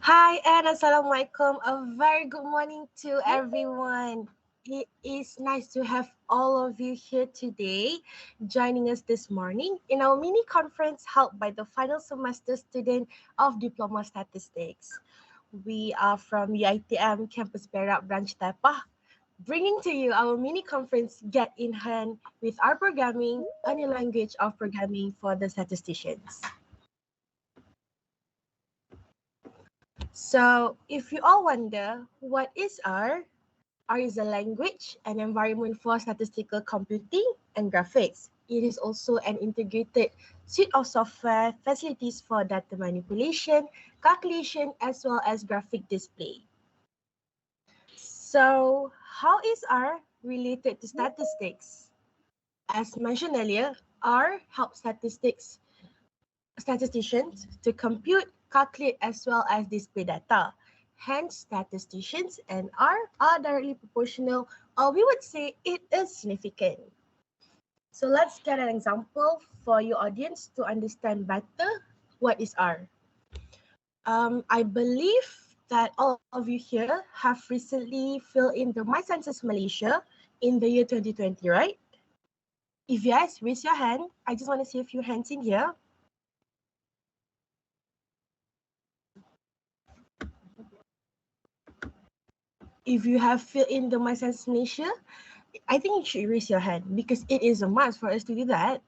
Hi and Assalamualaikum. A very good morning to everyone. It is nice to have all of you here today, joining us this morning in our mini conference held by the final semester student of Diploma Statistics. We are from UiTM Campus Perak Branch Tepah, bringing to you our mini conference Get in Hand with our programming, a new language of programming for the statisticians. So, if you all wonder what is R, R is a language and environment for statistical computing and graphics. It is also an integrated suite of software facilities for data manipulation, calculation, as well as graphic display. So, how is R related to statistics? As mentioned earlier, R helps statisticians to compute, calculate, as well as display data. Hence, statisticians and R are directly proportional, or we would say it is significant. So let's get an example for your audience to understand better what is R. I believe that all of you here have recently filled in the My Census Malaysia in the year 2020, right? If yes, raise your hand. I just want to see a few hands in here. If you have filled in the My Census Malaysia, I think you should raise your hand because it is a must for us to do that.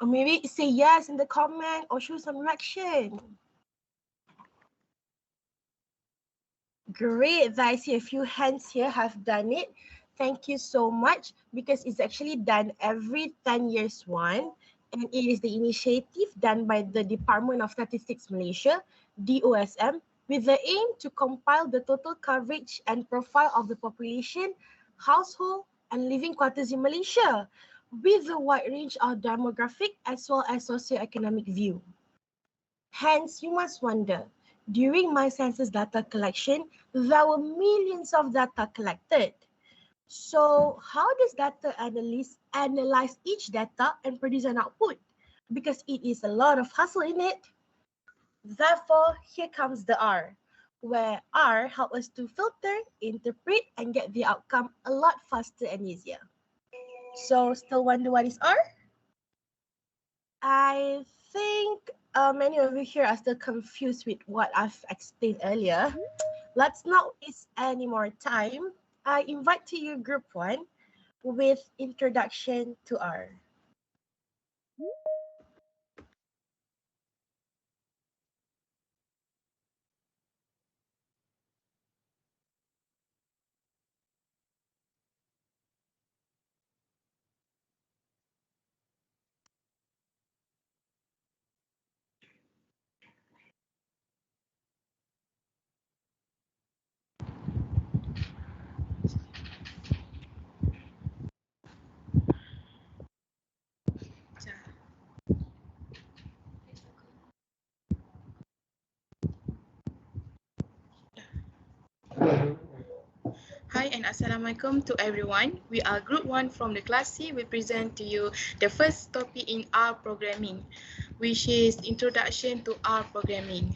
Or maybe say yes in the comment or show some reaction. Great that I see a few hands here have done it. Thank you so much because it's actually done every 10 years one, and it is the initiative done by the Department of Statistics Malaysia, DOSM, with the aim to compile the total coverage and profile of the population, household, and living quarters in Malaysia with a wide range of demographic as well as socioeconomic view. Hence, you must wonder, during my census data collection, there were millions of data collected. So how does data analyst analyze each data and produce an output? Because it is a lot of hustle in it. Therefore, here comes the R, where R helps us to filter, interpret, and get the outcome a lot faster and easier. So still wonder what is R? I think many of you here are still confused with what I've explained earlier. Let's not waste any more time. I invite to you group 1 with introduction to R. Hi and Assalamualaikum to everyone. We are Group 1 from the Class C. We present to you the first topic in R programming, which is Introduction to R programming.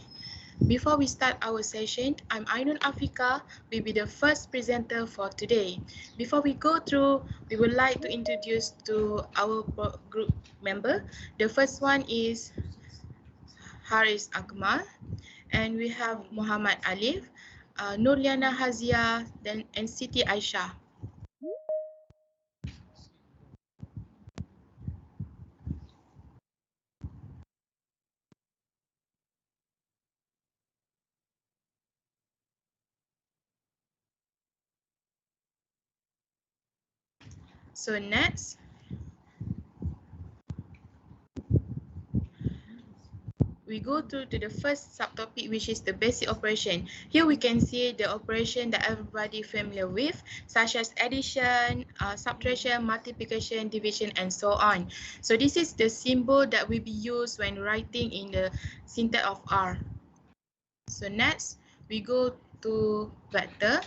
Before we start our session, I'm Ainun Afrika, will be the first presenter for today. Before we go through, we would like to introduce to our group member. The first one is Haris Akmal, and we have Muhammad Alif, Nurliana Hazia, and Siti Aisyah. So next, we go to the first subtopic, which is the basic operation. Here we can see the operation that everybody familiar with, such as addition, subtraction, multiplication, division, and so on. So this is the symbol that will be used when writing in the syntax of R. So next, we go to vector.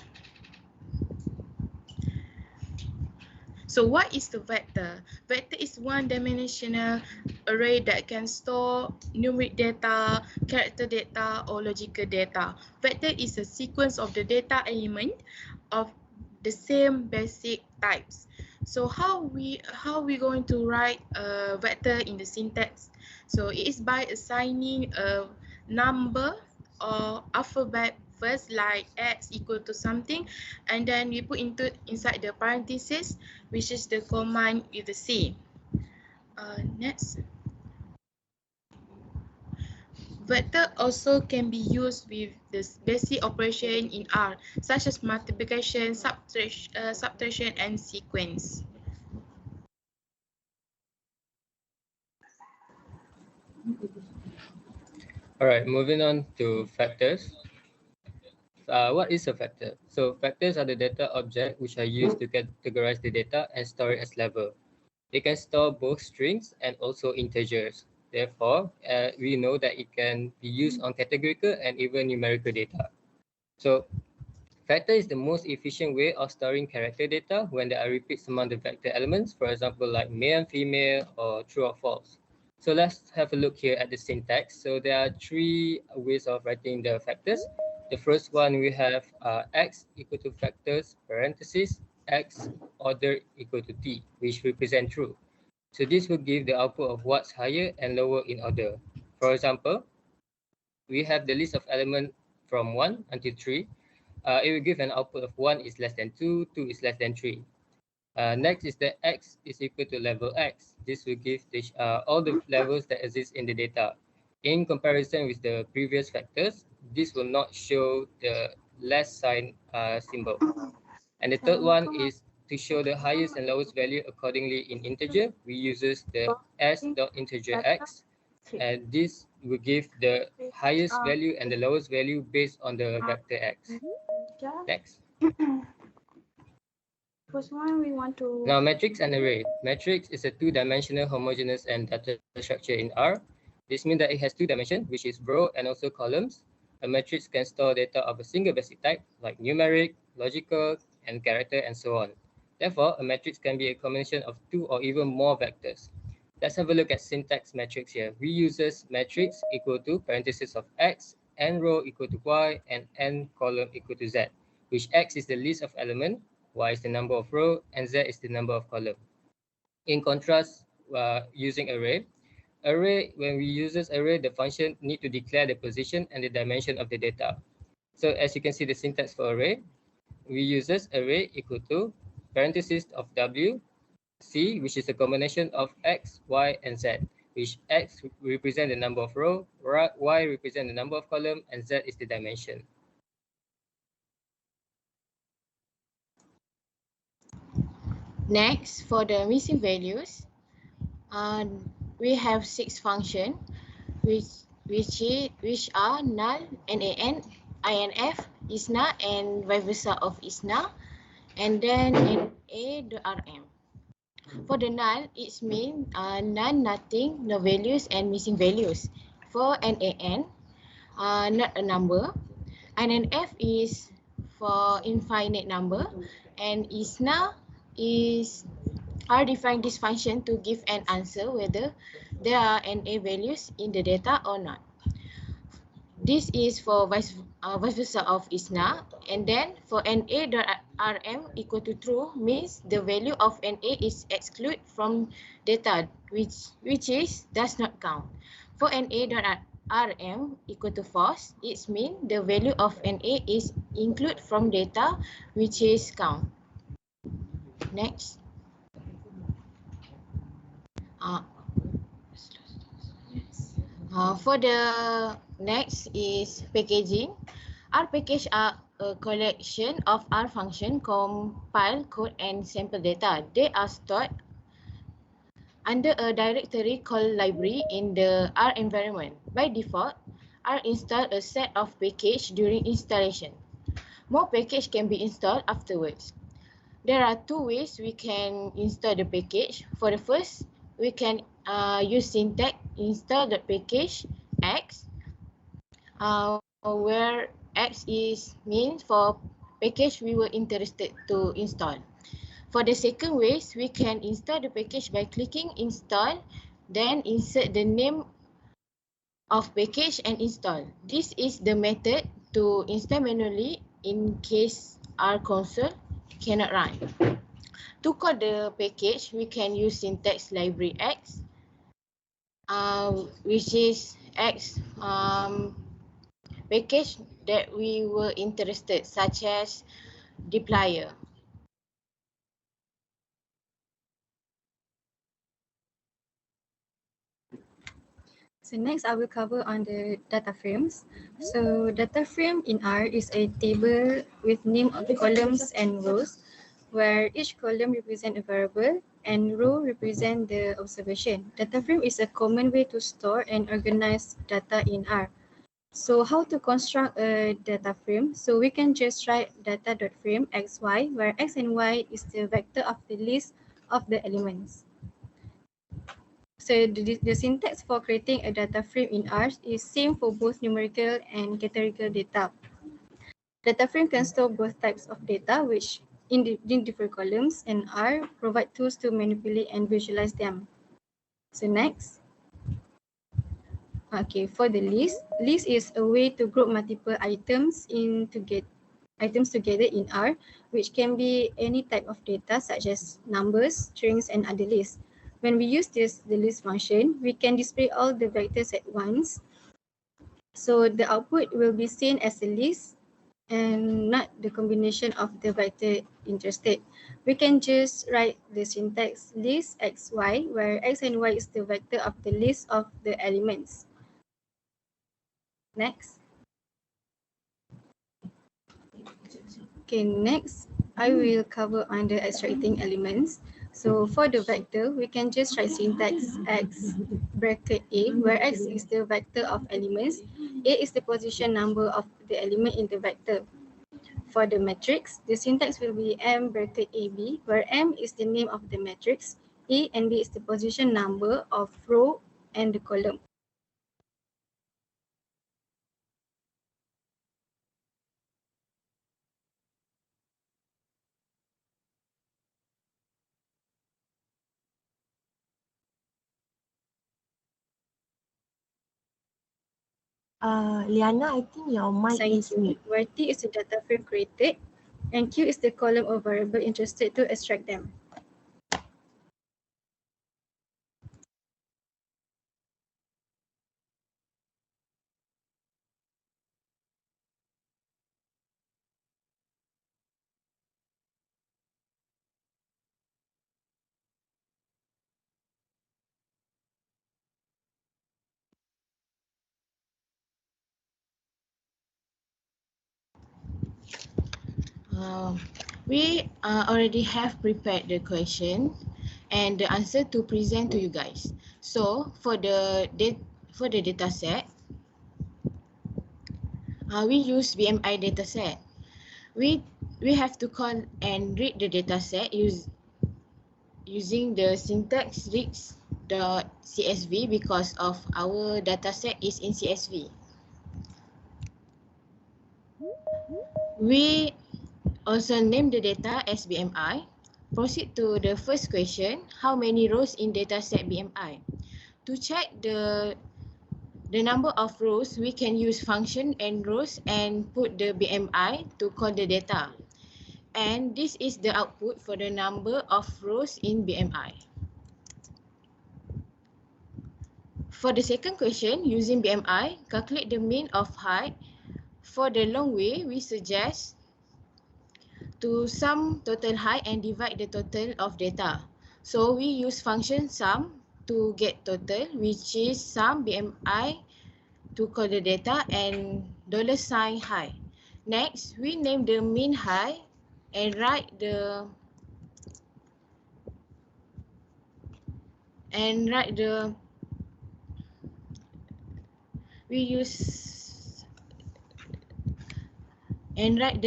So what is the vector? Vector is one-dimensional array that can store numeric data, character data, or logical data. Vector is a sequence of the data element of the same basic types. So how we going to write a vector in the syntax? So it is by assigning a number or alphabet first, like x equal to something, and then we put inside the parenthesis, which is the command with the C. Next. Vector also can be used with the basic operation in R, such as multiplication, subtraction, and sequence. All right, moving on to factors. What is a factor? So factors are the data objects which are used to categorize the data and store it as level. They can store both strings and also integers. Therefore, we know that it can be used on categorical and even numerical data. So factor is the most efficient way of storing character data when there are repeats among the vector elements, for example, like male and female or true or false. So let's have a look here at the syntax. So there are three ways of writing the factors. The first one we have x equal to factors parentheses x order equal to t, which represent true. So this will give the output of what's higher and lower in order. For example, we have the list of elements from 1 until 3. It will give an output of 1 is less than 2, 2 is less than 3. Next is that x is equal to level x. This will give all the levels that exist in the data. In comparison with the previous factors, this will not show the less sign symbol. And the third one is to show the highest and lowest value accordingly in integer. We uses the s.integer x, and this will give the highest value and the lowest value based on the vector x. Next. First one we want to... Now, matrix and array. Matrix is a two-dimensional homogeneous and data structure in R. This means that it has two dimensions, which is row and also columns. A matrix can store data of a single basic type, like numeric, logical, and character, and so on. Therefore, a matrix can be a combination of two or even more vectors. Let's have a look at syntax matrix here. We uses matrix equal to parenthesis of x, n row equal to y, and n column equal to z, which x is the list of element, y is the number of row, and z is the number of column. In contrast, using array, when we uses array, the function need to declare the position and the dimension of the data. So as you can see the syntax for array, we uses array equal to parenthesis of w, c, which is a combination of x, y, and z, which x represent the number of row, y represent the number of column, and z is the dimension. Next, for the missing values, we have 6 functions, which are null, nan, inf, isna, and vice versa of isna, and then na.rm. For the null, it means none, nothing, no values, and missing values. For nan, not a number. INF is for infinite number, and isna is define this function to give an answer whether there are NA values in the data or not. This is for vice versa of isna, and then for na.rm equal to true means the value of na is excluded from data, which is does not count. For na.rm equal to false, it means the value of na is included from data, which is count. Next. For the next is packaging. R package are a collection of R function, compile, code, and sample data. They are stored under a directory called library in the R environment. By default, R install a set of package during installation. More package can be installed afterwards. There are 2 ways we can install the package. For the first, we can use syntax install the package x, where x is means for package we were interested to install. For the second ways, we can install the package by clicking install, then insert the name of package and install. This is the method to install manually in case our console cannot run. To call the package, we can use syntax library X, which is X package that we were interested, such as dplyr. So next I will cover on the data frames. So data frame in R is a table with name of columns and rows, where each column represents a variable and row represent the observation. Data frame is a common way to store and organize data in R. So how to construct a data frame? So we can just write data.frame xy, where x and y is the vector of the list of the elements. So the syntax for creating a data frame in R is same for both numerical and categorical data. Data frame can store both types of data, which in different columns, and R provide tools to manipulate and visualize them. So next. Okay, for the list is a way to group multiple items together in R, which can be any type of data such as numbers, strings, and other lists. When we use the list function, we can display all the vectors at once. So the output will be seen as a list and not the combination of the vector interested. We can just write the syntax list xy, where x and y is the vector of the list of the elements. Next. Okay, next I will cover under extracting elements. So for the vector, we can just write syntax x bracket a, where x is the vector of elements, a is the position number of the element in the vector. For the matrix, the syntax will be m bracket ab, where m is the name of the matrix, a and b is the position number of row and the column. Liana, I think your mic is mute. Where T is the data frame created and Q is the column or variable interested to extract them. We already have prepared the question and the answer to present to you guys. So for the data set, we use BMI dataset. We have to call and read the dataset using the syntax reads.csv because of our dataset is in CSV. We also name the data as BMI. Proceed to the first question. How many rows in dataset BMI? To check the number of rows, we can use function and rows and put the BMI to call the data. And this is the output for the number of rows in BMI. For the second question, using BMI, calculate the mean of height. For the long way, we suggest to sum total height and divide the total of data. So we use function sum to get total, which is sum BMI to call the data and $sign height. Next, we name the mean height and write the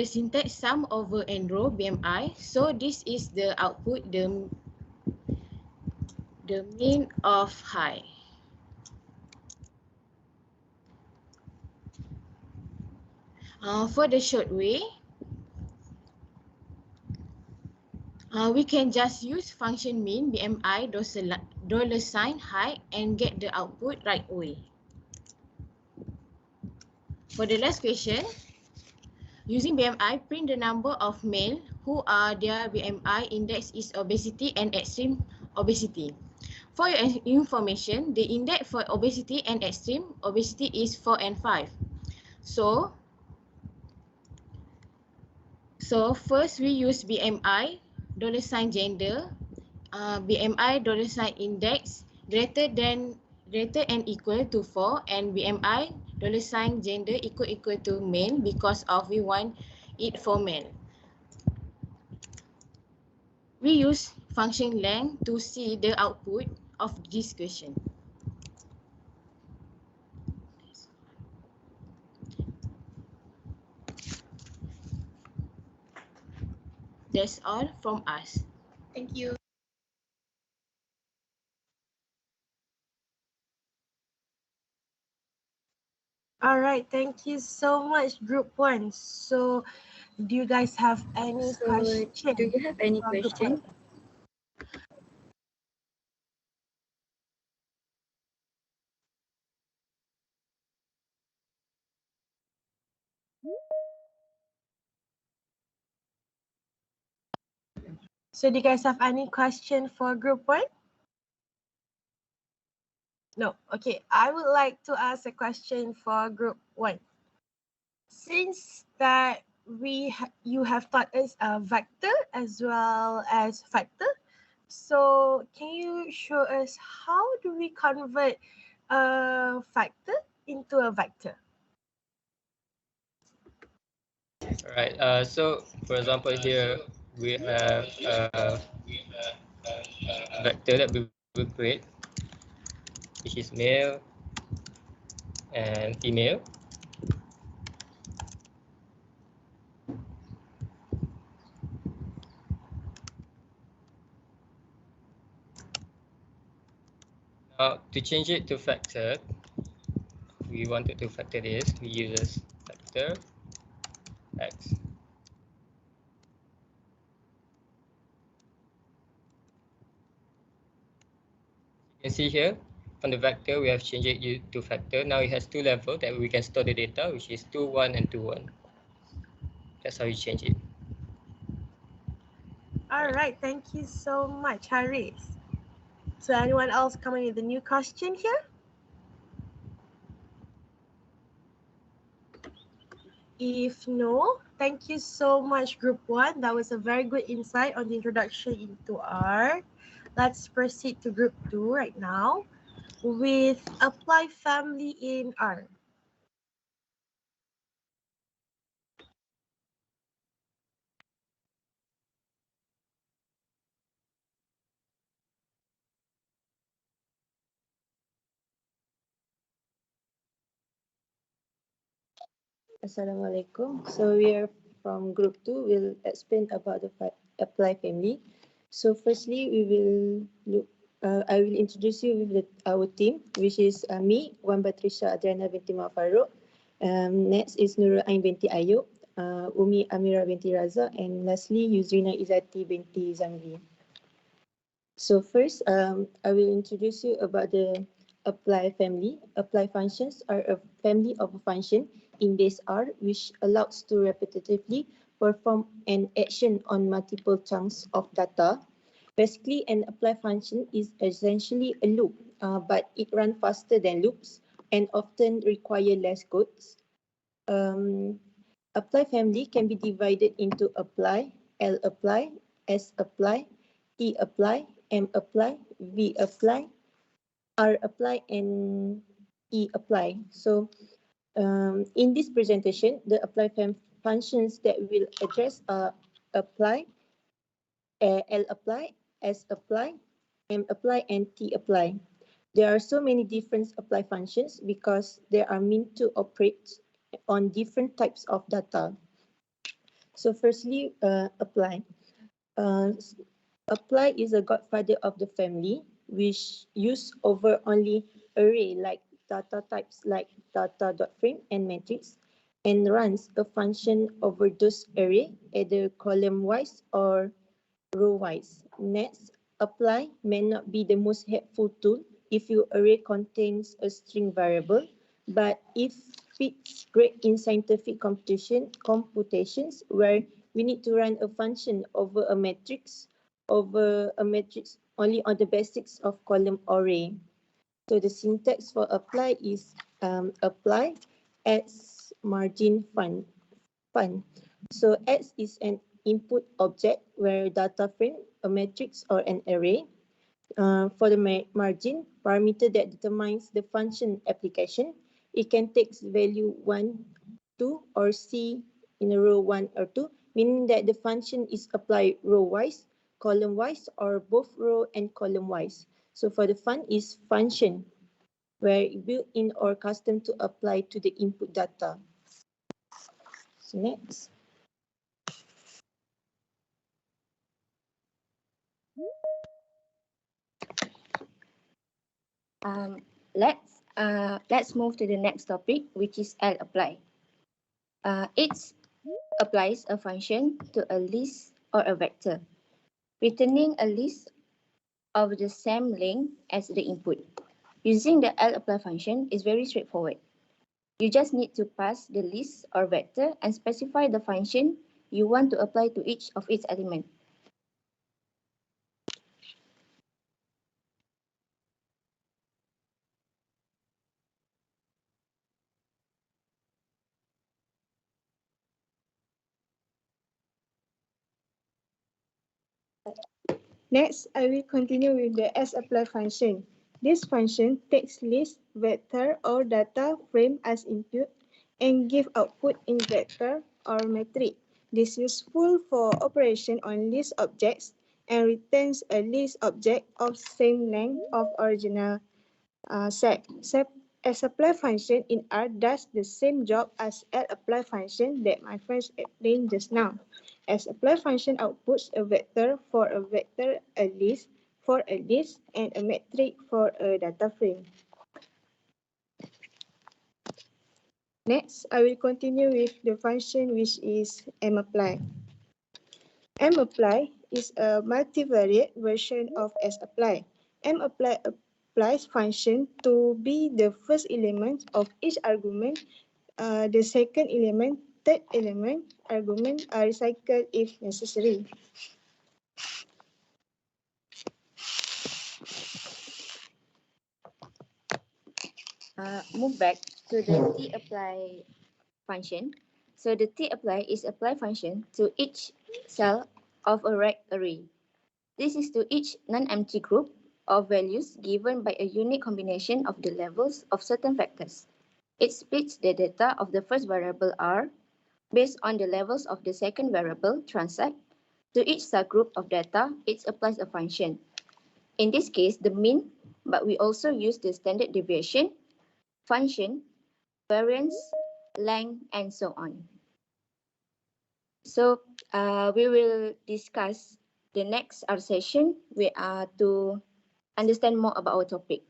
syntax sum over n row BMI. So this is the output, the mean of height. For the short way, We can just use function min BMI $height and get the output right away. For the last question, using BMI, print the number of male who are their BMI index is obesity and extreme obesity. For your information, the index for obesity and extreme obesity is 4 and 5. So first we use BMI $gender, BMI $index greater and equal to 4, and BMI $gender equal to male because of we want it for male. We use function length to see the output of this question. That's all from us. Thank you. All right, thank you so much, Group 1. So, do you guys have any So, questions? do you have any for Group question? 1? So, do you guys have any question for Group 1? No. Okay, I would like to ask a question for Group 1. Since that you have taught us a vector as well as factor, so can you show us how do we convert a factor into a vector? All right. So for example, here we have a vector that we will create, which is male and female. Now, to change it to factor, we wanted to factor this. We use factor x. You can see here on the vector we have changed it to factor. Now it has two levels that we can store the data, which is 2, 1 and 2, 1. That's how you change it. All right, thank you so much, Haris. So anyone else coming with a new question here? If no, thank you so much, Group 1. That was a very good insight on the introduction into R. Let's proceed to Group 2 right now with apply family in R. Assalamualaikum. So we are from group 2. We'll explain about the apply family. So firstly, we will look. I will introduce you with our team, which is me, Wan Batrisha Adriana binti Farouk. Next is Nurul Ain binti Ayub, Umi Amira binti Raza, and lastly Yuzrina Izati binti Zamri. So first, I will introduce you about the apply family. Apply functions are a family of a function in base R which allows to repetitively perform an action on multiple chunks of data. Basically, an apply function is essentially a loop, but it runs faster than loops and often require less codes. Apply family can be divided into apply, L apply, S apply, T apply, M apply, V apply, R apply, and E apply. So in this presentation, the apply functions that we'll address are apply, L apply, S apply, M apply, and T apply. There are so many different apply functions because they are meant to operate on different types of data. So firstly, apply. Apply is a godfather of the family, which use over only array like data types like data.frame and matrix, and runs a function over those array, either column wise or row-wise. Next, apply may not be the most helpful tool if your array contains a string variable, but if it's great in scientific computations where we need to run a function over a matrix only on the basics of column array. So the syntax for apply is apply x margin fun. So X is an input object where data frame, a matrix or an array. For the margin parameter that determines the function application, it can take value 1, 2 or C in a row 1 or 2, meaning that the function is applied row-wise, column-wise or both row and column-wise. So for the fun is function, where built-in or custom to apply to the input data. So next. Let's move to the next topic, which is lapply. It applies a function to a list or a vector, returning a list of the same length as the input. Using the lapply function is very straightforward. You just need to pass the list or vector and specify the function you want to apply to each of its elements. Next, I will continue with the sapply function. This function takes list, vector, or data frame as input and give output in vector or matrix. This is useful for operation on list objects and returns a list object of same length of original set. Sapply function in R does the same job as lapply function that my friends explained just now. Sapply function outputs a vector for a vector, a list for a list, and a matrix for a data frame. Next, I will continue with the function which is mapply. Mapply is a multivariate version of sapply. Mapply applies function to be the first element of each argument, the second element, third element, argument are recycled if necessary. Move back to the tapply function. So the tapply is apply function to each cell of a rect array. This is to each non-empty group of values given by a unique combination of the levels of certain factors. It splits the data of the first variable R based on the levels of the second variable transact. To each subgroup of data, it applies a function. In this case, the mean, but we also use the standard deviation, function, variance, length, and so on. So we will discuss the next our session to understand more about our topic.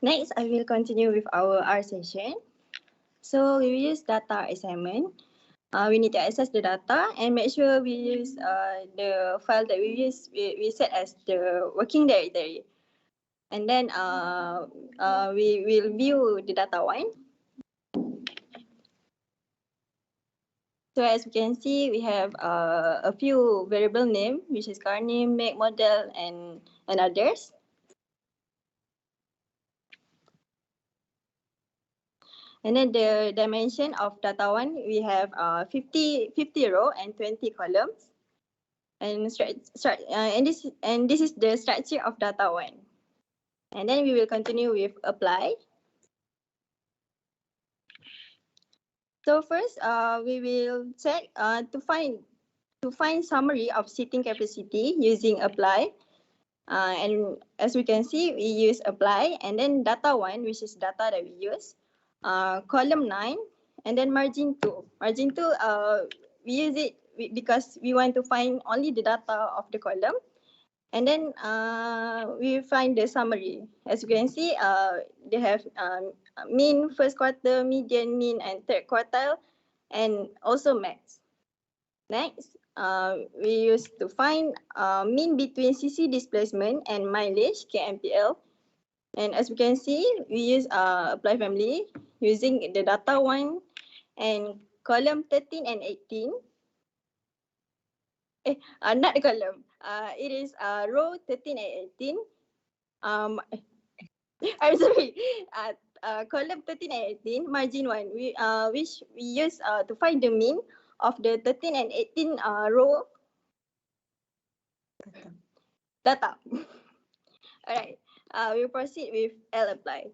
Next, I will continue with our R session. So we will use data assignment. We need to access the data and make sure we use the file that we use, we set as the working directory. And then we will view the data one. So as we can see, we have a few variable name, which is car name, make, model, and others. And then the dimension of data one, we have 50 row and 20 columns. And this is the structure of data one. And then we will continue with apply. So first, we will check to find summary of seating capacity using apply. And as we can see, we use apply and then data 1, which is data that we use, column 9, and then margin 2. Margin 2, we use it because we want to find only the data of the column. And then we find the summary. As you can see, they have mean, first quarter, median, mean, and third quartile, and also max. Next, we use to find mean between CC displacement and mileage, KMPL. And as we can see, we use apply family using the data 1 and column 13 and 18. Not the column. It is row 13 and 18. I'm sorry. Column 13 and 18, margin 1, which we use to find the mean of the 13 and 18 row data. Alright, we'll proceed with L apply.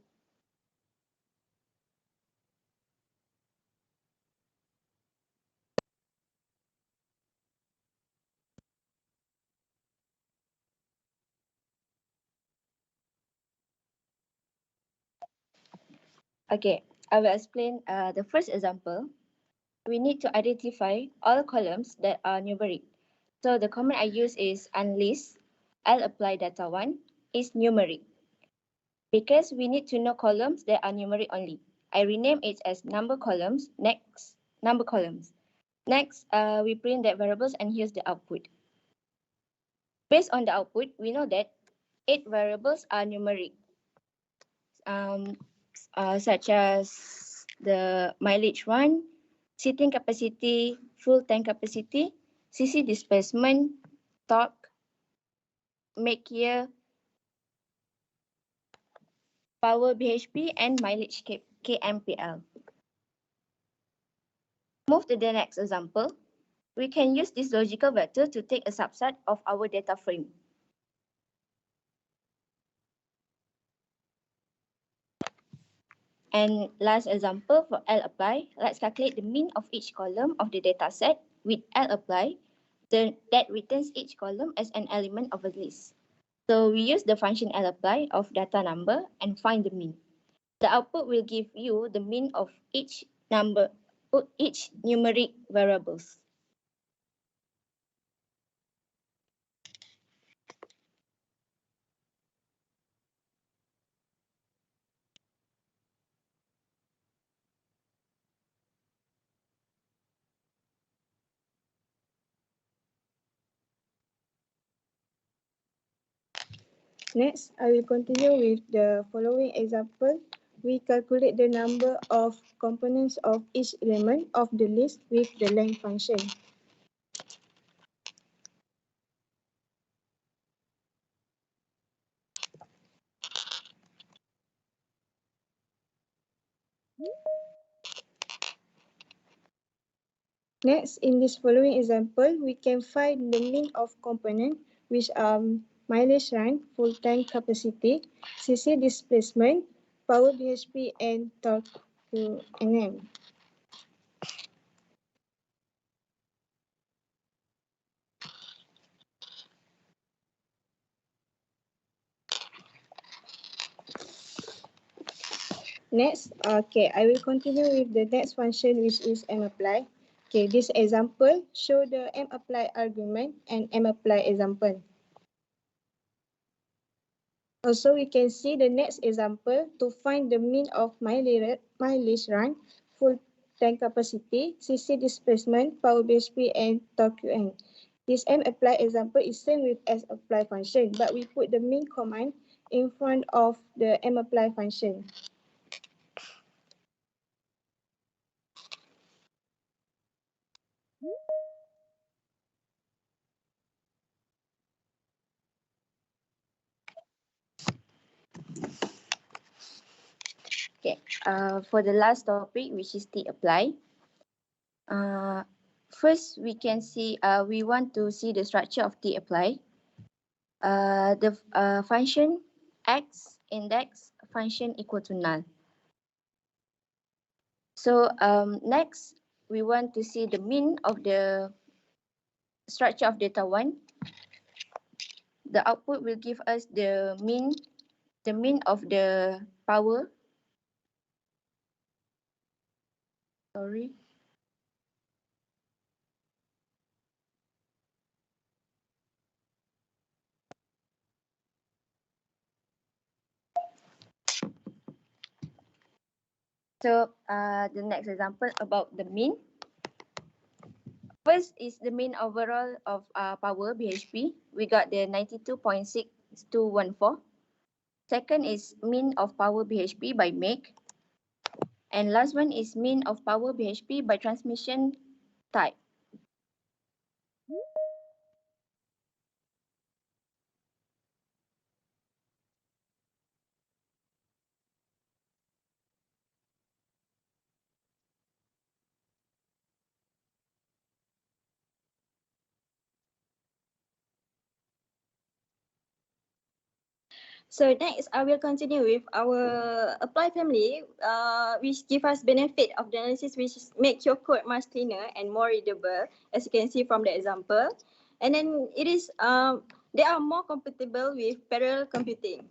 Okay, I will explain the first example. We need to identify all columns that are numeric. So the command I use is analyse. I'll apply data 1 is numeric. Because we need to know columns that are numeric only, I rename it as number columns. Next, number columns. Next, we print that variables and here's the output. Based on the output, we know that 8 variables are numeric, such as the mileage 1, seating capacity, full tank capacity, CC displacement, torque, make year, power BHP, and mileage KMPL. Move to the next example. We can use this logical vector to take a subset of our data frame. And last example for L apply, let's calculate the mean of each column of the data set with L apply that returns each column as an element of a list. So we use the function L apply of data number and find the mean. The output will give you the mean of each numeric variables. Next, I will continue with the following example. We calculate the number of components of each element of the list with the length function. Next, in this following example, we can find the mean of component which are mileage run, full tank capacity, CC displacement, power BHP, and torque to Nm. Next, I will continue with the next function, which is mapply. This example show the mapply argument and mapply example. Also, we can see the next example to find the mean of mileage run, full tank capacity, CC displacement, power BHP, and torque Qn. This mapply example is same with sapply function, but we put the mean command in front of the mapply function. Okay, for the last topic, which is the apply. First, we can see, we want to see the structure of the apply. The function x index function equal to null. So next, we want to see the mean of the structure of data 1. The output will give us the mean of the power. Sorry. So the next example about the mean. First is the mean overall of power BHP. We got the 92.6214. Second is mean of power BHP by make. And last one is mean of power BHP by transmission type. So next, I will continue with our apply family, which give us benefit of the analysis, which make your code much cleaner and more readable, as you can see from the example. And then it is, they are more compatible with parallel computing.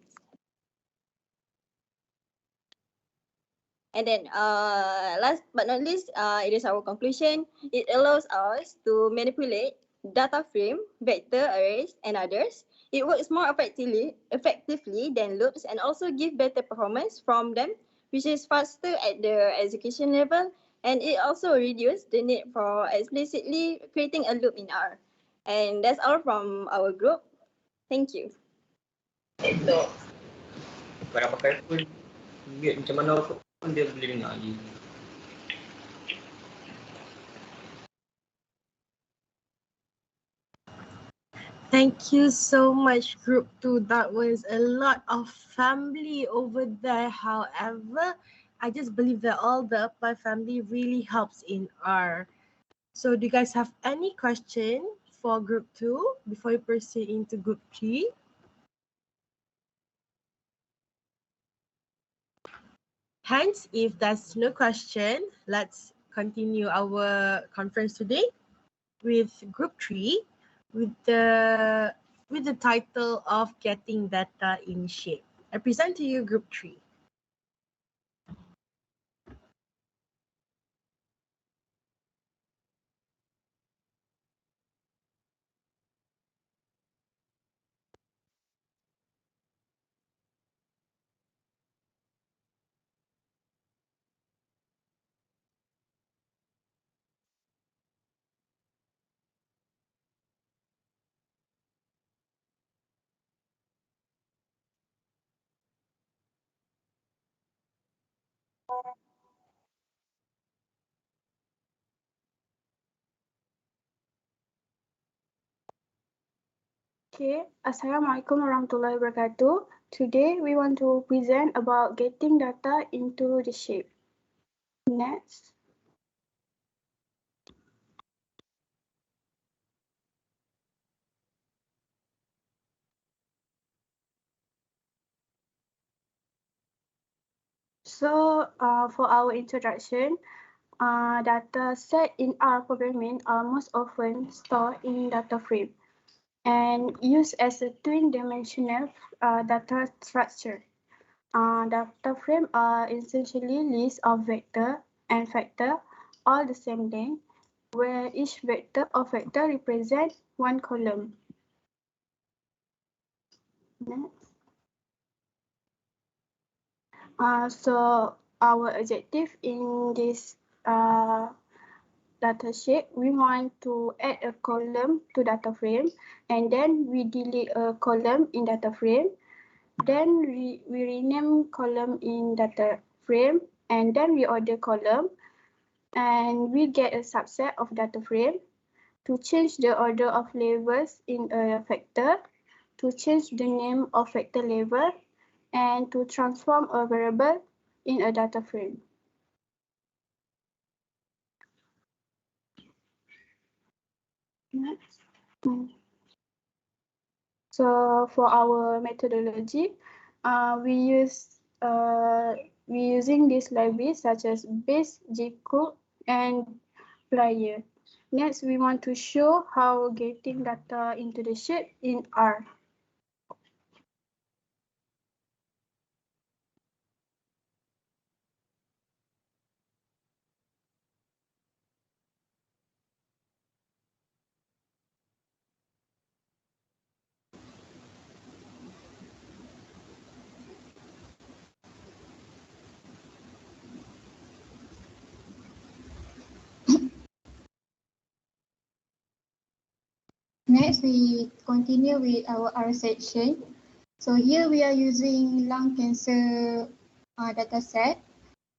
And then last but not least, it is our conclusion. It allows us to manipulate data frame, vector arrays, and others. It works more effectively than loops and also give better performance from them, which is faster at the execution level. And it also reduces the need for explicitly creating a loop in R. And that's all from our group. Thank you. Kalau pakai pun macam mana pun dia boleh dengar je. Thank you so much, Group 2. That was a lot of family over there. However, I just believe that all the apply family really helps in R. So do you guys have any question for Group 2 before we proceed into Group 3? Hence, if there's no question, let's continue our conference today with Group 3 with the title of Getting Data in Shape. I present to you Group 3. Okay, Assalamualaikum warahmatullahi wabarakatuh. Today we want to present about getting data into the shape. Next. So for our introduction, data set in R programming are most often stored in data frame and used as a twin-dimensional data structure. Data frame are essentially lists of vector and factor, all the same length, where each vector or factor represents one column. Next. So our objective in this data shape, we want to add a column to data frame, and then we delete a column in data frame. Then we rename column in data frame, and then we order column, and we get a subset of data frame. To change the order of labels in a factor, to change the name of factor label, and to transform a variable in a data frame. Next. So for our methodology, we using these libraries such as base, gcode, and player. Next, we want to show how getting data into the shape in R. Next, we continue with our R section. So here we are using lung cancer dataset,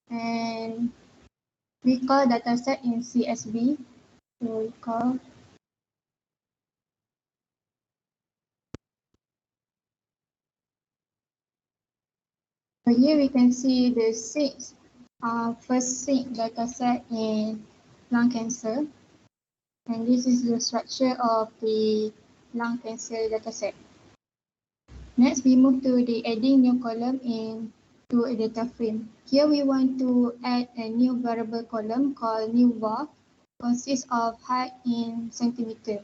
and we call dataset in CSV. So we call so here we can see the first 6 dataset in lung cancer, and this is the structure of the lung cancer dataset. Next, we move to the adding new column into a data frame. Here we want to add a new variable column called new var, consists of height in centimeter.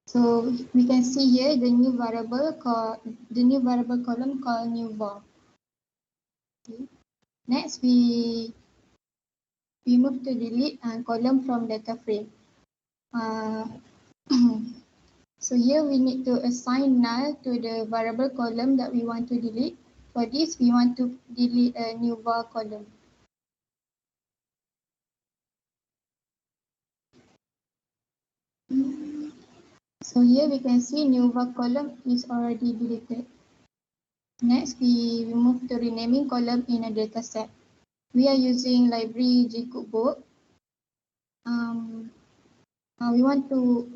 So we can see here the new variable column called new var. Okay. Next, we move to delete a column from data frame. So here we need to assign null to the variable column that we want to delete. For this, we want to delete a new var column. So here we can see new var column is already deleted. Next, we move to renaming column in a dataset. We are using library gcookbook. We want to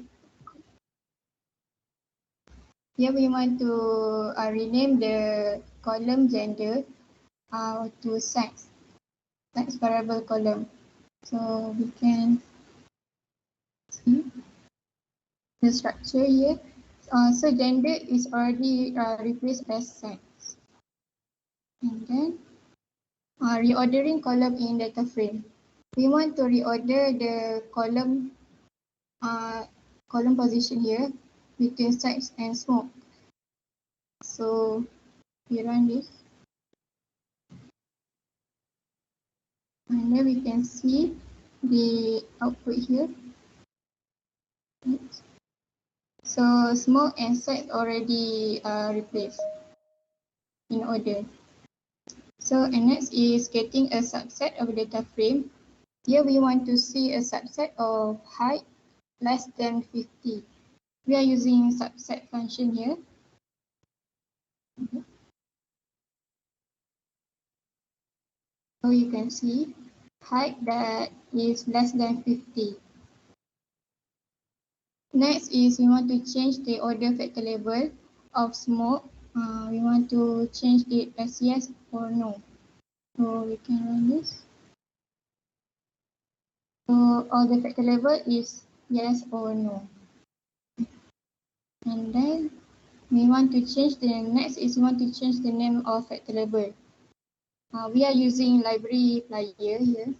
rename the column gender to sex variable column. So we can see the structure here. So gender is already replaced as sex. And then reordering column in data frame. We want to reorder the column position here between sex and smoke. So we run this, and then we can see the output here. So smoke and sex already replaced in order. So and next is getting a subset of data frame. Here we want to see a subset of height less than 50. We are using subset function here. So you can see height that is less than 50. Next is we want to change the order factor level of smoke. We want to change it as yes or no. So we can run this. So order factor level is yes or no. And then we want to change the next is we want to change the name of factor label. We are using library player here.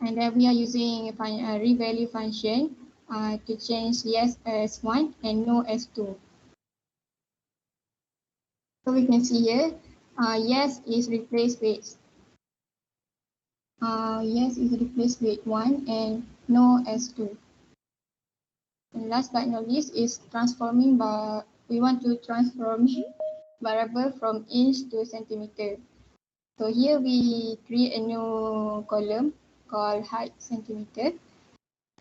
And then we are using a revalue function to change yes as 1 and no as 2. So we can see here, yes is replaced with 1 and no as 2. And last but not least is transforming we want to transform variable from inch to centimeter. So here we create a new column called height centimeter,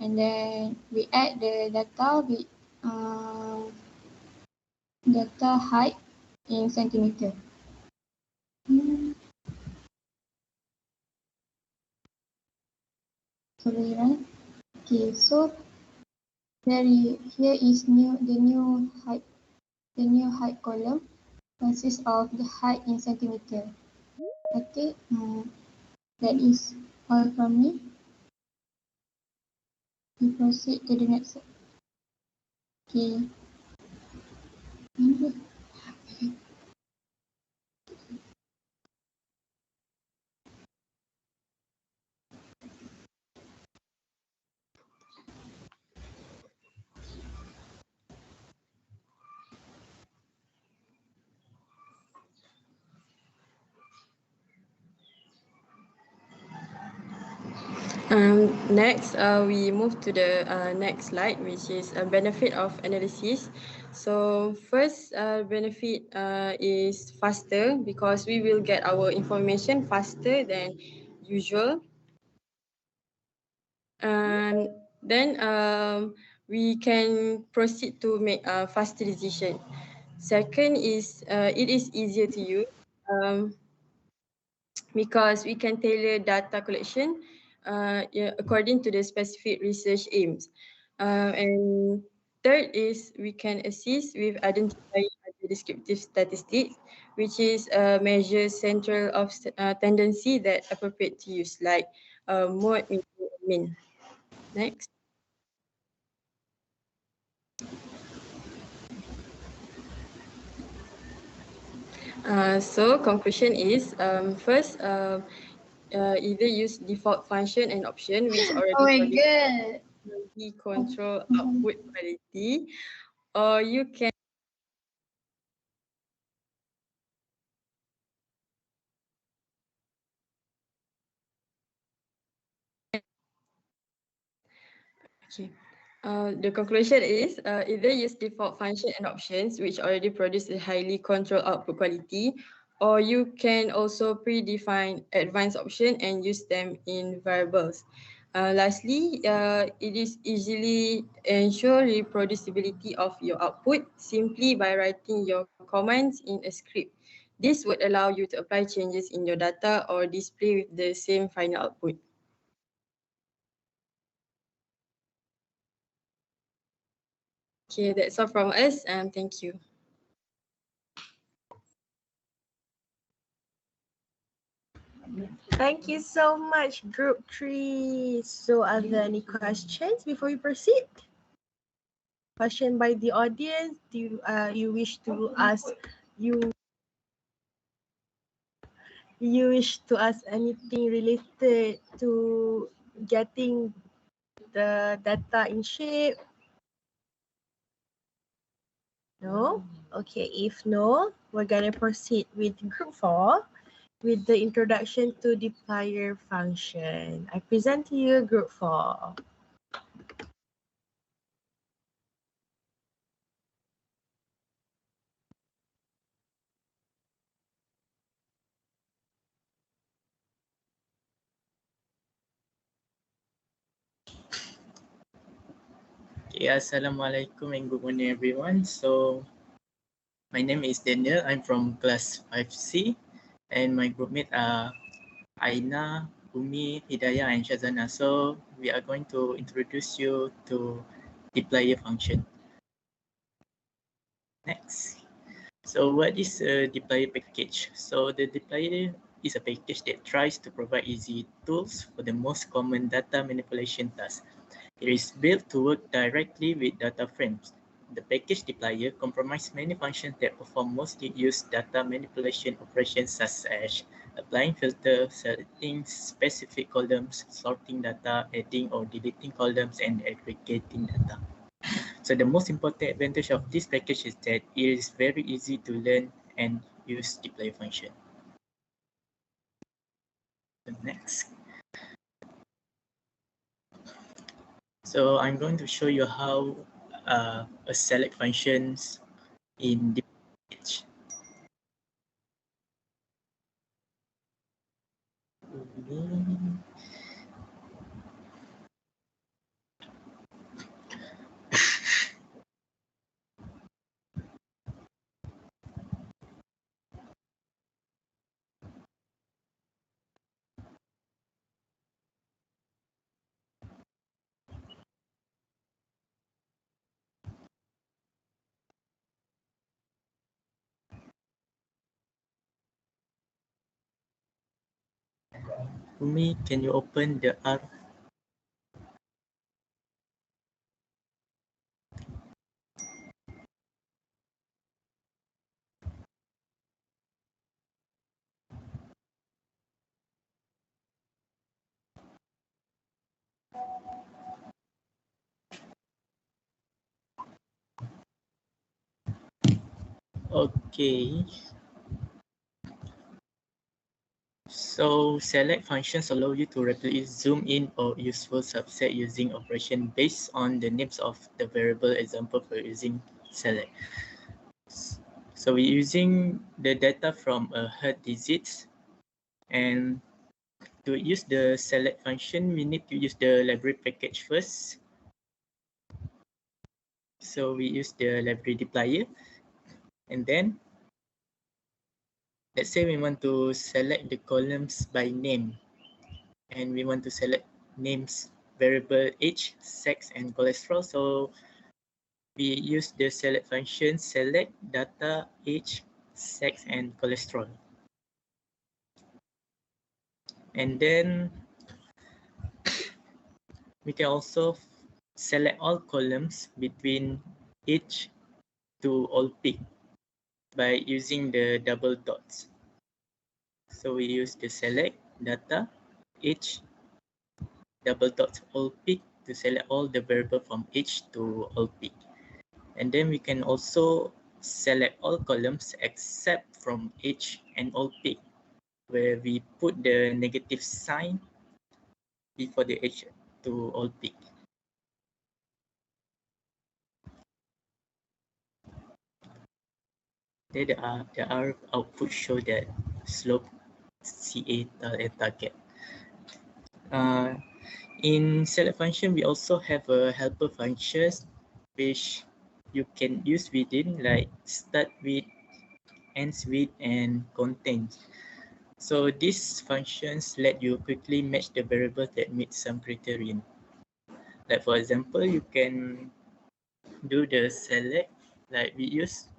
and then we add the data with data height in centimeter. So we run. Okay, so here is the new height column consists of the height in centimeter. Okay, that is all from me. We proceed to the next. Okay. Next, we move to the next slide, which is a benefit of analysis. So first benefit is faster because we will get our information faster than usual. And then we can proceed to make a faster decision. Second is it is easier to use because we can tailor data collection according to the specific research aims. And third is we can assist with identifying the descriptive statistics, which is a measure central of tendency that appropriate to use, like mode, median, and mean. Next. So conclusion is first either use default function and option which already control output quality, or you can the conclusion is either use default function and options which already produce a highly controlled output quality, or you can also predefine advanced option and use them in variables. Lastly, it is easily ensure reproducibility of your output simply by writing your commands in a script. This would allow you to apply changes in your data or display with the same final output. Okay, that's all from us, and thank you. Thank you so much, Group 3. So are there any questions before we proceed? Question by the audience? Do you wish to ask you wish to ask anything related to getting the data in shape? No? Okay, if no, we're gonna proceed with Group 4 with the introduction to deployer function. I present to you Group 4. Okay, Assalamualaikum and good morning everyone. So my name is Daniel. I'm from class 5C and my groupmate are Aina, Umi, Hidayah and Shazana. So we are going to introduce you to deployer function. Next. So what is a deployer package? So the deployer is a package that tries to provide easy tools for the most common data manipulation tasks. It is built to work directly with data frames. The package deployer comprises many functions that perform mostly used data manipulation operations such as applying filters, selecting specific columns, sorting data, adding or deleting columns, and aggregating data. So the most important advantage of this package is that it is very easy to learn and use deployer function. Next. So I'm going to show you how a select functions in the package. Umi, can you open the R? Okay. So select functions allow you to rapidly zoom in or useful subset using operation based on the names of the variable. Example for using select. So we're using the data from a herd disease, and to use the select function, we need to use the library package first. So we use the library dplyr, and then let's say we want to select the columns by name, and we want to select names variable age, sex, and cholesterol. So we use the select function select data age, sex, and cholesterol. And then we can also select all columns between age to all peak by using the double dots. So we use the select data age double dots all peak to select all the variable from age to all peak. And then we can also select all columns except from age and all peak, where we put the negative sign before the age to all peak. There are output show that slope, CA, and target. In select function, we also have a helper functions which you can use within, like start with, ends with, and contains. So these functions let you quickly match the variables that meet some criterion. Like for example, you can do the select like we use,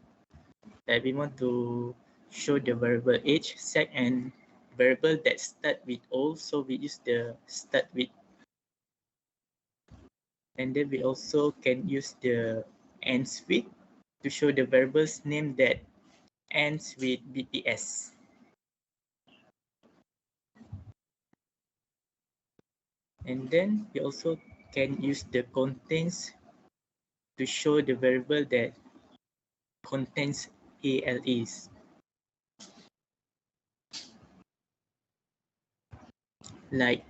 that we want to show the variable age, sex, and variable that start with O, so we use the start with. And then we also can use the ends with to show the variables name that ends with BPS. And then we also can use the contains to show the variable that contains ALEs. Like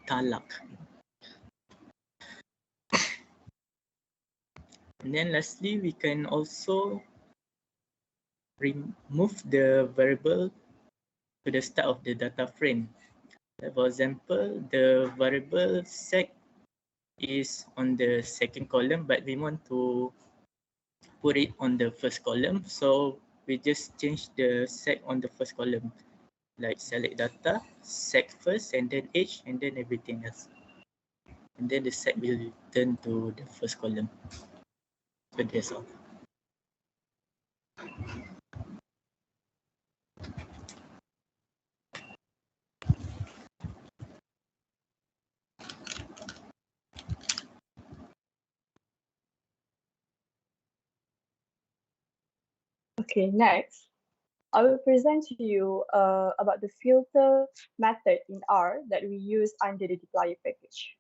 talak. And then lastly, we can also remove the variable to the start of the data frame. For example, the variable sex is on the second column, but we want to put it on the first column. So we just change the sex on the first column, like select data, sex first, and then age, and then everything else. And then the sex will return to the first column. So that's all. Okay, next, I will present to you about the filter method in R that we use under the dplyr package.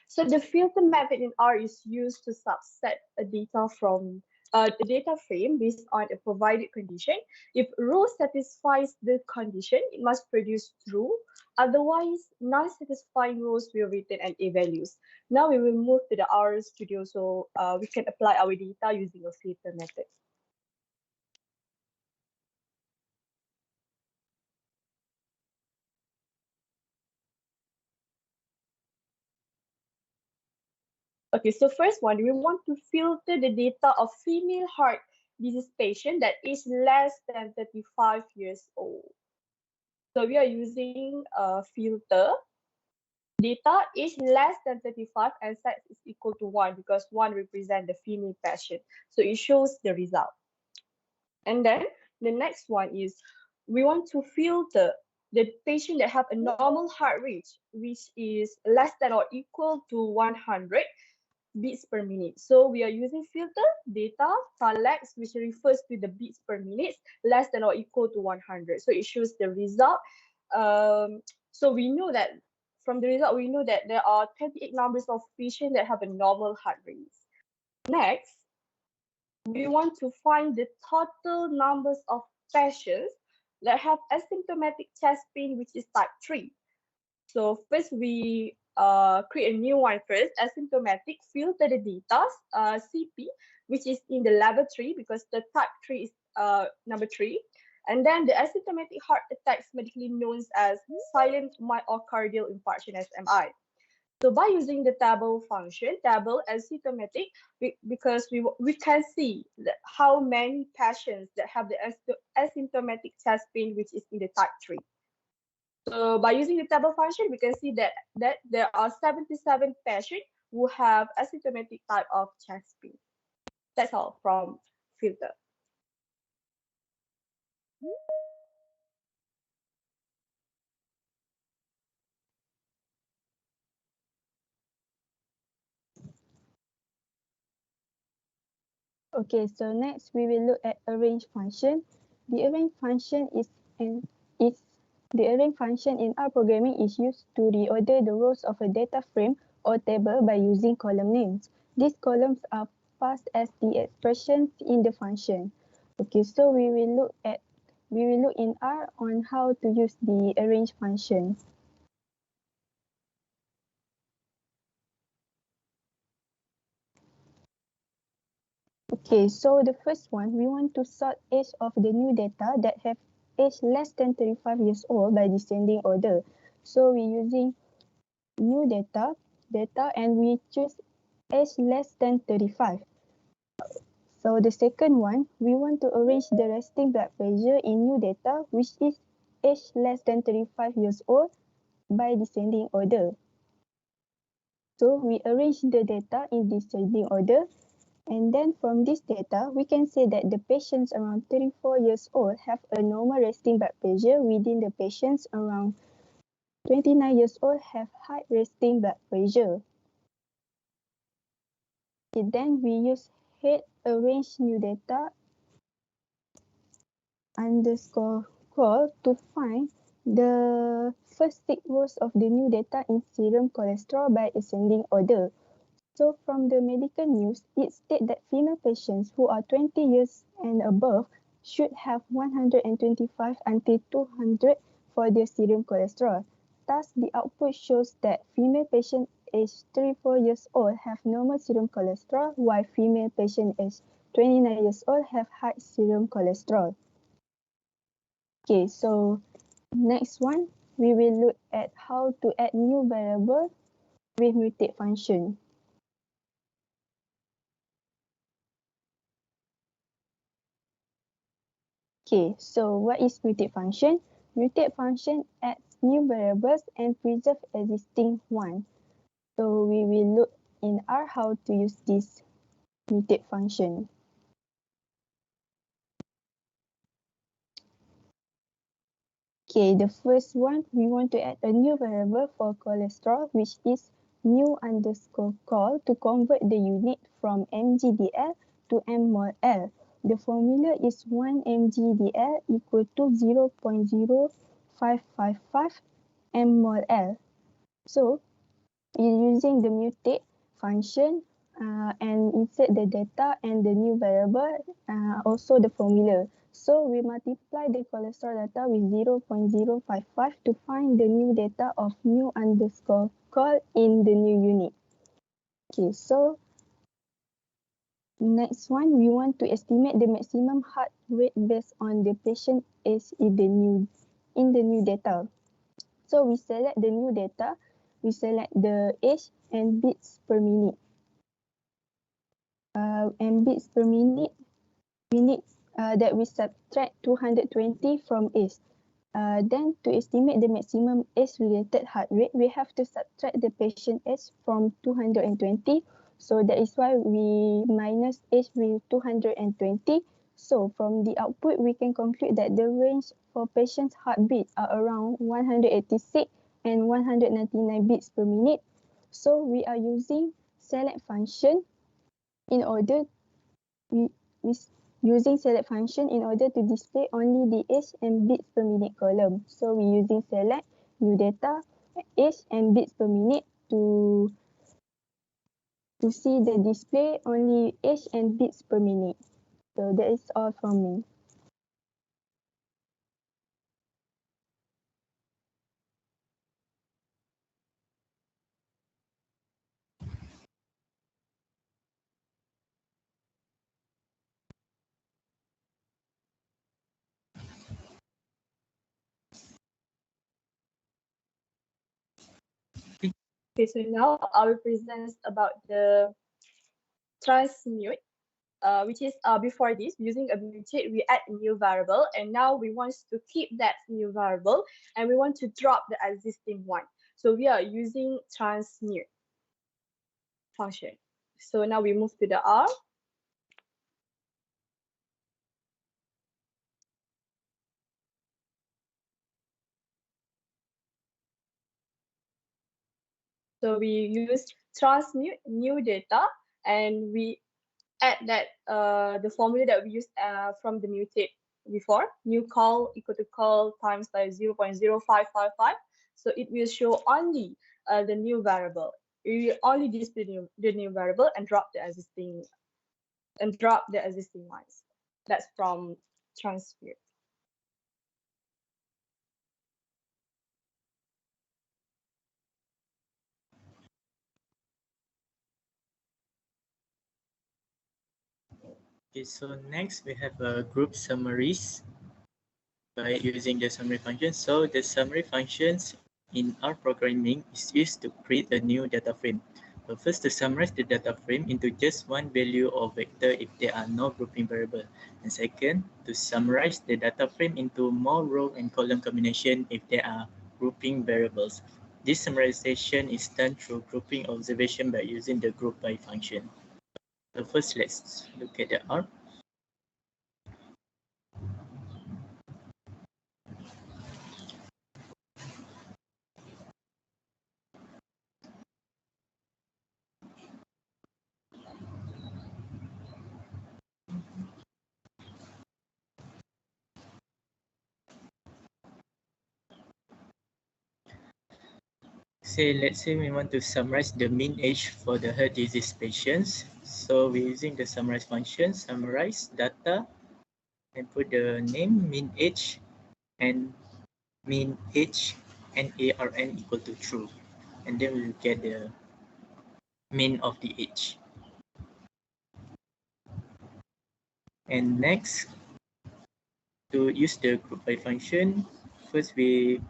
So the filter method in R is used to subset a data from the data frame based on a provided condition. If row satisfies the condition, it must produce true. Otherwise, non-satisfying rows will return an A values. Now we will move to the R Studio so we can apply our data using a filter method. Okay, so first one, we want to filter the data of female heart disease patient that is less than 35 years old. So we are using a filter. Data is less than 35 and sex is equal to 1 because 1 represents the female patient. So it shows the result. And then the next one is we want to filter the patient that have a normal heart rate, which is less than or equal to 100 beats per minute. So we are using filter data select, which refers to the beats per minute less than or equal to 100. So it shows the result. So we know that from the result, we know that there are 38 numbers of patients that have a normal heart rate. Next, we want to find the total numbers of patients that have asymptomatic chest pain, which is type 3. So first we create a new one first, asymptomatic, filter the data, CP, which is in the level 3 because the type 3 is number 3. And then the asymptomatic heart attacks, medically known as silent myocardial infarction, SMI. So by using the table function, table asymptomatic, because we can see how many patients that have the asymptomatic chest pain, which is in the type 3. So by using the table function, we can see that there are 77 patients who have asymptomatic type of chest pain. That's all from filter. Okay, so next we will look at arrange function. The arrange function the arrange function in R programming is used to reorder the rows of a data frame or table by using column names. These columns are passed as the expressions in the function. Okay, so we will look in R on how to use the arrange function. Okay, so the first one, we want to sort age of the new data that have age less than 35 years old by descending order. So we're using new data, and we choose age less than 35. So the second one, we want to arrange the resting blood pressure in new data, which is age less than 35 years old by descending order. So we arrange the data in descending order. And then from this data, we can say that the patients around 34 years old have a normal resting blood pressure within the patients around 29 years old have high resting blood pressure. Okay, then we use head arrange new data underscore call to find the first 6 rows of the new data in serum cholesterol by ascending order. So from the medical news, it states that female patients who are 20 years and above should have 125 until 200 for their serum cholesterol. Thus, the output shows that female patients aged 34 years old have normal serum cholesterol, while female patients aged 29 years old have high serum cholesterol. Okay, so next one, we will look at how to add new variable with mutate function. Okay, so what is mutate function? Mutate function adds new variables and preserve existing one. So we will look in R how to use this mutate function. Okay, the first one, we want to add a new variable for cholesterol, which is new underscore call to convert the unit from mgdl to mmol. The formula is 1 mgdl equal to 0.0555 mmol. So, using the mutate function and insert the data and the new variable, also the formula. So, we multiply the cholesterol data with 0.055 to find the new data of new underscore call in the new unit. Okay, so next one, we want to estimate the maximum heart rate based on the patient age in the new data. So we select the new data, we select the age and beats per minute. And beats per minute, we need that we subtract 220 from age. Then to estimate the maximum age-related heart rate, we have to subtract the patient age from 220. So that is why we minus age with 220. So from the output, we can conclude that the range for patients' heartbeat are around 186 and 199 beats per minute. So we are using select function in order using select function in order to display only the age and beats per minute column. So we're using select new data, age and beats per minute to see the display only age and beats per minute. So that is all from me. Okay, so now I will present about the transmute, which is before this, using a mutate, we add a new variable, and now we want to keep that new variable, and we want to drop the existing one. So we are using transmute function. So now we move to the R. So we use transmute new data, and we add that the formula that we used from the mutate before, new call equal to call times by 0.0555. So it will show only the new variable. We will only display the new variable and drop the existing ones. That's from transmute. Okay, so next we have group summaries by using the summary function. So the summary functions in our programming is used to create a new data frame. So first, to summarize the data frame into just one value or vector if there are no grouping variable. And second, to summarize the data frame into more row and column combination if there are grouping variables. This summarization is done through grouping observation by using the group by function. So first, let's look at the R. Let's say we want to summarize the mean age for the heart disease patients. So we're using the summarize function, summarize data, and put the name mean age and mean age and ARN equal to true. And then we'll get the mean of the age. And next, to use the group by function, first we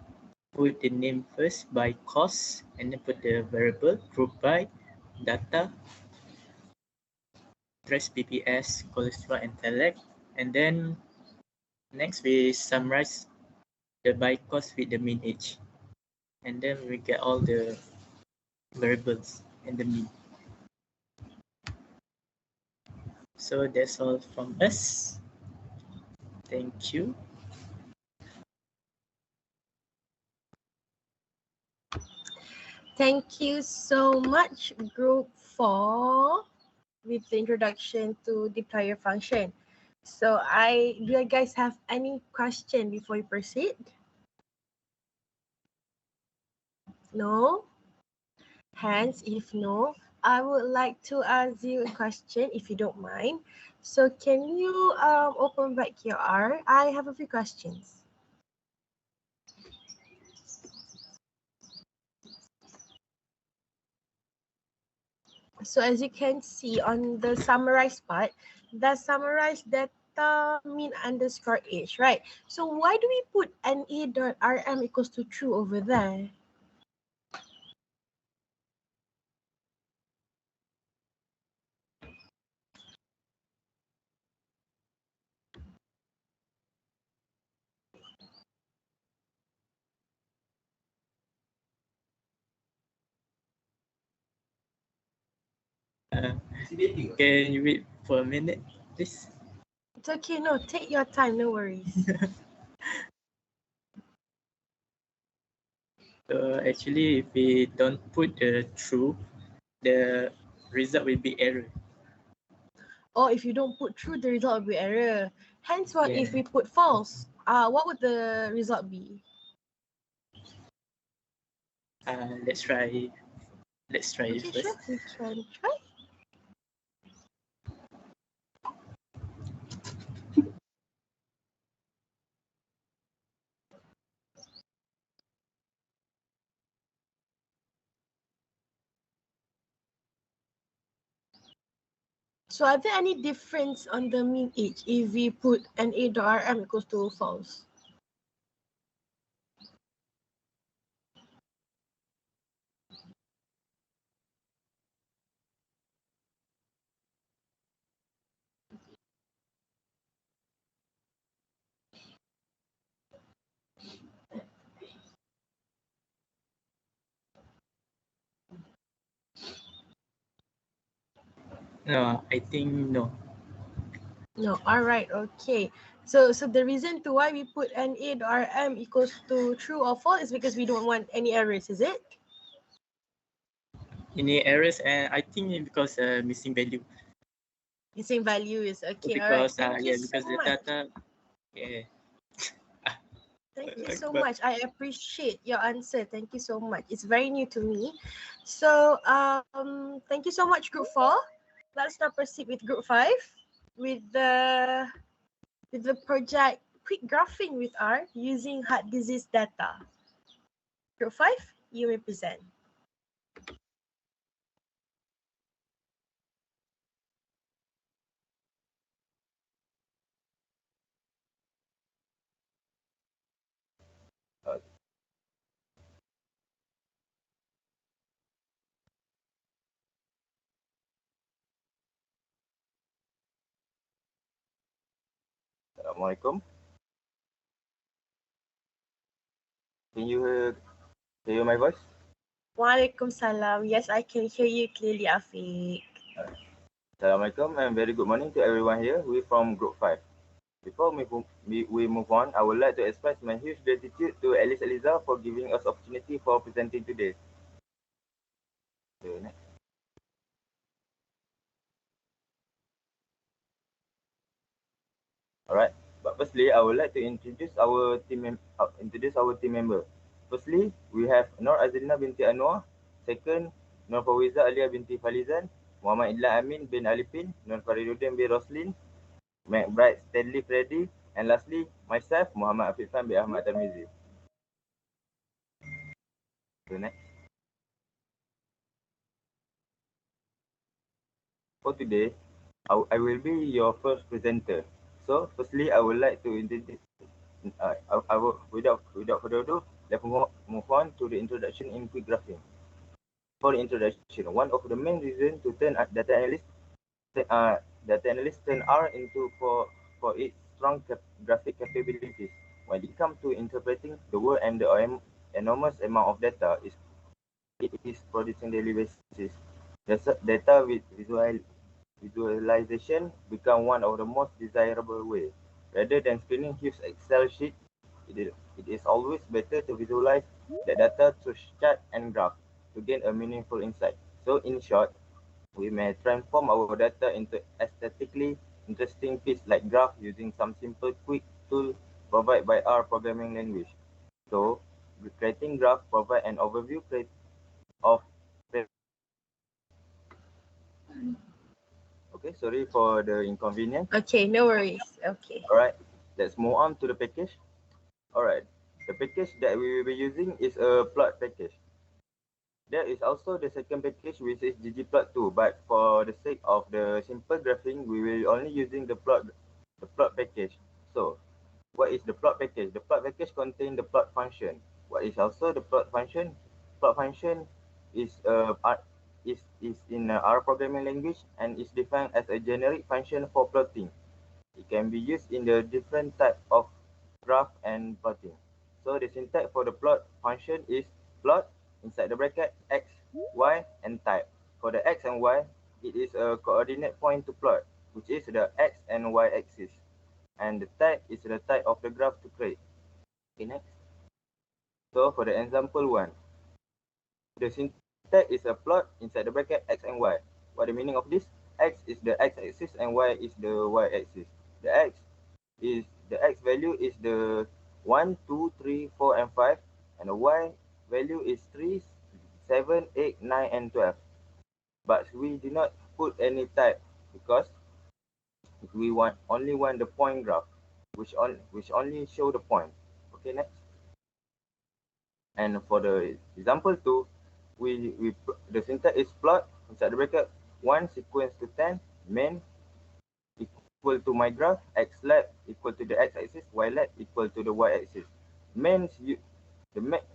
put the name first by cost, and then put the variable group by data, stress PPS, cholesterol, and select. And then next we summarize the by cost with the mean age. And then we get all the variables and the mean. So that's all from us. Thank you. Thank you so much, Group 4, with the introduction to deployer function. So do you guys have any question before we proceed? No? Hence, if no, I would like to ask you a question if you don't mind. So can you open back your R? I have a few questions. So as you can see on the summarize part, the summarized data mean underscore age, right? So why do we put NA.RM equals to true over there? Can you wait for a minute, please? It's okay, no, take your time, no worries. So actually, if we don't put the true, the result will be error. Or if you don't put true, the result will be error. Hence, what if we put false? What would the result be? Let's try. Let's try it first. Sure, we can try. So are there any difference on the mean age if we put NA.RM equals to false? No, I think no. No, all right, okay. So the reason to why we put NA RM equals to true or false is because we don't want any errors, is it? Any errors? And I think because missing value. Missing value is okay. All right. Because Thank you so because the much. data. Yeah. Thank you so much. I appreciate your answer. Thank you so much. It's very new to me. So thank you so much, Group 4. Let's now proceed with Group 5 with the project Quick Graphing with R using heart disease data. Group 5, you may present. Assalamualaikum. Can you hear my voice? Waalaikumsalam. Yes, I can hear you clearly, Afiq. Assalamualaikum and very good morning to everyone here. We're from Group 5. Before we move on, I would like to express my huge gratitude to Alice Eliza for giving us opportunity for presenting today. Okay, next. Alright, but firstly, I would like to introduce our team member. Firstly, we have Nur Azrina binti Anwar. Second, Nur Fawiza Alia binti Falizan. Muhammad Idlan Amin bin Alipin. Nur Fariduddin bin Roslin. McBride Stanley Freddy. And lastly, myself, Muhammad Afifan bin Ahmad Tarmizi. Okay, next. For today, I will be your first presenter. So, firstly, I would like to introduce. Without further ado, let's move on to the introduction in quick graphing. For the introduction, one of the main reasons to turn data analysts turn R into for its strong graphic capabilities. When it comes to interpreting the world and the enormous amount of data it is producing daily basis, data with visualization become one of the most desirable way. Rather than screening huge Excel sheet, it is always better to visualize the data through chart and graph to gain a meaningful insight. So in short, we may transform our data into aesthetically interesting piece like graph using some simple quick tool provided by our programming language. So creating graph provide an overview of. Okay, sorry for the inconvenience. Okay, no worries. Okay. Alright, let's move on to the package. Alright, the package that we will be using is a plot package. There is also the second package which is ggplot2, but for the sake of the simple graphing, we will only using the plot package. So, what is the plot package? The plot package contains the plot function. What is also the plot function? Plot function is in R programming language and is defined as a generic function for plotting. It can be used in the different type of graph and plotting. So the syntax for the plot function is plot inside the bracket x, y, and type. For the x and y, it is a coordinate point to plot, which is the x and y axis. And the type is the type of the graph to create. Okay, next. So for the example 1, the syntax is a plot inside the bracket x and y. What the meaning of this? X is the x-axis and y is the y-axis. The x value is the 1, 2, 3, 4, and 5, and the y value is 3, 7, 8, 9, and 12. But we do not put any type because we only want the point graph, which only show the point. Okay, next. And for the example 2, the syntax is plot inside the bracket 1 sequence to 10 main equal to my graph, x lab equal to the x-axis, y lab equal to the y-axis.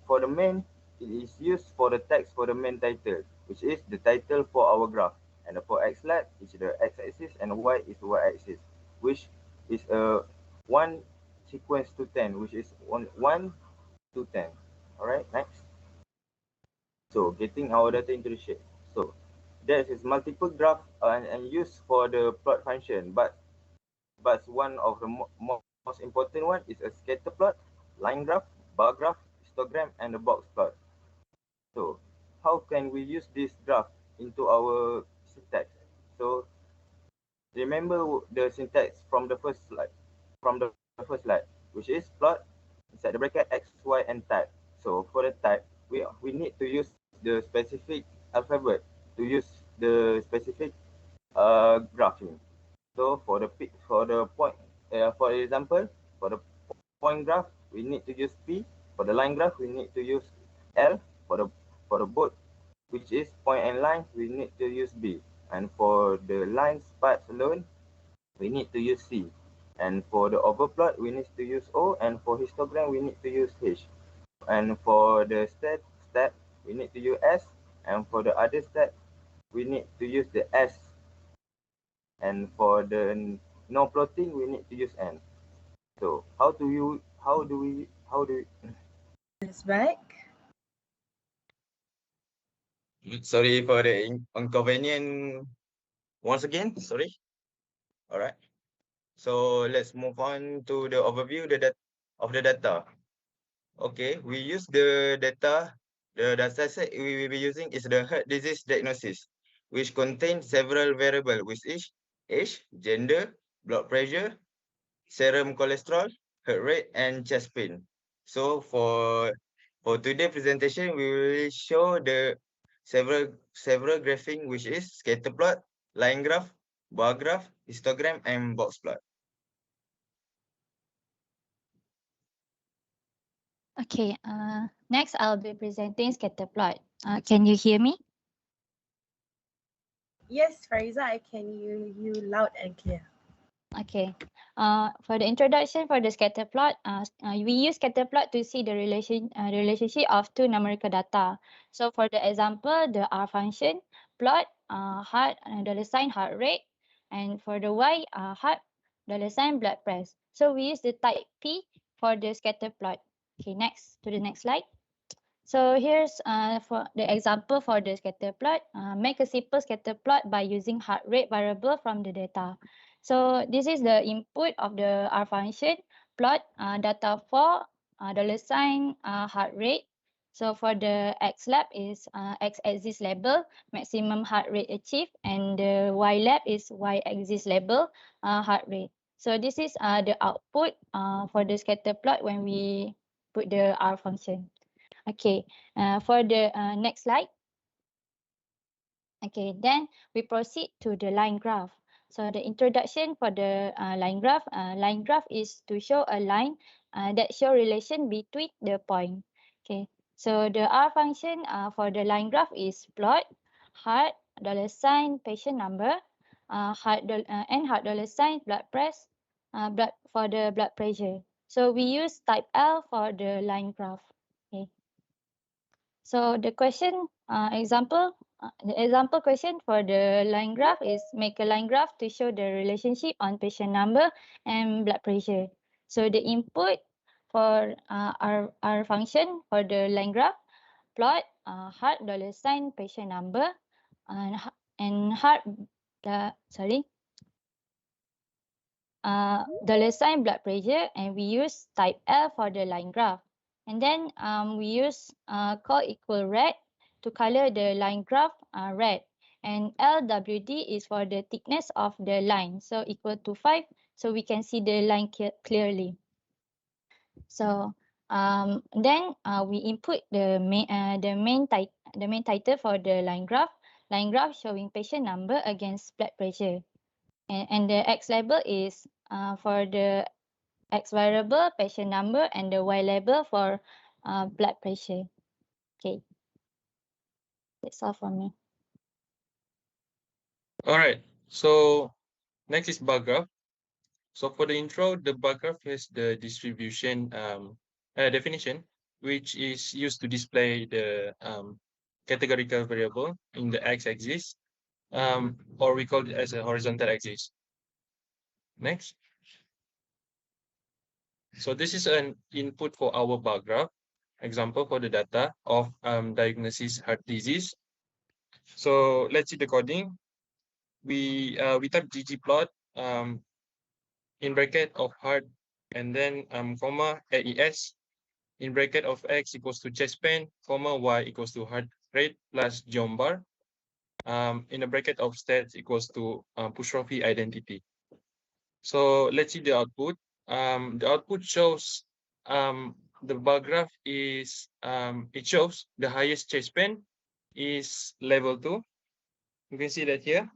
For the main, it is used for the text for the main title, which is the title for our graph. And for x lab, it's the x-axis and y is the y-axis, which is 1 sequence to 10, which is 1 to 10. Alright, next. So getting our data into the shape. So there is multiple graph and used for the plot function, but one of the most important one is a scatter plot, line graph, bar graph, histogram, and a box plot. So how can we use this graph into our syntax? So remember the syntax from the first slide, which is plot inside the bracket x, y, and type. So for the type, we need to use the specific alphabet to use the specific graphing. So for the point, for example, for the point graph, we need to use P. For the line graph, we need to use L. For the both, which is point and line, we need to use B. And for the lines parts alone, we need to use C. And for the overplot, we need to use O. And for histogram, we need to use H. And for the step, we need to use S. And for the other step, we need to use the S. And for the no plotting, we need to use N. So how do we It's back. Sorry for the inconvenience once again, sorry. All right. So let's move on to the overview of the data. Okay, we use the data. The dataset we will be using is the heart disease diagnosis, which contains several variables with each age, gender, blood pressure, serum cholesterol, heart rate, and chest pain. So for today's presentation, we will show the several graphing, which is scatter plot, line graph, bar graph, histogram, and box plot. Okay, next I'll be presenting scatter plot. Can you hear me? Yes, Fariza, I can hear you loud and clear. Okay. For the introduction for the scatter plot, we use scatter plot to see the relationship of two numerical data. So for the example, the R function plot heart $sign heart rate, and for the Y heart $sign blood pressure. So we use the type P for the scatter plot. Okay, next to the next slide. So here's for the example for the scatter plot. Make a simple scatter plot by using heart rate variable from the data. So this is the input of the R function plot data for $sign heart rate. So for the X lab is X axis label maximum heart rate achieved, and the Y lab is Y axis label heart rate. So this is the output for the scatter plot when we put the R function. Okay, for the next slide. Okay, then we proceed to the line graph. So the introduction for the line graph is to show a line that show relation between the point. Okay, so the R function for the line graph is plot heart $sign patient number heart and heart $sign blood press blood for the blood pressure. So we use type L for the line graph. Okay. So the question the example question for the line graph is make a line graph to show the relationship on patient number and blood pressure. So the input for our function for the line graph plot heart $sign patient number and heart $sign blood pressure, and we use type L for the line graph. And then we use call equal red to color the line graph red. And LWD is for the thickness of the line, so equal to 5, so we can see the line clearly. So then we input the main title for the line graph showing patient number against blood pressure. And the X label is for the X variable, patient number, and the Y label for blood pressure. Okay, that's all for me. All right, so next is bar graph. So for the intro, the bar graph has the distribution definition, which is used to display the categorical variable in the x-axis, or we call it as a horizontal axis. Next. So this is an input for our bar graph. Example for the data of diagnosis heart disease. So let's see the coding. We type ggplot in bracket of heart and then comma AES in bracket of x equals to chest pain, comma y equals to heart rate plus jump bar. In a bracket of stats equals to apostrophe identity. So let's see the output. The output shows the bar graph is it shows the highest chest pain is level 2. You can see that here.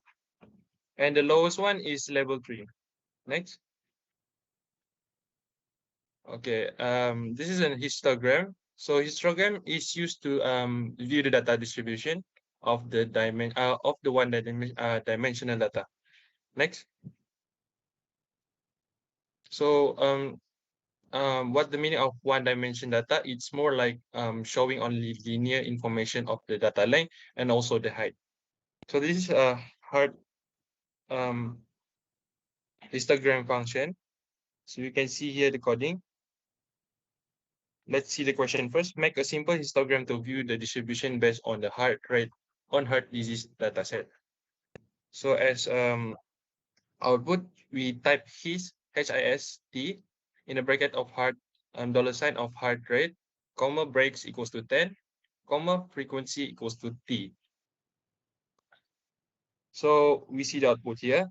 And the lowest one is level 3. Next. Okay, this is an histogram. So histogram is used to view the data distribution of the dimensional data. Next. So what the meaning of one dimension data? It's more like showing only linear information of the data length and also the height. So this is a hard histogram function. So you can see here the coding. Let's see the question first. Make a simple histogram to view the distribution based on the heart rate on heart disease dataset. So as output, we type HIST in a bracket of heart $sign of heart rate, comma breaks equals to 10, comma frequency equals to T. So we see the output here.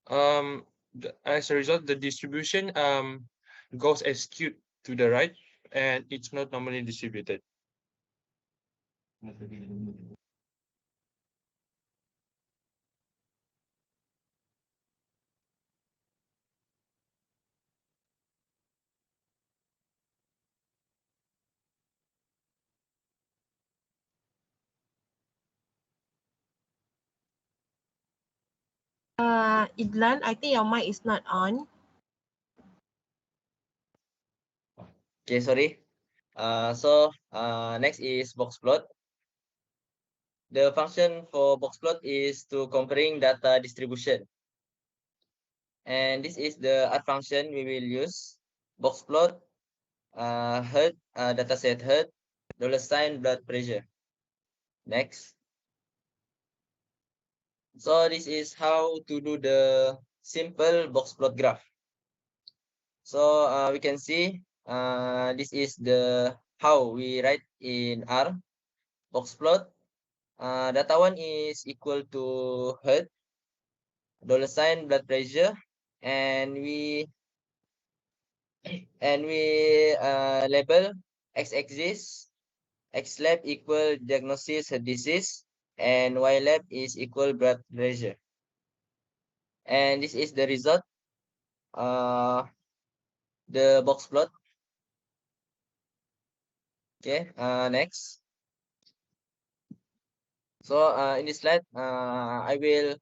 As a result, the distribution goes as skewed to the right, and it's not normally distributed. Idlan, I think your mic is not on. Okay, sorry. Next is box plot. The function for box plot is to comparing data distribution. And this is the add function we will use. Box plot, heart, dataset heart, $sign blood pressure. Next. So this is how to do the simple box plot graph. So we can see this is the how we write in R. Box plot. Data 1 is equal to heart, $sign blood pressure, and we label x-axis, x lab equal diagnosis disease, and y lab is equal blood pressure. And this is the result. The box plot. Okay, next. So in this slide, I will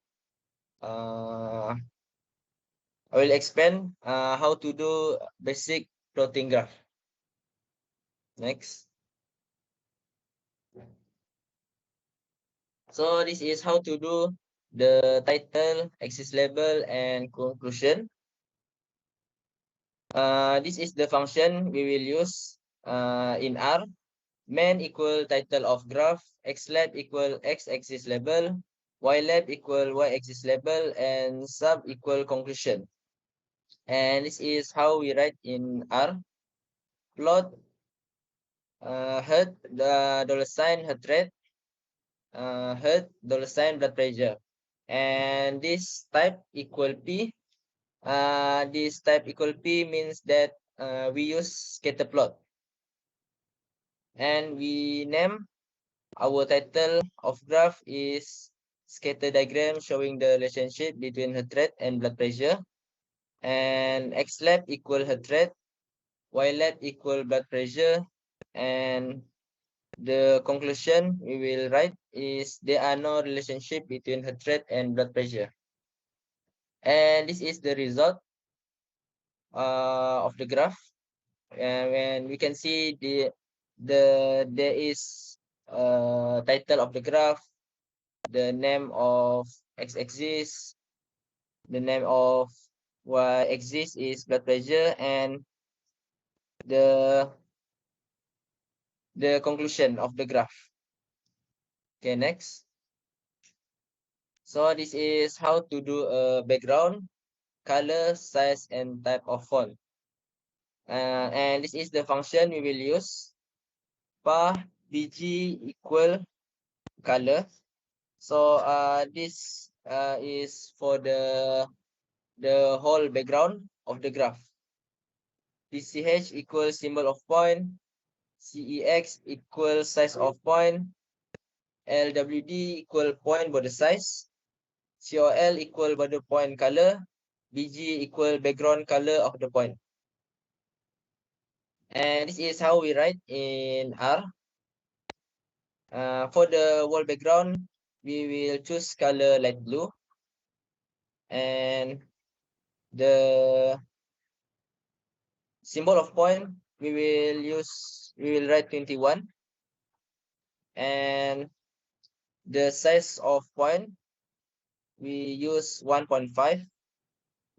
explain how to do basic plotting graph. Next. So this is how to do the title, axis label, and conclusion. This is the function we will use in R. Main equal title of graph, x lab equal x-axis label, y lab equal y-axis label, and sub equal conclusion. And this is how we write in R. Plot heart, the $sign heart rate, heart, $sign blood pressure. And this type equal P. This type equal P means that we use scatter plot. And we name our title of graph is scatter diagram showing the relationship between heart rate and blood pressure. And x lab equal heart rate, y lab equal blood pressure, and the conclusion we will write is there are no relationship between heart rate and blood pressure. And this is the result of the graph. And when we can see there is title of the graph, the name of x-axis, the name of y-axis is blood pressure, and the conclusion of the graph. Okay, next. So this is how to do a background, color, size, and type of font. And this is the function we will use. Pa bg equal color. So this is for the whole background of the graph. PCH equals symbol of point, CEX equals size of point, LWD equal point border size, COL equal border point color, BG equal background color of the point. And this is how we write in R. For the wall background, we will choose color light blue. And the symbol of point, we will write 21. And the size of point, we use 1.5.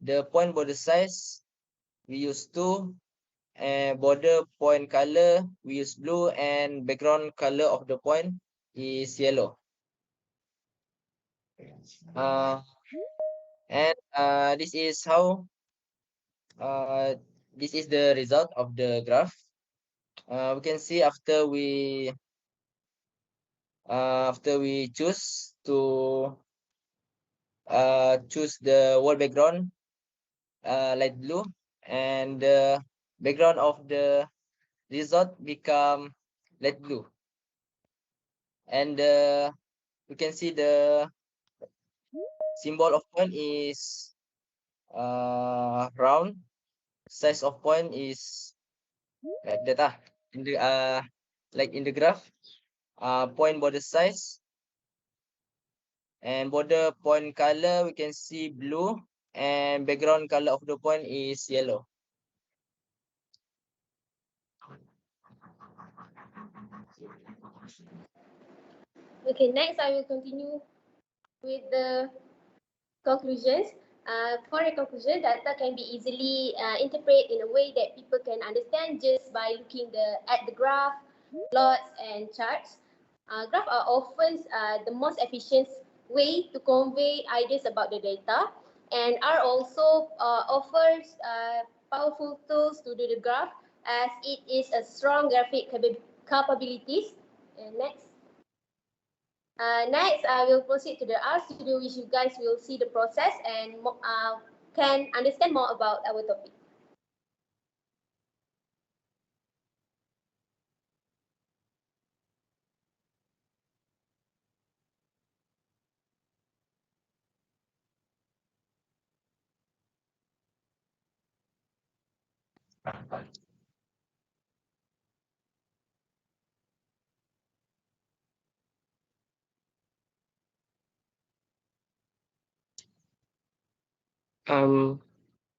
The point border size, we use 2. And border point color, we use blue, and background color of the point is yellow. And this is how this is the result of the graph. We can see after we choose to choose the wall background light blue, and the background of the result become light blue, and we can see the symbol of point is round, size of point is like that in the like in the graph. Point border size and border point color, we can see blue, and background color of the point is yellow. Okay, next I will continue with the conclusions. For a conclusion, data can be easily interpreted in a way that people can understand just by looking at the graph, plots, and charts. Graphs are often the most efficient way to convey ideas about the data, and R also offers powerful tools to do the graph, as it is a strong graphic capabilities. And next, I will proceed to the R studio, which you guys will see the process and can understand more about our topic.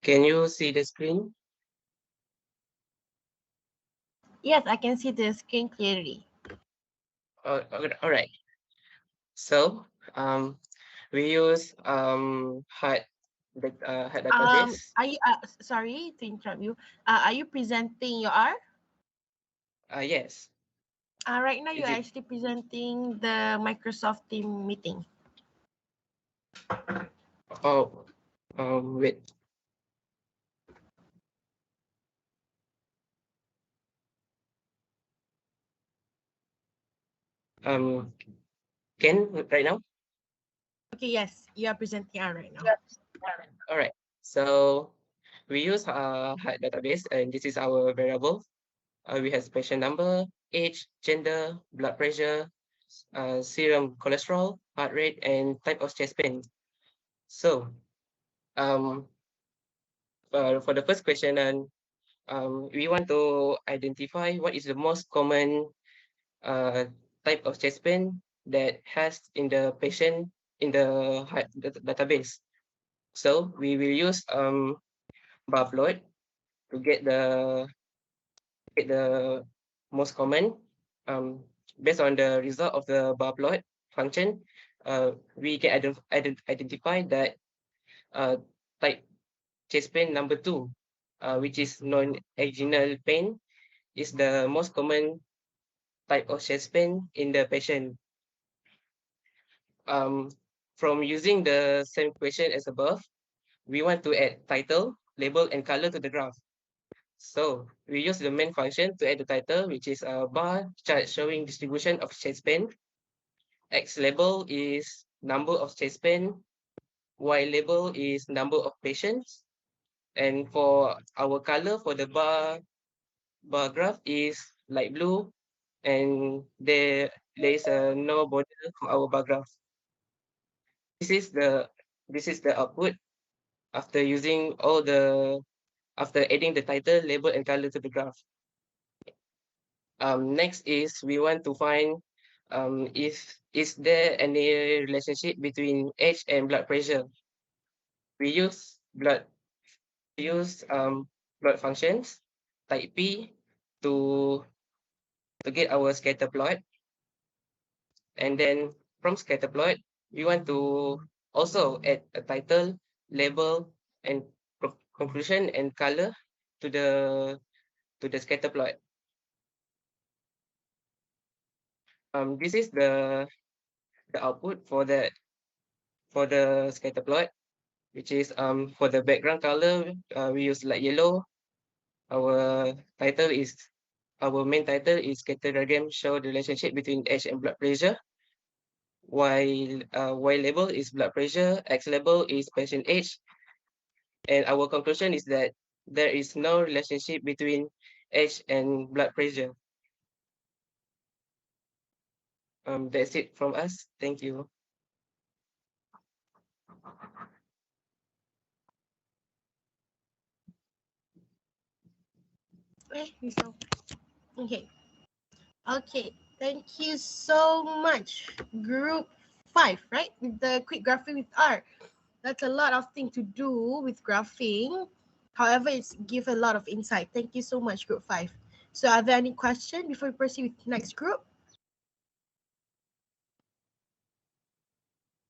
Can you see the screen? Yes, I can see the screen clearly. All right. So we use hard database. Are you sorry to interrupt you? Are you presenting your R? Yes. Right now Is you're it- actually presenting the Microsoft Team meeting. Oh, wait. Can right now? Okay, yes, you are presenting R right now. All right. So we use hard database, and this is our variable. We have patient number, age, gender, blood pressure, serum cholesterol, heart rate, and type of chest pain. So for the first question, and we want to identify what is the most common type of chest pain that has in the patient in the database. So we will use bar plot to get the most common. Based on the result of the bar plot function, we can identify that type chest pain number 2, which is non-vaginal pain, is the most common type of chest pain in the patient. From using the same equation as above, we want to add title, label, and color to the graph. So we use the main function to add the title, which is a bar chart showing distribution of chest span. X label is number of chest span. Y label is number of patients. And for our color for the bar graph is light blue, and there is no border for our bar graph. This is the output after using after adding the title, label, and color to the graph. Next is we want to find is there any relationship between age and blood pressure. We use blood functions type P to get our scatter plot, and then from scatter plot we want to also add a title, label, and conclusion and color to the scatter plot. This is the output for the scatter plot, which is for the background color we use light yellow. Our main title is scatter diagram show the relationship between age and blood pressure. While Y label is blood pressure, X label is patient age, and our conclusion is that there is no relationship between age and blood pressure. That's it from us. Thank you. Okay. Okay. Thank you so much, Group 5, right? With the quick graphing with R. That's a lot of things to do with graphing. However, it's give a lot of insight. Thank you so much, Group 5. So are there any questions before we proceed with the next group?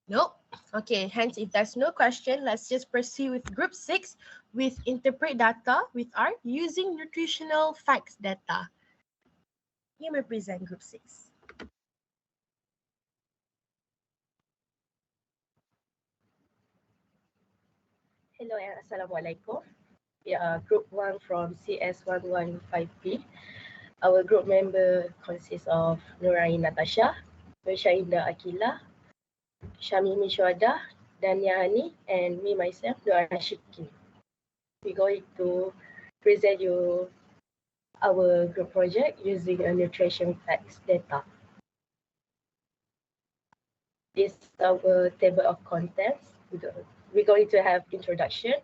No? Okay, hence if there's no question, let's just proceed with Group 6 with interpret data with R using nutritional facts data. You may present Group 6. Hello and Assalamualaikum. We are Group 1 from CS115P. Our group member consists of Nurain Natasha, Nurshaidah Akila, Shamimi Shuada, Dania Hani, and me myself, Dua Shikin. We're going to present you our group project using a nutrition facts data. This is our table of contents. We're going to have introduction,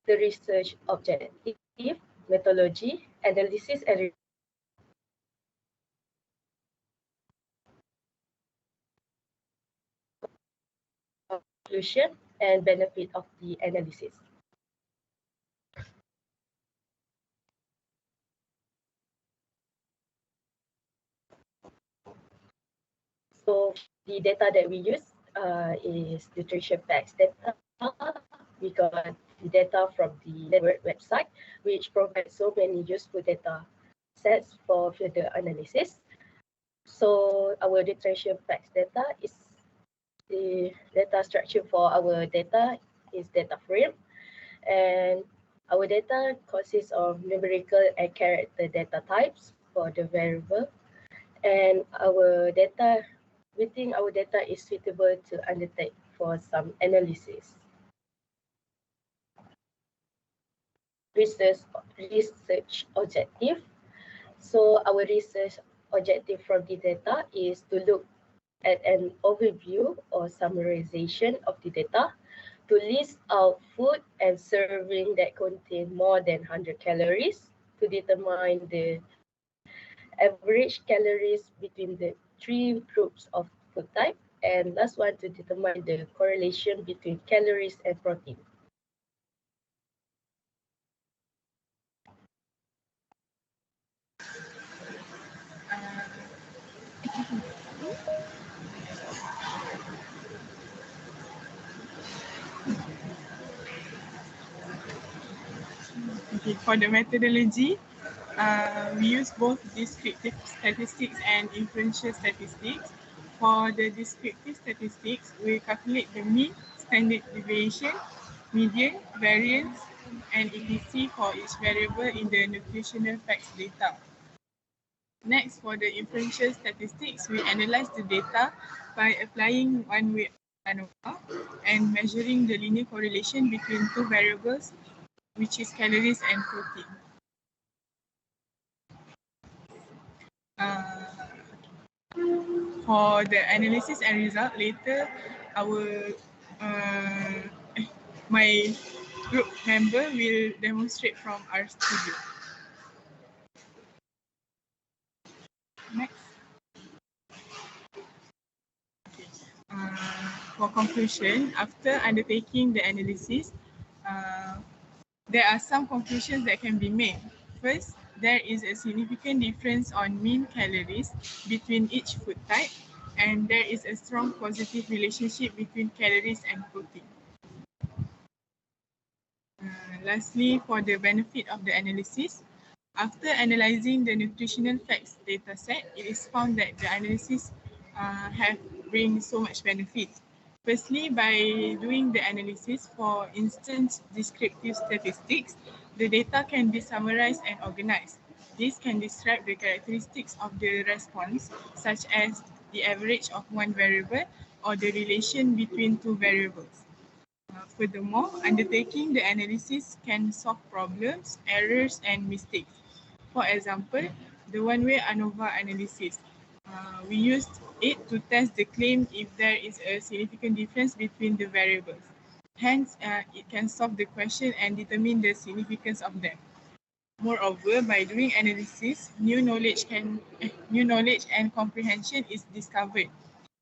the research objective, methodology, analysis, and conclusion and benefit of the analysis. So the data that we use is nutrition facts data. We got the data from the website, which provides so many useful data sets for further analysis. So our nutrition facts data is the data structure for our data is data frame, and our data consists of numerical and character data types for the variable, and our data, we think our data is suitable to undertake for some analysis. Research objective. So our research objective from the data is to look at an overview or summarization of the data, to list out food and serving that contain more than 100 calories, to determine the average calories between the three groups of food type, and last one to determine the correlation between calories and protein. Okay, for the methodology, we use both descriptive statistics and inferential statistics. For the descriptive statistics, we calculate the mean, standard deviation, median, variance, and etc. for each variable in the nutritional facts data. Next, for the inferential statistics, we analyze the data by applying one-way ANOVA and measuring the linear correlation between two variables, which is calories and protein. For the analysis and result, later my group member will demonstrate from our studio. Next. Okay. For conclusion, after undertaking the analysis, there are some conclusions that can be made. First, there is a significant difference on mean calories between each food type, and there is a strong positive relationship between calories and protein. Lastly, for the benefit of the analysis, after analyzing the nutritional facts dataset, it is found that the analysis brings so much benefit. Firstly, by doing the analysis, for instance, descriptive statistics, the data can be summarized and organized. This can describe the characteristics of the response, such as the average of one variable or the relation between two variables. Furthermore, undertaking the analysis can solve problems, errors, and mistakes. For example, the one-way ANOVA analysis. We used it to test the claim if there is a significant difference between the variables. Hence, it can solve the question and determine the significance of them. Moreover, by doing analysis, new knowledge and comprehension is discovered.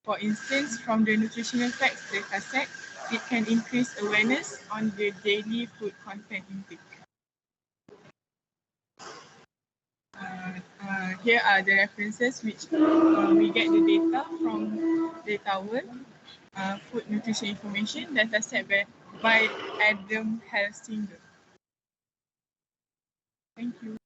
For instance, from the nutritional facts dataset, it can increase awareness on the daily food content intake. Here are the references which we get the data from DataWorld, Food Nutrition Information dataset by Adam Helsinger. Thank you.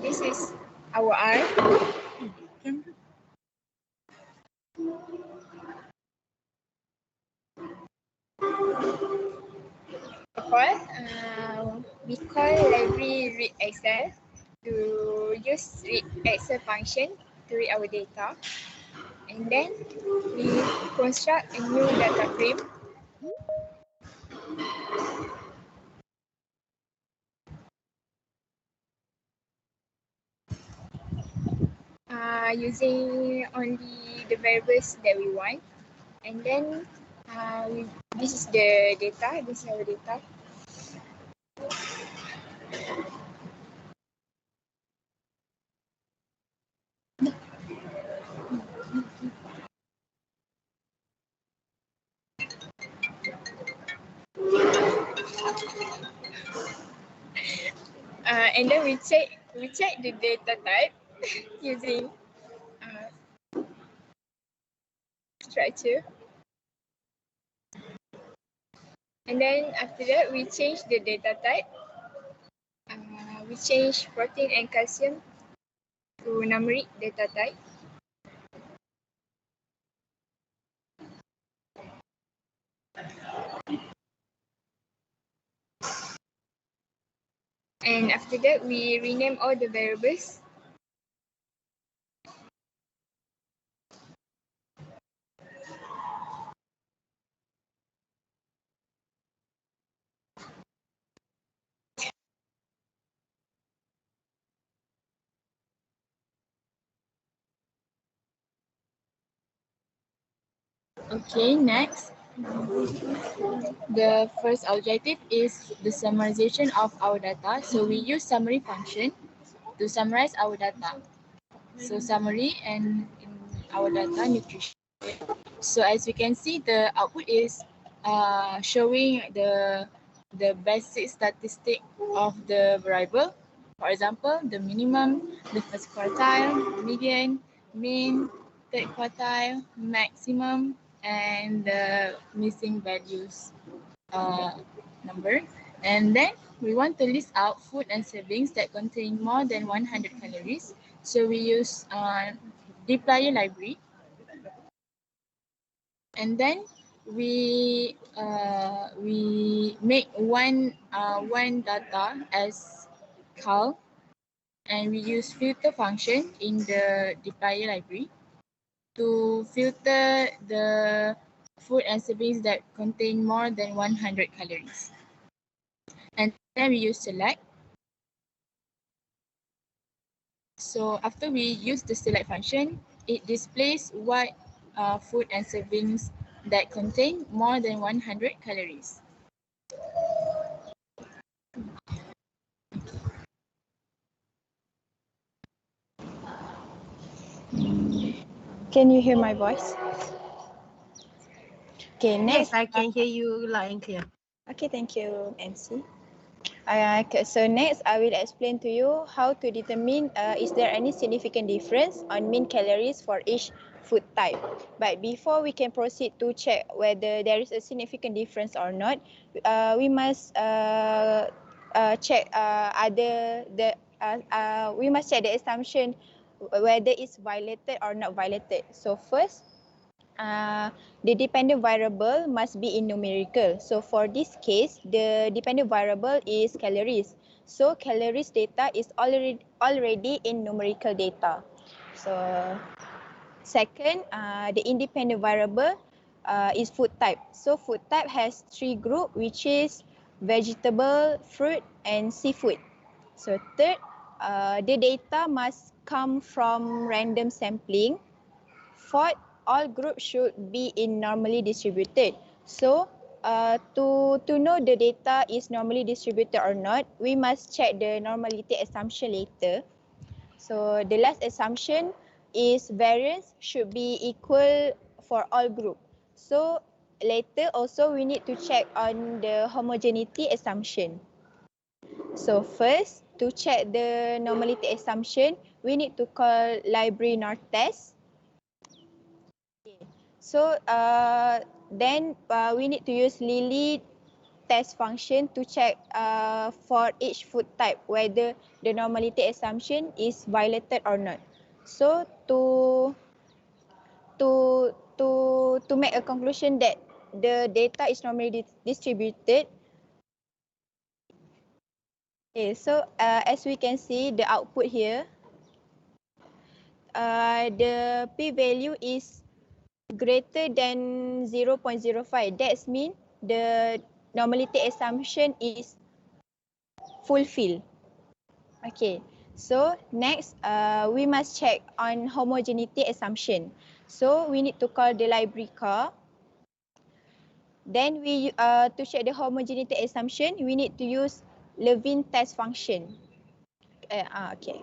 This is our R. We call library read Excel to use read Excel function to read our data, and then we construct a new data frame. Using only the variables that we want, and then this is the data. This is our data. And then we check the data type using structure. And then after that, we change the data type. We change protein and calcium to numeric data type. And after that, we rename all the variables. Okay, next. The first objective is the summarization of our data. So we use summary function to summarize our data. So summary, and in our data nutrition. So as we can see, the output is showing the basic statistic of the variable. For example, the minimum, the first quartile, median, mean, third quartile, maximum, and the missing values number. And then we want to list out food and servings that contain more than 100 calories. So we use dplyr library. And then we make one data as cal, and we use filter function in the dplyr library to filter the food and servings that contain more than 100 calories. And then we use select. So after we use the select function, it displays what food and servings that contain more than 100 calories. Can you hear my voice? Okay, next. Yes, I can hear you loud and clear. Okay, thank you, MC. So next, I will explain to you how to determine is there any significant difference on mean calories for each food type. But before we can proceed to check whether there is a significant difference or not, we must check we must check the assumption whether it's violated or not violated. So first, the dependent variable must be in numerical. So for this case, the dependent variable is calories. So calories data is already in numerical data. So second, the independent variable is food type. So food type has three groups, which is vegetable, fruit, and seafood. So third, the data must come from random sampling. Fourth, all groups should be in normally distributed. So to know the data is normally distributed or not, we must check the normality assumption later. So the last assumption is variance should be equal for all groups. So later also we need to check on the homogeneity assumption. So first, to check the normality assumption, we need to call library nor test. So then we need to use Lily test function to check for each food type whether the normality assumption is violated or not. So to make a conclusion that the data is normally distributed. Okay, so as we can see the output here, the p-value is greater than 0.05. That means the normality assumption is fulfilled. Okay, so next we must check on homogeneity assumption. So we need to call the library car. Then we to check the homogeneity assumption, we need to use Levin test function. Okay.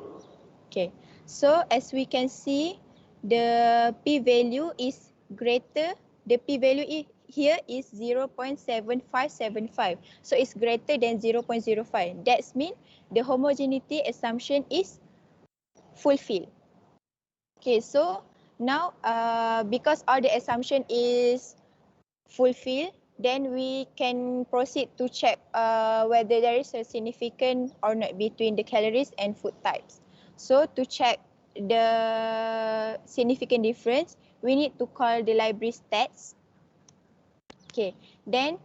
So as we can see, the p-value is greater. The p-value here is 0.7575. So it's greater than 0.05. That means the homogeneity assumption is fulfilled. Okay, so now because all the assumption is fulfilled, then we can proceed to check whether there is a significant or not between the calories and food types. So to check the significant difference, we need to call the library stats. Okay, then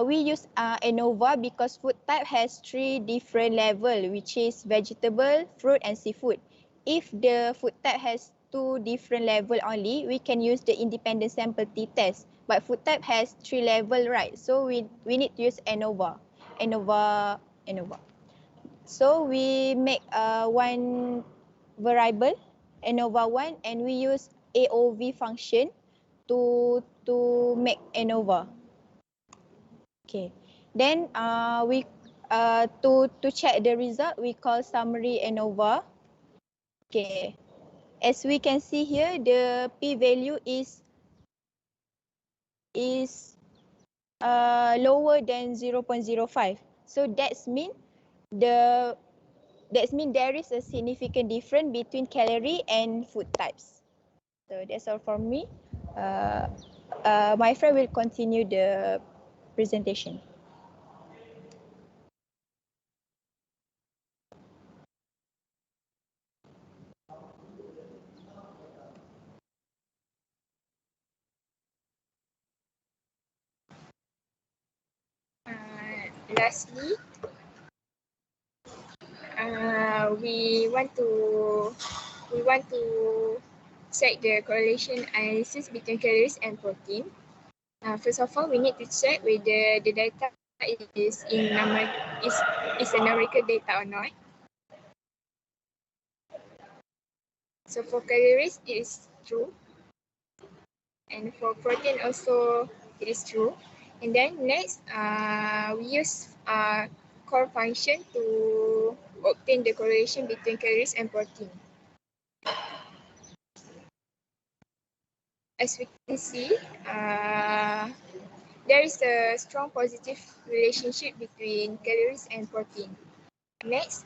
we use ANOVA because food type has three different levels, which is vegetable, fruit, and seafood. If the food type has two different levels only, we can use the independent sample t-test. But food type has three levels, right? So we need to use ANOVA. So we make one variable, ANOVA1, and we use AOV function to make ANOVA. Okay. Then we to check the result, we call summary ANOVA. Okay. as we can see here, the p-value is lower than 0.05. So that's mean there is a significant difference between calorie and food types. So that's all from me. My friend will continue the presentation. Lastly, we want to check the correlation analysis between calories and protein. First of all, we need to check whether the data is a numerical data or not. So for calories, it is true, and for protein also it is true. And then next, we use core function to obtain the correlation between calories and protein. As we can see, there is a strong positive relationship between calories and protein. Next,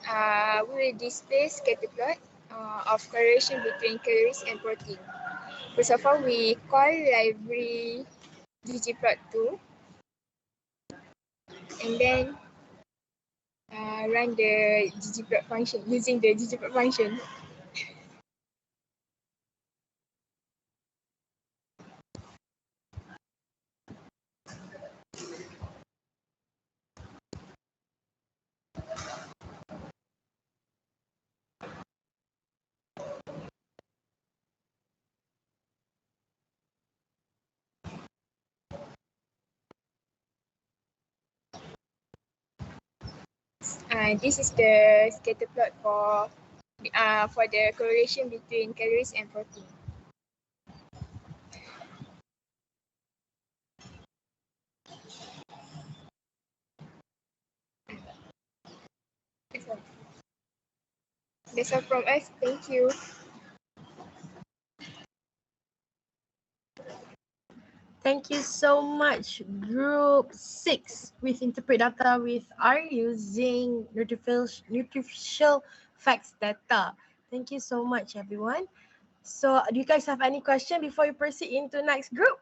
we will display scatter plot of correlation between calories and protein. First of all, we call library ggplot2, and then run the ggplot function using the ggplot function. This is the scatter plot for the correlation between calories and protein. That's all from us. Thank you. Thank you so much, Group 6, with Interpret Data with R using nutritional facts data. Thank you so much, everyone. So, do you guys have any question before you proceed into next group?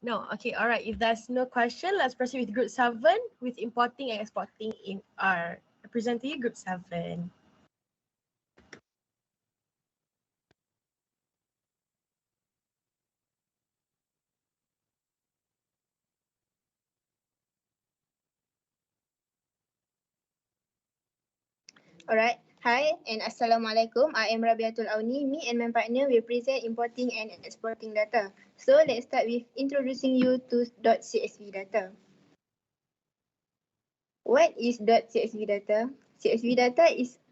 No, okay, all right. If there's no question, let's proceed with Group 7 with importing and exporting in R. I present to you Group 7. Alright, hi and Assalamualaikum. I am Rabiatul Auni. Me and my partner will present importing and exporting data. So let's start with introducing you to .csv data. What is .csv data? CSV data is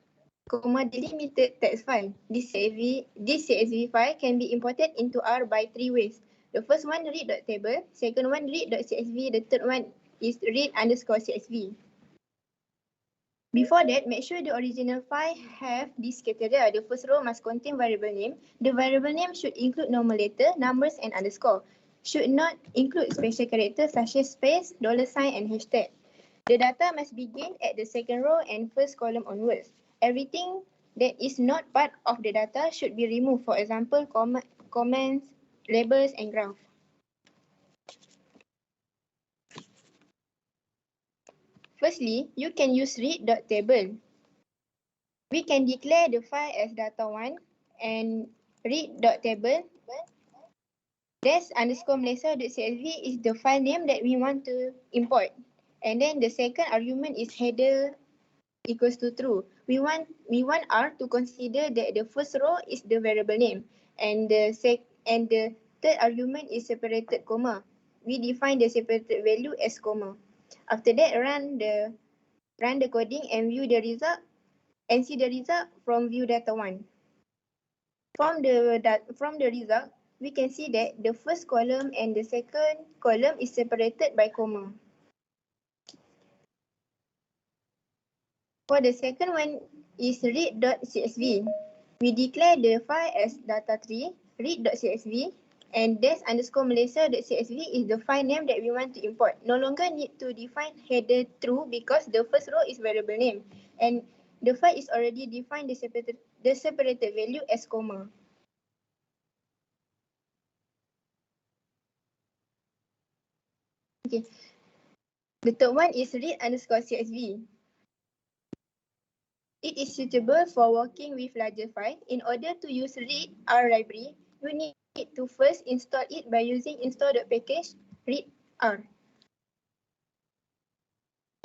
delimited text file. This CSV file can be imported into R by three ways. The first one, read.table. Second one, read.csv. The third one is read_csv. Before that, make sure the original file have this criteria. The first row must contain variable name. The variable name should include normal letter, numbers, and underscore. Should not include special characters such as space, $sign, and hashtag. The data must begin at the second row and first column onwards. Everything that is not part of the data should be removed. For example, comments, labels, and graph. Firstly, you can use read.table. We can declare the file as data1 and read.table des_melissa.csv is the file name that we want to import. And then the second argument is header equals to true. We want R to consider that the first row is the variable name and the third argument is separated comma. We define the separated value as comma. After that, run the coding and view the result and see the result from view data1. From the result, we can see that the first column and the second column is separated by comma. For the second one is read.csv. We declare the file as data3, read.csv, and des_malaysia.csv is the file name that we want to import. No longer need to define header true because the first row is variable name, and the file is already defined the separated value as comma. Okay. The third one is read_csv. It is suitable for working with larger files. In order to use read R library, you need to first install it by using install.package read R.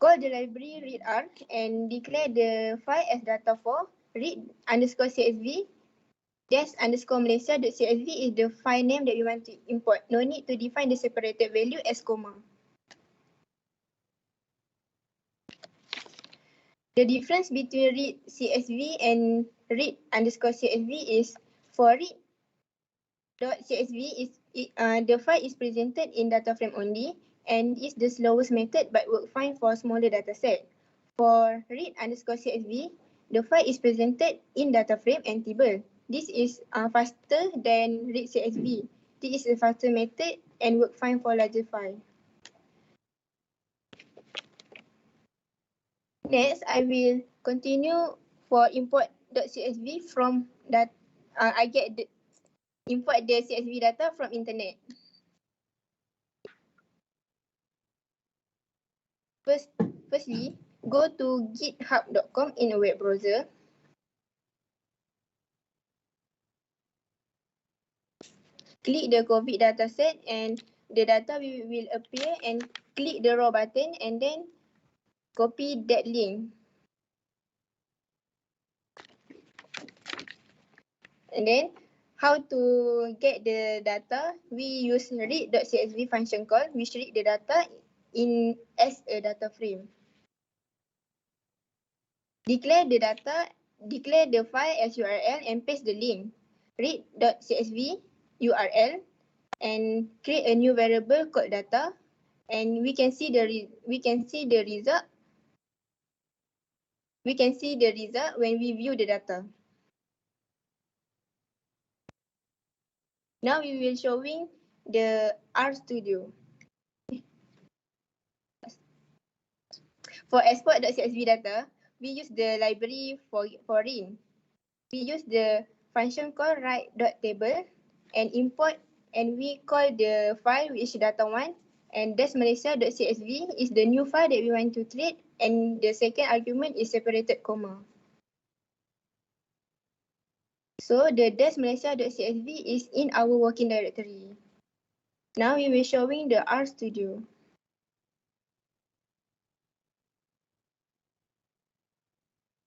Call the library read R and declare the file as data4 read_csv. des_malaysia.csv is the file name that you want to import. No need to define the separated value as comma. The difference between read.csv and read_csv is for read.csv the file is presented in data frame only and is the slowest method but work fine for smaller dataset. For read_csv, the file is presented in data frame and table. This is faster than read.csv. This is a faster method and work fine for larger file. Next, I will continue for import.csv from that. Import the CSV data from internet. Firstly, go to github.com in a web browser. Click the COVID dataset and the data will appear, and click the raw button and then copy that link. And then how to get the data? We use read.csv function call which read the data as a data frame. Declare the file as URL and paste the link read.csv URL and create a new variable called data, and we can see the result. We can see the result when we view the data. Now we will showing the RStudio. For export.csv data, we use the library for RIN. We use the function called write.table and import, and we call the file which data1, and des_malaysia.csv is the new file that we want to create, and the second argument is separated comma. So the des_malaysia.csv is in our working directory. Now we will showing the RStudio.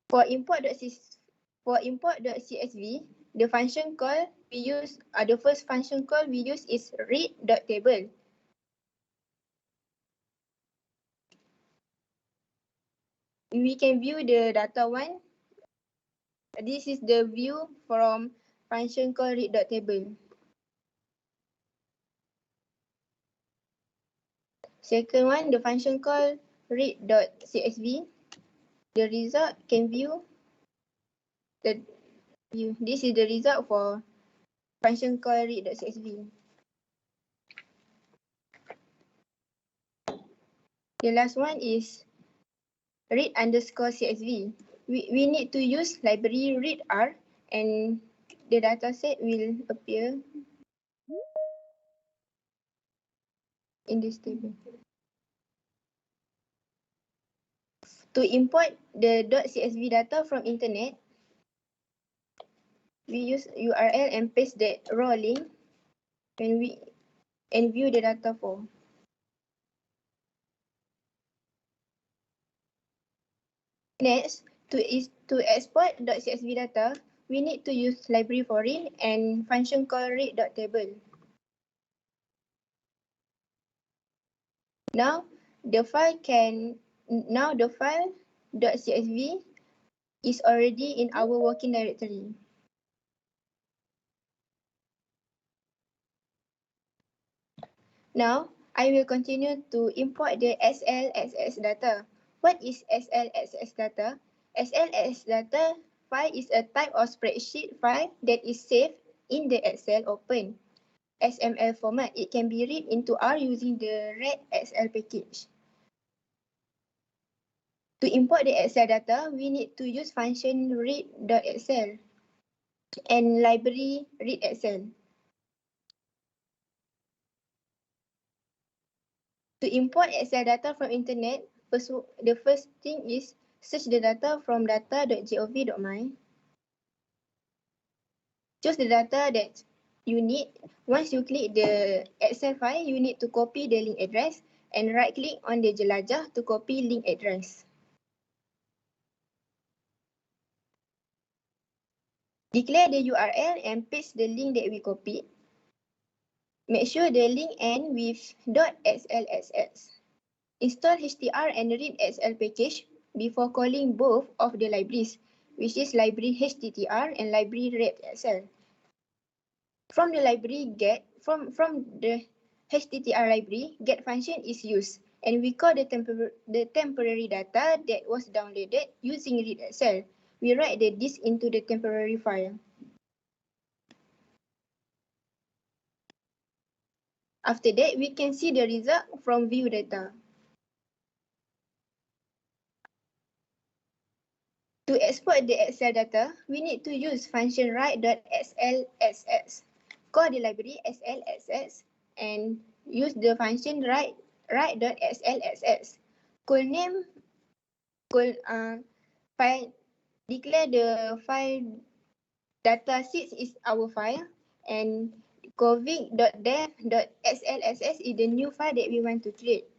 For import.csv, the function call we use, the first function call we use is read.table. We can view the data1. This is the view from function call read.table. Second one, the function call read.csv. The result can view the view. This is the result for function call read.csv. The last one is read_csv. We need to use library read R, and the dataset will appear in this table. To import the .csv data from internet, we use URL and paste the raw link and view the data form. Next, to export .csv data, we need to use library for RIN and function call read.table. Now the file .csv is already in our working directory. Now I will continue to import the SLSS data. What is SLSS data? SLS data file is a type of spreadsheet file that is saved in the Excel open XML format. It can be read into R using the read Excel package. To import the Excel data, we need to use function read.excel and library read Excel. To import Excel data from internet, the first thing is search the data from data.gov.my. Choose the data that you need. Once you click the Excel file, you need to copy the link address and right-click on the jelajah to copy link address. Declare the URL and paste the link that we copied. Make sure the link ends with .xlsx. Install HTR and read XL package before calling both of the libraries, which is library HTTR and library read.xl. From the library from the HTTR library, get function is used, and we call the temporary data that was downloaded using read.xl. We write the disk into the temporary file. After that, we can see the result from view data. To export the Excel data, we need to use function write.xlsx. Call the library xlsx and use the function write.xlsx. File, declare the file data6 is our file, and covid.dev.xlsx is the new file that we want to create.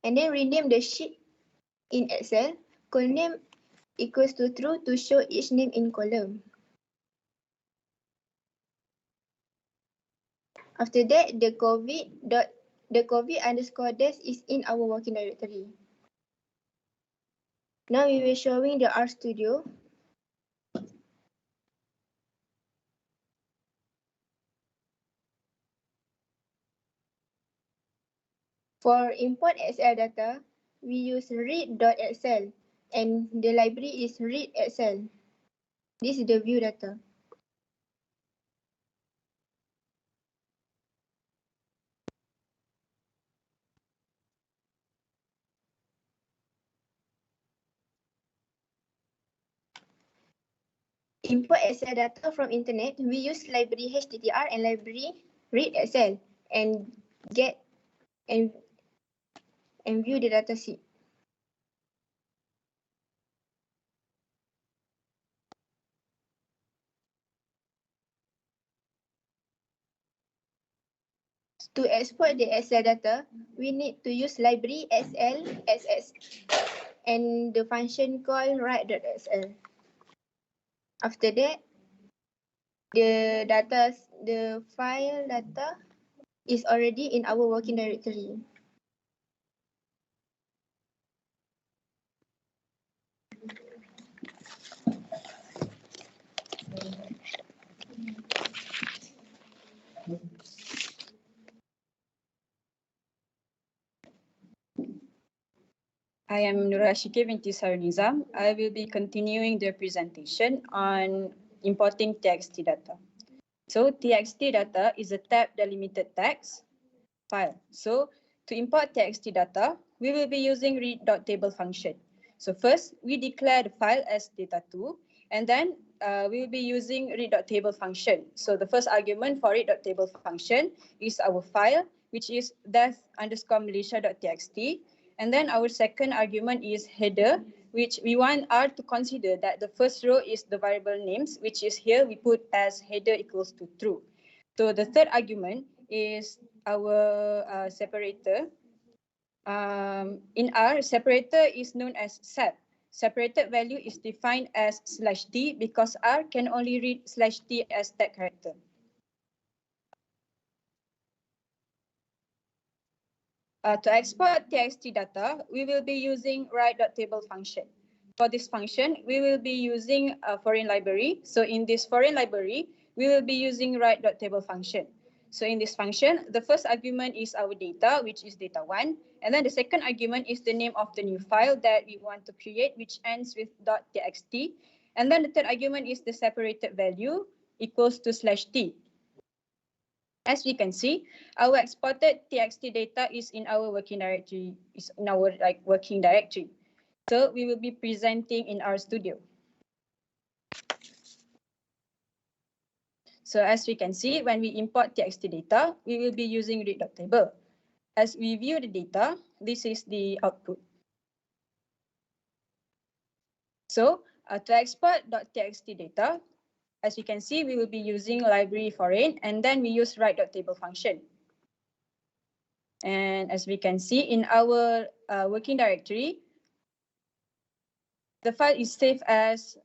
And then rename the sheet in Excel. Call name equals to true to show each name in column. After that, the covid_desk is in our working directory. Now we will showing the RStudio. For import Excel data, we use read.excel and the library is read.excel. This is the view data. Import Excel data from internet, we use library HTTR and library read.excel and get and view the data sheet. To export the Excel data, we need to use library xlsx and the function called write.xl. After that, the file data is already in our working directory. I am Nura Ashiki binti Sarunizam. I will be continuing the presentation on importing TXT data. So TXT data is a tab delimited text file. So to import TXT data, we will be using read.table function. So first, we declare the file as data2, and then we will be using read.table function. So the first argument for read.table function is our file, which is dev_malaysia.txt. And then our second argument is header, which we want R to consider that the first row is the variable names, which is here we put as header equals to true. So the third argument is our separator. In R, separator is known as sep. Separated value is defined as /t because R can only read /t as tag character. To export TXT data, we will be using write.table function. For this function, we will be using a foreign library. So in this foreign library, we will be using write.table function. So in this function, the first argument is our data, which is data1. And then the second argument is the name of the new file that we want to create, which ends with .txt. And then the third argument is the separated value equals to /t. As we can see, our exported txt data is in our working directory, So we will be presenting in our studio. So as we can see, when we import txt data, we will be using read.table. As we view the data, this is the output. So to export .txt data, as we can see, we will be using library foreign, and then we use write.table function. And as we can see in our working directory, the file is saved as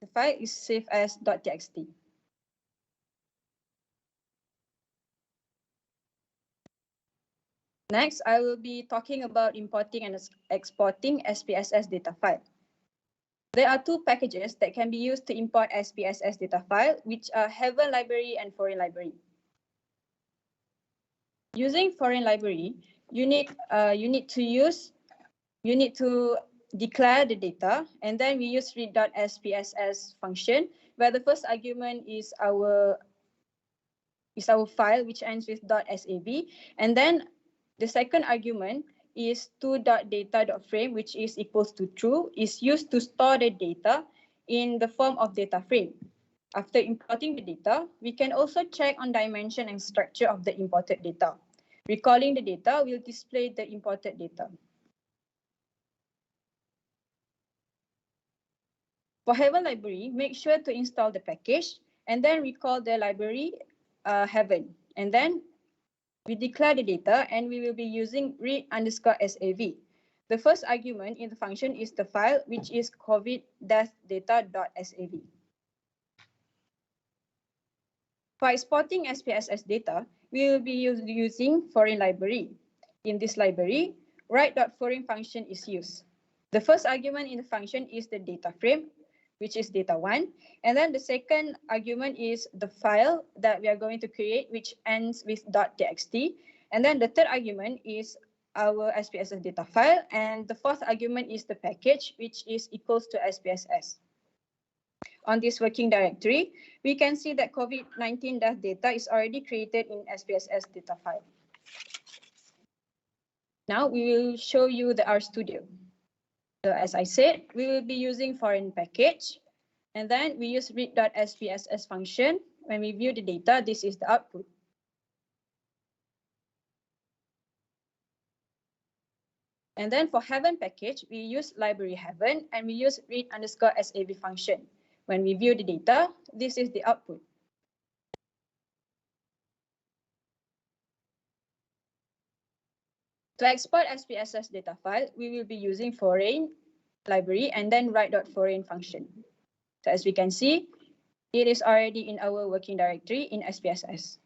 .txt. Next, I will be talking about importing and exporting SPSS data file. There are two packages that can be used to import SPSS data file, which are Heaven library and Foreign library. Using Foreign library, you need to declare the data, and then we use read.spss function, where the first argument is our file, which ends with .sav, and then the second argument is to.data.frame, which is equals to true, is used to store the data in the form of data frame. After importing the data, we can also check on dimension and structure of the imported data. Recalling the data will display the imported data. For Heaven library, make sure to install the package and then recall the library Heaven. And then we declare the data and we will be using read_sav. The first argument in the function is the file, which is covid-data.sav. For exporting SPSS data, we will be using Foreign library. In this library, write.foreign function is used. The first argument in the function is the data frame, which is data1. And then the second argument is the file that we are going to create, which ends with .txt. And then the third argument is our SPSS data file. And the fourth argument is the package, which is equals to SPSS. On this working directory, we can see that COVID-19 data is already created in SPSS data file. Now we will show you the RStudio. So as I said, we will be using foreign package, and then we use read.spss function. When we view the data, this is the output. And then for Heaven package, we use library Heaven, and we use read_sav function. When we view the data, this is the output. To export SPSS data file, we will be using foreign library and then write.foreign function. So as we can see, it is already in our working directory in SPSS.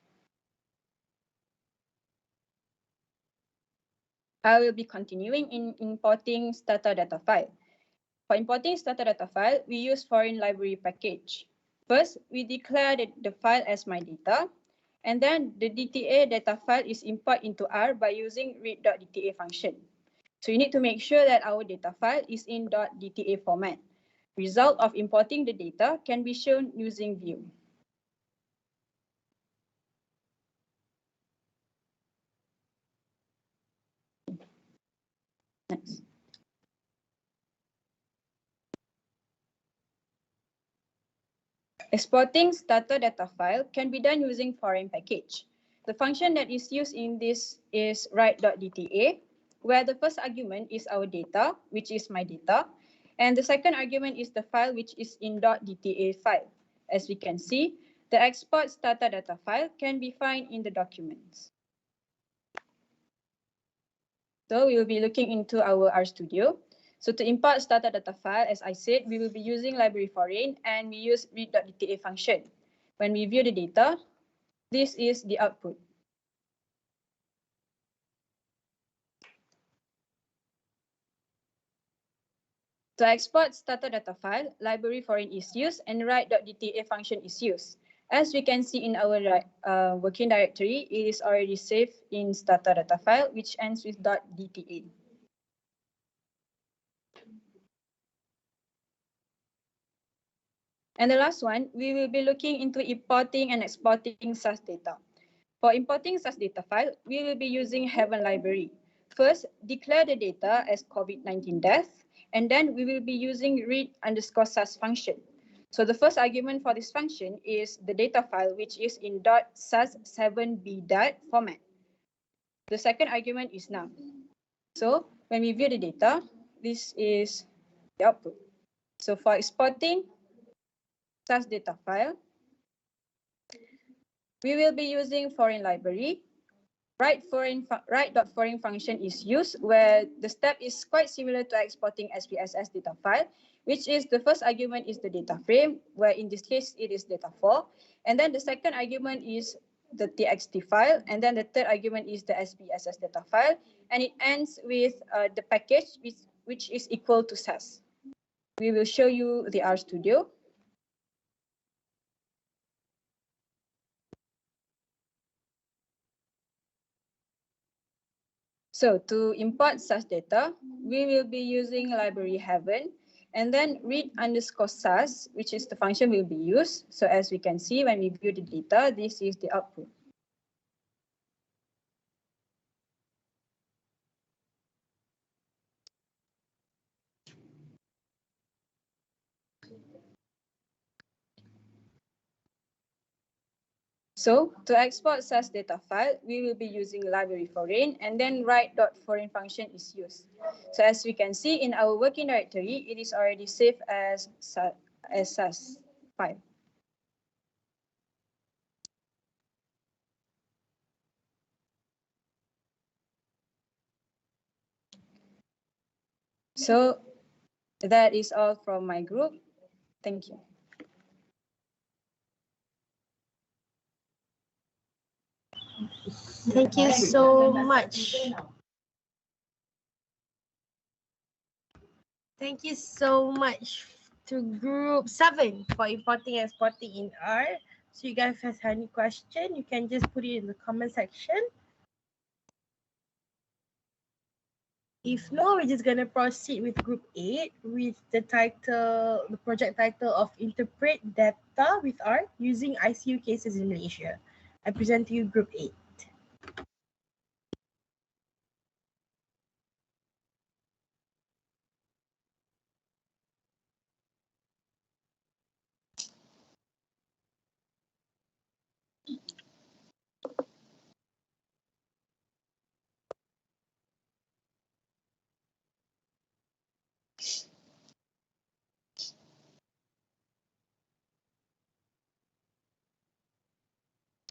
I will be continuing in importing stata data file. For importing stata data file, we use foreign library package. First, we declare the file as my data, and then the DTA data file is imported into R by using read.dta function. So you need to make sure that our data file is in .dta format. Result of importing the data can be shown using view. Next. Exporting stata data file can be done using foreign package. The function that is used in this is write.dta, where the first argument is our data, which is my data, and the second argument is the file, which is in .dta file. As we can see, the export stata data file can be found in the documents. So we will be looking into our RStudio. So to import stata data file, as I said, we will be using library foreign and we use read.dta function. When we view the data, this is the output. To export stata data file, library foreign is used and write.dta function is used. As we can see in our working directory, it is already saved in Stata data file, which ends with .dta. And the last one, we will be looking into importing and exporting SAS data. For importing SAS data file, we will be using Heaven library. First, declare the data as COVID-19 death, and then we will be using read_SAS function. So the first argument for this function is the data file, which is in .sas7b format. The second argument is num. So when we view the data, this is the output. So for exporting SAS data file, we will be using foreign library. Write.foreign function is used where the step is quite similar to exporting SPSS data file, which is the first argument is the data frame, where in this case it is data 4. And then the second argument is the txt file. And then the third argument is the SPSS data file. And it ends with the package which is equal to SAS. We will show you the RStudio. So to import SAS data, we will be using library Heaven and then read_SAS, which is the function will be used. So as we can see when we view the data, this is the output. So to export SAS data file, we will be using library foreign and then write.foreign function is used. So as we can see in our working directory, it is already saved as SAS file. So that is all from my group. Thank you. Thank you so much. Thank you so much to group 7 for importing and exporting in R. So you guys have any question, you can just put it in the comment section. If no, we're just gonna proceed with group 8 with the title, the project title of Interpret Data with R using ICU cases in Malaysia. I present to you group 8.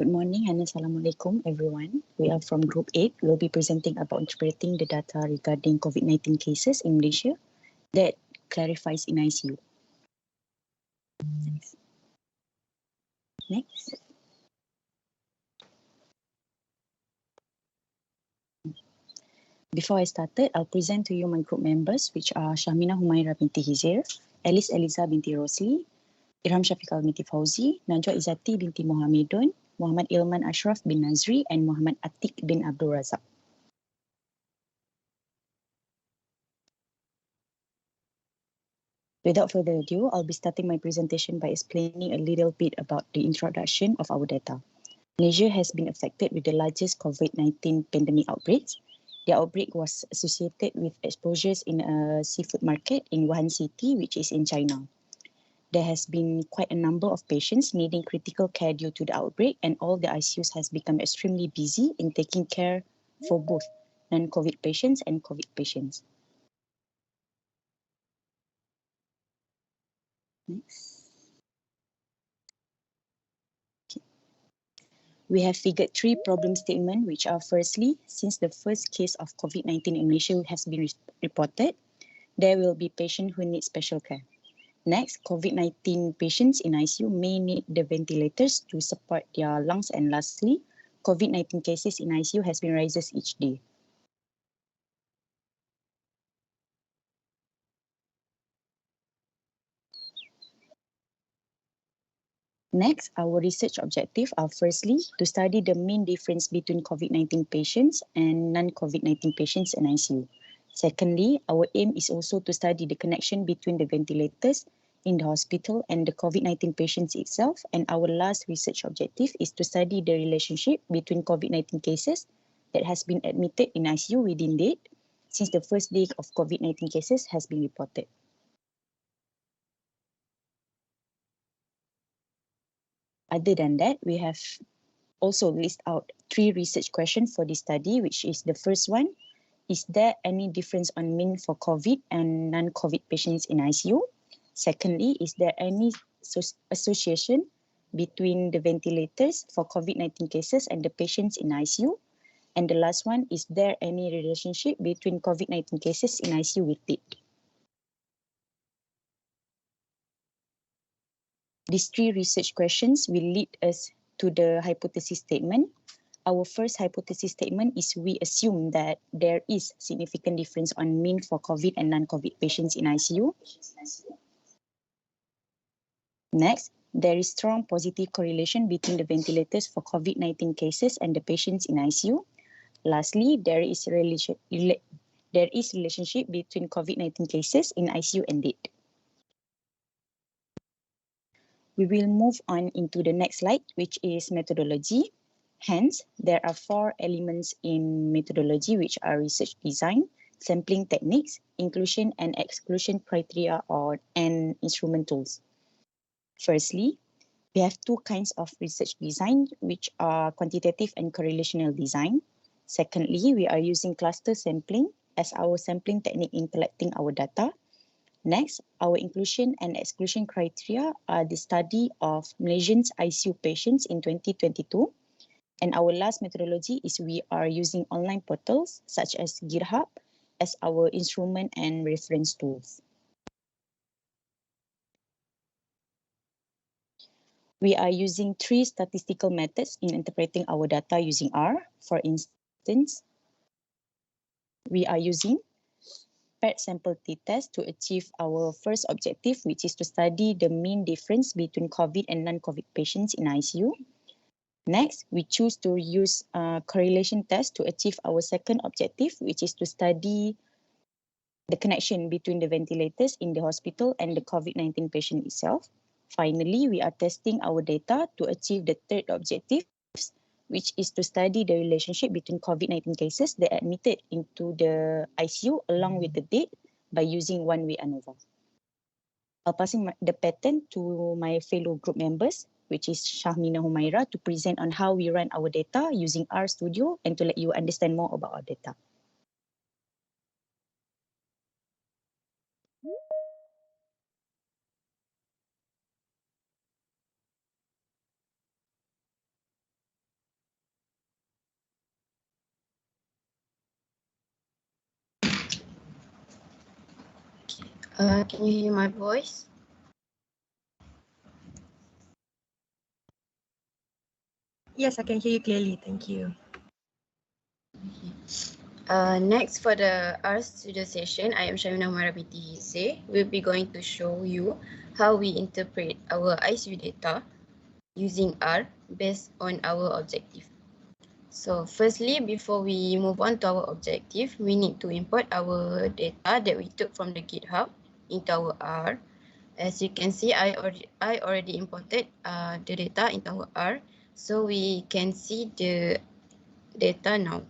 Good morning and Assalamualaikum everyone. We are from Group 8. We'll be presenting about interpreting the data regarding COVID-19 cases in Malaysia that clarifies in ICU. Next. Before I started, I'll present to you my group members, which are Syahmina Humaira binti Hizir, Alice Eliza binti Rosli, Irham Syafiqal binti Fauzi, Najwa Izzati binti Mohamedun, Muhammad Ilman Ashraf bin Nazri, and Muhammad Atik bin Abdul Razak. Without further ado, I'll be starting my presentation by explaining a little bit about the introduction of our data. Malaysia has been affected with the largest COVID-19 pandemic outbreaks. The outbreak was associated with exposures in a seafood market in Wuhan City, which is in China. There has been quite a number of patients needing critical care due to the outbreak, and all the ICUs has become extremely busy in taking care for both non-COVID patients and COVID patients. Next. Okay. We have figured 3 problem statements, which are firstly, since the first case of COVID-19 in Malaysia has been reported, there will be patients who need special care. Next, COVID-19 patients in ICU may need the ventilators to support their lungs. And lastly, COVID-19 cases in ICU has been rises each day. Next, our research objective are firstly to study the mean difference between COVID-19 patients and non-COVID-19 patients in ICU. Secondly, our aim is also to study the connection between the ventilators in the hospital and the COVID-19 patients itself. And our last research objective is to study the relationship between COVID-19 cases that has been admitted in ICU within date since the first day of COVID-19 cases has been reported. Other than that, we have also list out 3 research questions for this study, which is the first one, is there any difference on mean for COVID and non-COVID patients in ICU? Secondly, is there any association between the ventilators for COVID-19 cases and the patients in ICU? And the last one, is there any relationship between COVID-19 cases in ICU with it? These 3 research questions will lead us to the hypothesis statement. Our first hypothesis statement is we assume that there is significant difference on mean for COVID and non-COVID patients in ICU. Next, there is strong positive correlation between the ventilators for COVID-19 cases and the patients in ICU. Lastly, there is relationship between COVID-19 cases in ICU and death. We will move on into the next slide, which is methodology. Hence, there are 4 elements in methodology, which are research design, sampling techniques, inclusion and exclusion criteria, and instrument tools. Firstly, we have 2 kinds of research design, which are quantitative and correlational design. Secondly, we are using cluster sampling as our sampling technique in collecting our data. Next, our inclusion and exclusion criteria are the study of Malaysian ICU patients in 2022. And our last methodology is we are using online portals such as GitHub as our instrument and reference tools. We are using 3 statistical methods in interpreting our data using R. For instance, we are using paired sample t-test to achieve our first objective, which is to study the mean difference between COVID and non-COVID patients in ICU. Next, we choose to use correlation test to achieve our second objective, which is to study the connection between the ventilators in the hospital and the COVID-19 patient itself. Finally, we are testing our data to achieve the third objective, which is to study the relationship between COVID-19 cases that admitted into the ICU along with the date by using one-way ANOVA. I'll passing the pattern to my fellow group members, which is Shahmina Humaira, to present on how we run our data using R Studio and to let you understand more about our data. Can you hear my voice? Yes, I can hear you clearly. Thank you. Next, for the R Studio session, I am Shamina Marabiti Hise. We'll be going to show you how we interpret our ICU data using R based on our objective. So firstly, before we move on to our objective, we need to import our data that we took from the GitHub into our R. As you can see, I already imported the data into our R, so we can see the data now.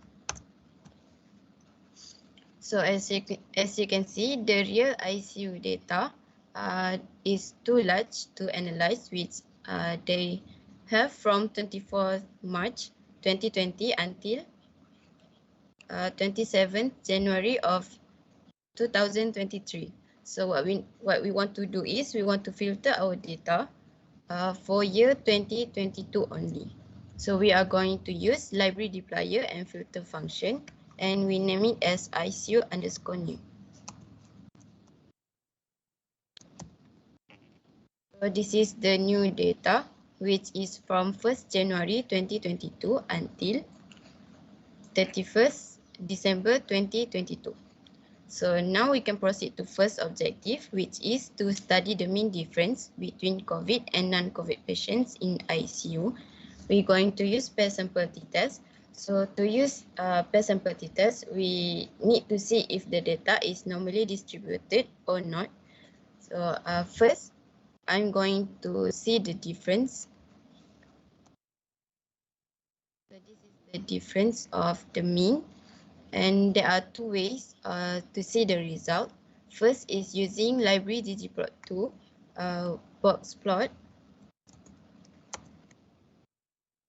So as you can see, the real ICU data is too large to analyze, which they have from 24th March 2020 until 27th January of 2023. So what we want to do is we want to filter our data for year 2022 only. So we are going to use library deployer and filter function, and we name it as ICU_new. So this is the new data, which is from 1st January 2022 until 31st December 2022. So now we can proceed to first objective, which is to study the mean difference between COVID and non-COVID patients in ICU. We're going to use pair sample t-test. So to use pair sample t-test, we need to see if the data is normally distributed or not. So first, I'm going to see the difference. So this is the difference of the mean. And there are two ways to see the result. First is using library ggplot2 box plot.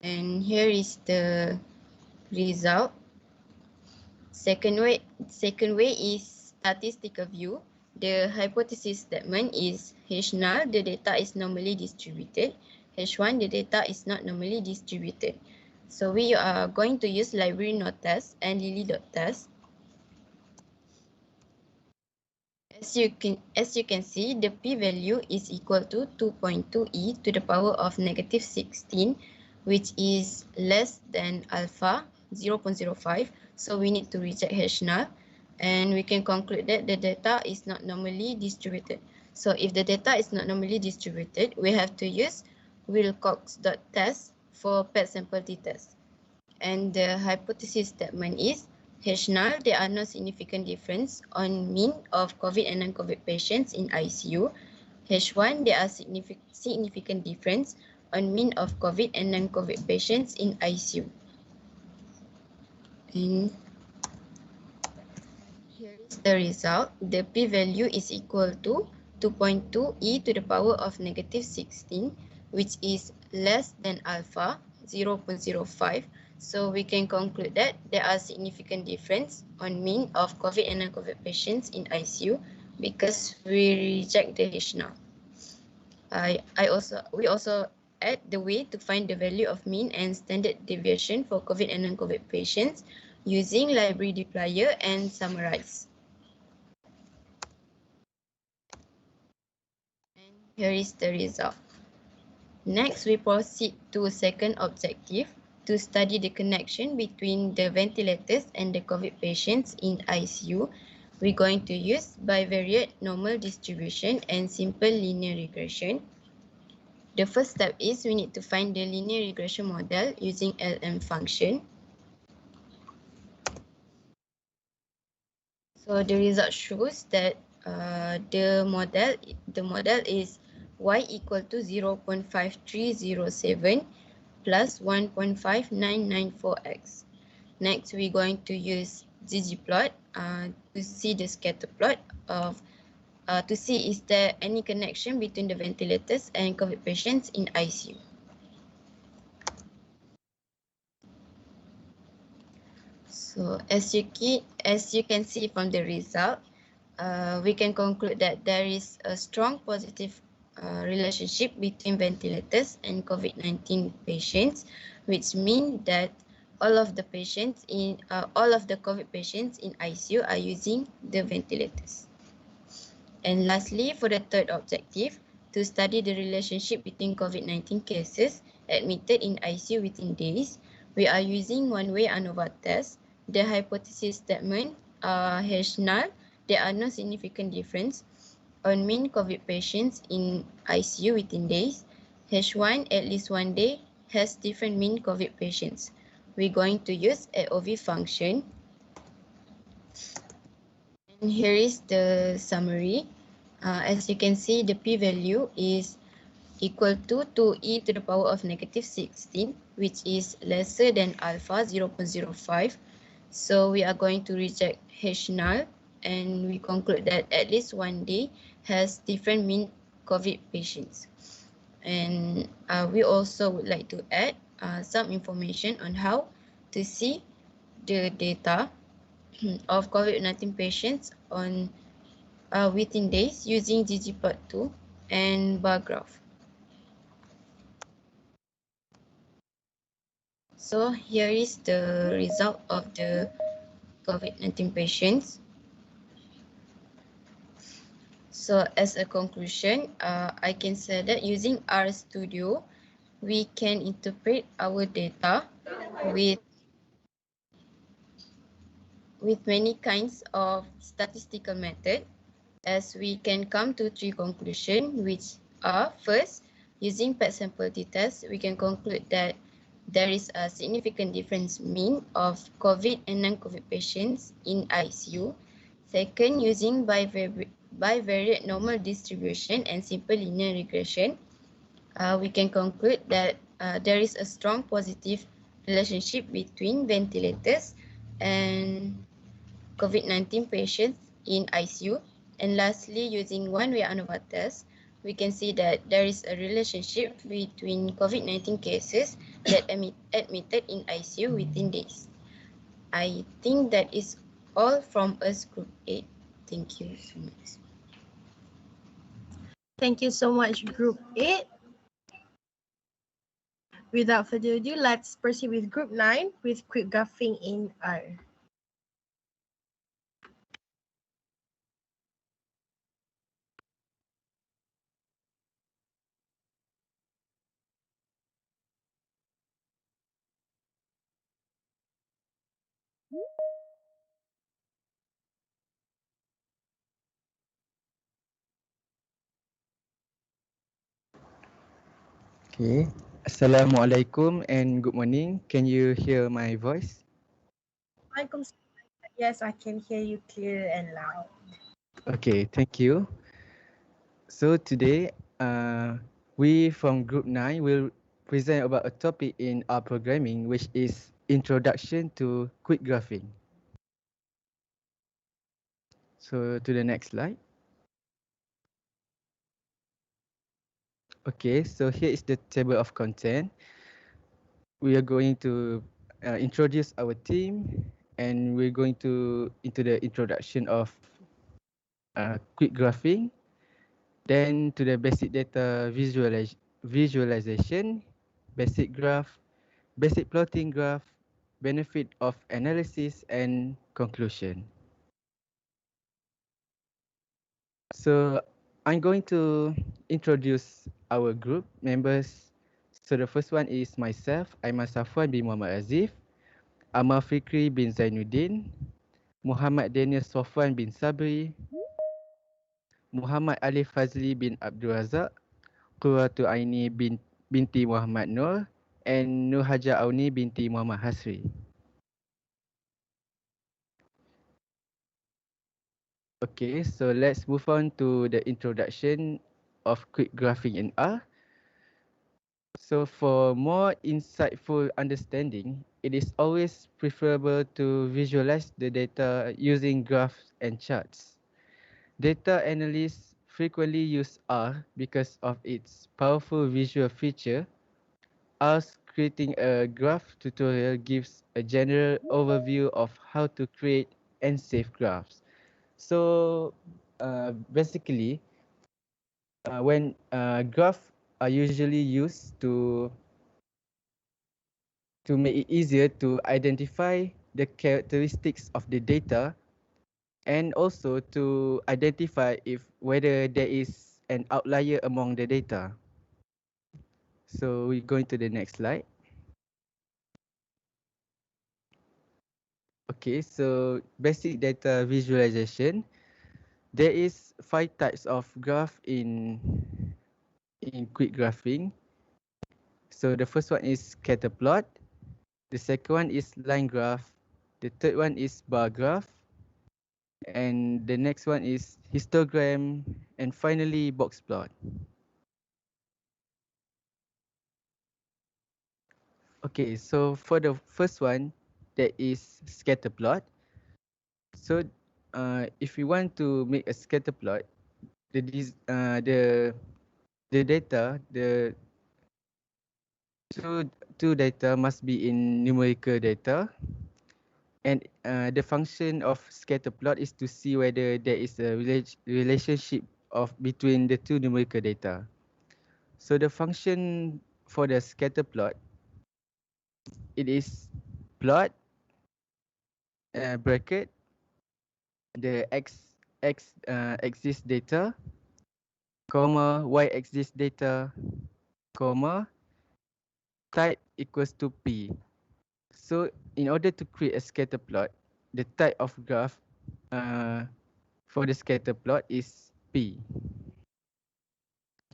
And here is the result. Second way is statistical view. The hypothesis statement is H null, the data is normally distributed. H1, the data is not normally distributed. So we are going to use library node-test and lily.test. As you can see, the p-value is equal to 2.2e to the power of -16, which is less than alpha 0.05. So we need to reject H null, and we can conclude that the data is not normally distributed. So if the data is not normally distributed, we have to use Wilcox.test for paired sample t-test. And the hypothesis statement is H null, there are no significant difference on mean of COVID and non-COVID patients in ICU. H1, there are significant difference on mean of COVID and non-COVID patients in ICU. And here is the result. The p-value is equal to 2.2 e to the power of -16, which is less than alpha 0.05. So we can conclude that there are significant difference on mean of COVID and non-COVID patients in ICU because we reject the H null. We also add the way to find the value of mean and standard deviation for COVID and non-COVID patients using library dplyr and summarize. And here is the result. Next, we proceed to second objective, to study the connection between the ventilators and the COVID patients in ICU. We're going to use bivariate normal distribution and simple linear regression. The first step is we need to find the linear regression model using LM function. So the result shows that the model is y equal to 0.5307 plus 1.5994x. Next, we're going to use ggplot to see the scatter plot of to see is there any connection between the ventilators and COVID patients in ICU. So as you can see from the result, we can conclude that there is a strong positive relationship between ventilators and COVID-19 patients, which means that all of the COVID patients in ICU are using the ventilators. And lastly, for the third objective, to study the relationship between COVID-19 cases admitted in ICU within days, we are using one-way ANOVA test. The hypothesis statement H null, there are no significant difference on mean COVID patients in ICU within days. H1, at least one day, has different mean COVID patients. We're going to use AOV function. And here is the summary. As you can see, the p-value is equal to 2e to the power of -16, which is lesser than alpha 0.05. So we are going to reject H null, and we conclude that at least one day has different mean COVID patients. And we also would like to add some information on how to see the data of COVID-19 patients on within days using ggplot2 and bar graph. So here is the result of the COVID-19 patients. So as a conclusion, I can say that using RStudio, we can interpret our data with with many kinds of statistical method, as we can come to three conclusions, which are: first, using paired sample t-test, we can conclude that there is a significant difference mean of COVID and non-COVID patients in ICU. Second, using bivariate normal distribution and simple linear regression, we can conclude that there is a strong positive relationship between ventilators and COVID-19 patients in ICU. And lastly, using one-way ANOVA test, we can see that there is a relationship between COVID-19 cases that admitted in ICU within days. I think that is all from us, Group 8. Thank you so much. Thank you so much, Group 8. Without further ado, let's proceed with Group 9 with quick graphing in R. Okay. Assalamualaikum and good morning. Can you hear my voice? Yes, I can hear you clear and loud. Okay, thank you. So today, we from Group 9 will present about a topic in our programming, which is Introduction to Quick Graphing. So to the next slide. Okay, so here is the table of content. We are going to introduce our team, and we're going to into the introduction of quick graphing, then to the basic data visualization, basic graph, basic plotting graph, benefit of analysis, and conclusion. So I'm going to introduce our group members. So the first one is myself, Aiman Safwan bin Muhammad Azif, Amal Fikri bin Zainuddin, Muhammad Daniel Sofwan bin Sabri, Muhammad Ali Fazli bin Abdul Razak, Qurratu Aini binti Muhammad Nur, and Nur Haja Auni binti Muhammad Hasri. Okay, so let's move on to the introduction of quick graphing in R. So for more insightful understanding, it is always preferable to visualize the data using graphs and charts. Data analysts frequently use R because of its powerful visual feature. Us creating a graph tutorial gives a general overview of how to create and save graphs. So basically, when graphs are usually used to make it easier to identify the characteristics of the data, and also to identify if whether there is an outlier among the data. So we go into the next slide. Okay, so basic data visualization. There is 5 types of graph in quick graphing. So the first one is scatter plot. The second one is line graph. The third one is bar graph. And the next one is histogram. And finally, box plot. Okay, so for the first one, that is scatter plot. So if you want to make a scatter plot, the data, the two data must be in numerical data, and the function of scatter plot is to see whether there is a relationship between the two numerical data. So the function for the scatter plot, it is plot bracket the x axis data, comma y axis data, comma type equals to p. So in order to create a scatter plot, the type of graph for the scatter plot is P.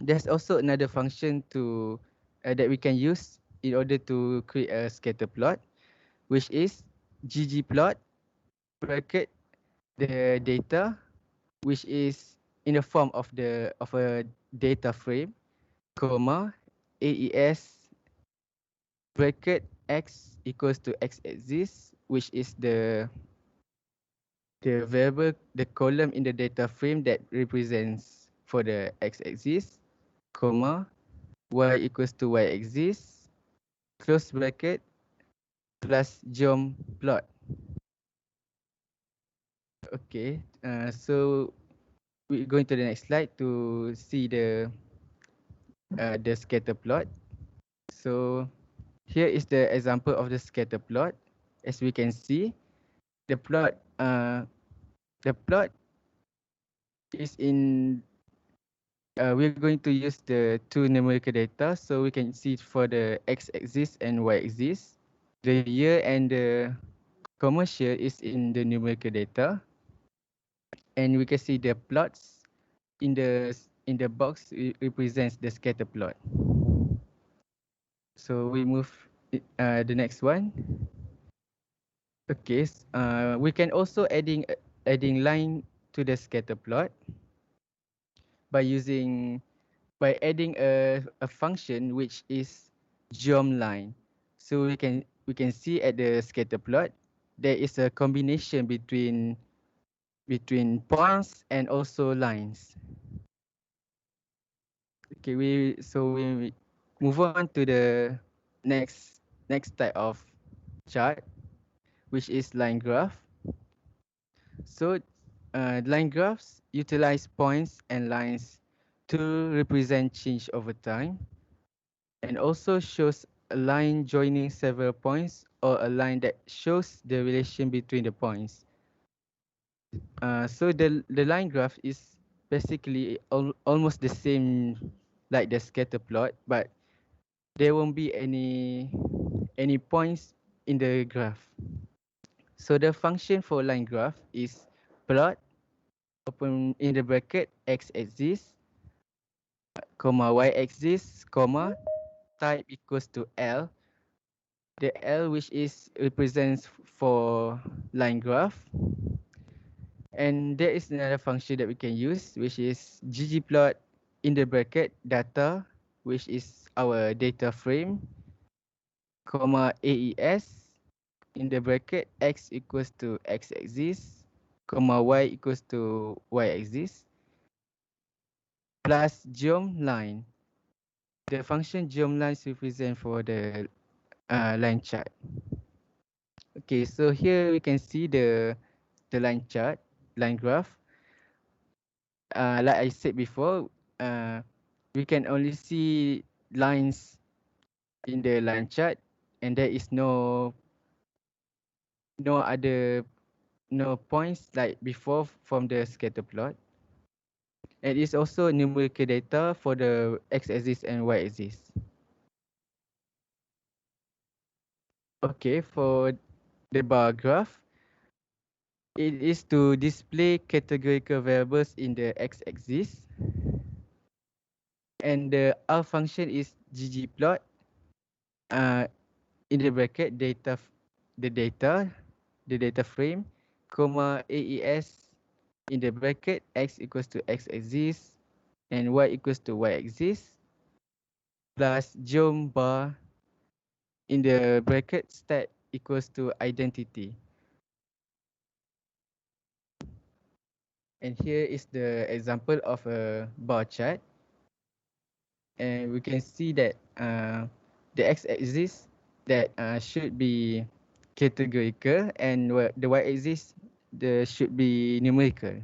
There's also another function to that we can use in order to create a scatter plot, which is ggplot bracket the data, which is in the form of a data frame, comma AES bracket x equals to x-axis, which is the variable, the column in the data frame that represents for the x-axis, comma y equals to y-axis, close bracket, plus geom plot. Okay, so we going to the next slide to see the scatter plot. So here is the example of the scatter plot. As we can see, the plot is in we're going to use the two numerical data, so we can see for the x-axis and y-axis. The year and the commercial is in the numerical data, and we can see the plots in the box represents the scatter plot. So we move the next one. Okay, we can also adding line to the scatter plot by adding a function which is geom_line. So we can see at the scatter plot there is a combination between points and also lines. Okay, we move on to the next type of chart, which is line graph. So line graphs utilize points and lines to represent change over time, and also shows a line joining several points or a line that shows the relation between the points. So the line graph is basically almost the same like the scatter plot, but there won't be any points in the graph. So the function for line graph is plot open in the bracket x-axis, comma y-axis, comma type equals to L. The L which is represents for line graph. And there is another function that we can use, which is ggplot in the bracket data, which is our data frame, comma AES in the bracket x equals to x-axis, comma y equals to y-axis, plus geom_line. The function geom_line represent for the line chart. Okay, so here we can see the line chart, line graph. Like I said before, we can only see lines in the line chart, and there is no points like before from the scatter plot. And it's also numerical data for the x-axis and y-axis. Okay, for the bar graph, it is to display categorical variables in the x-axis, and the R function is ggplot in the bracket the data frame, comma AES in the bracket x equals to x-axis and y equals to y-axis, plus geom bar in the bracket stat equals to identity. And here is the example of a bar chart. And we can see that the x-axis that should be categorical, and the y-axis should be numerical.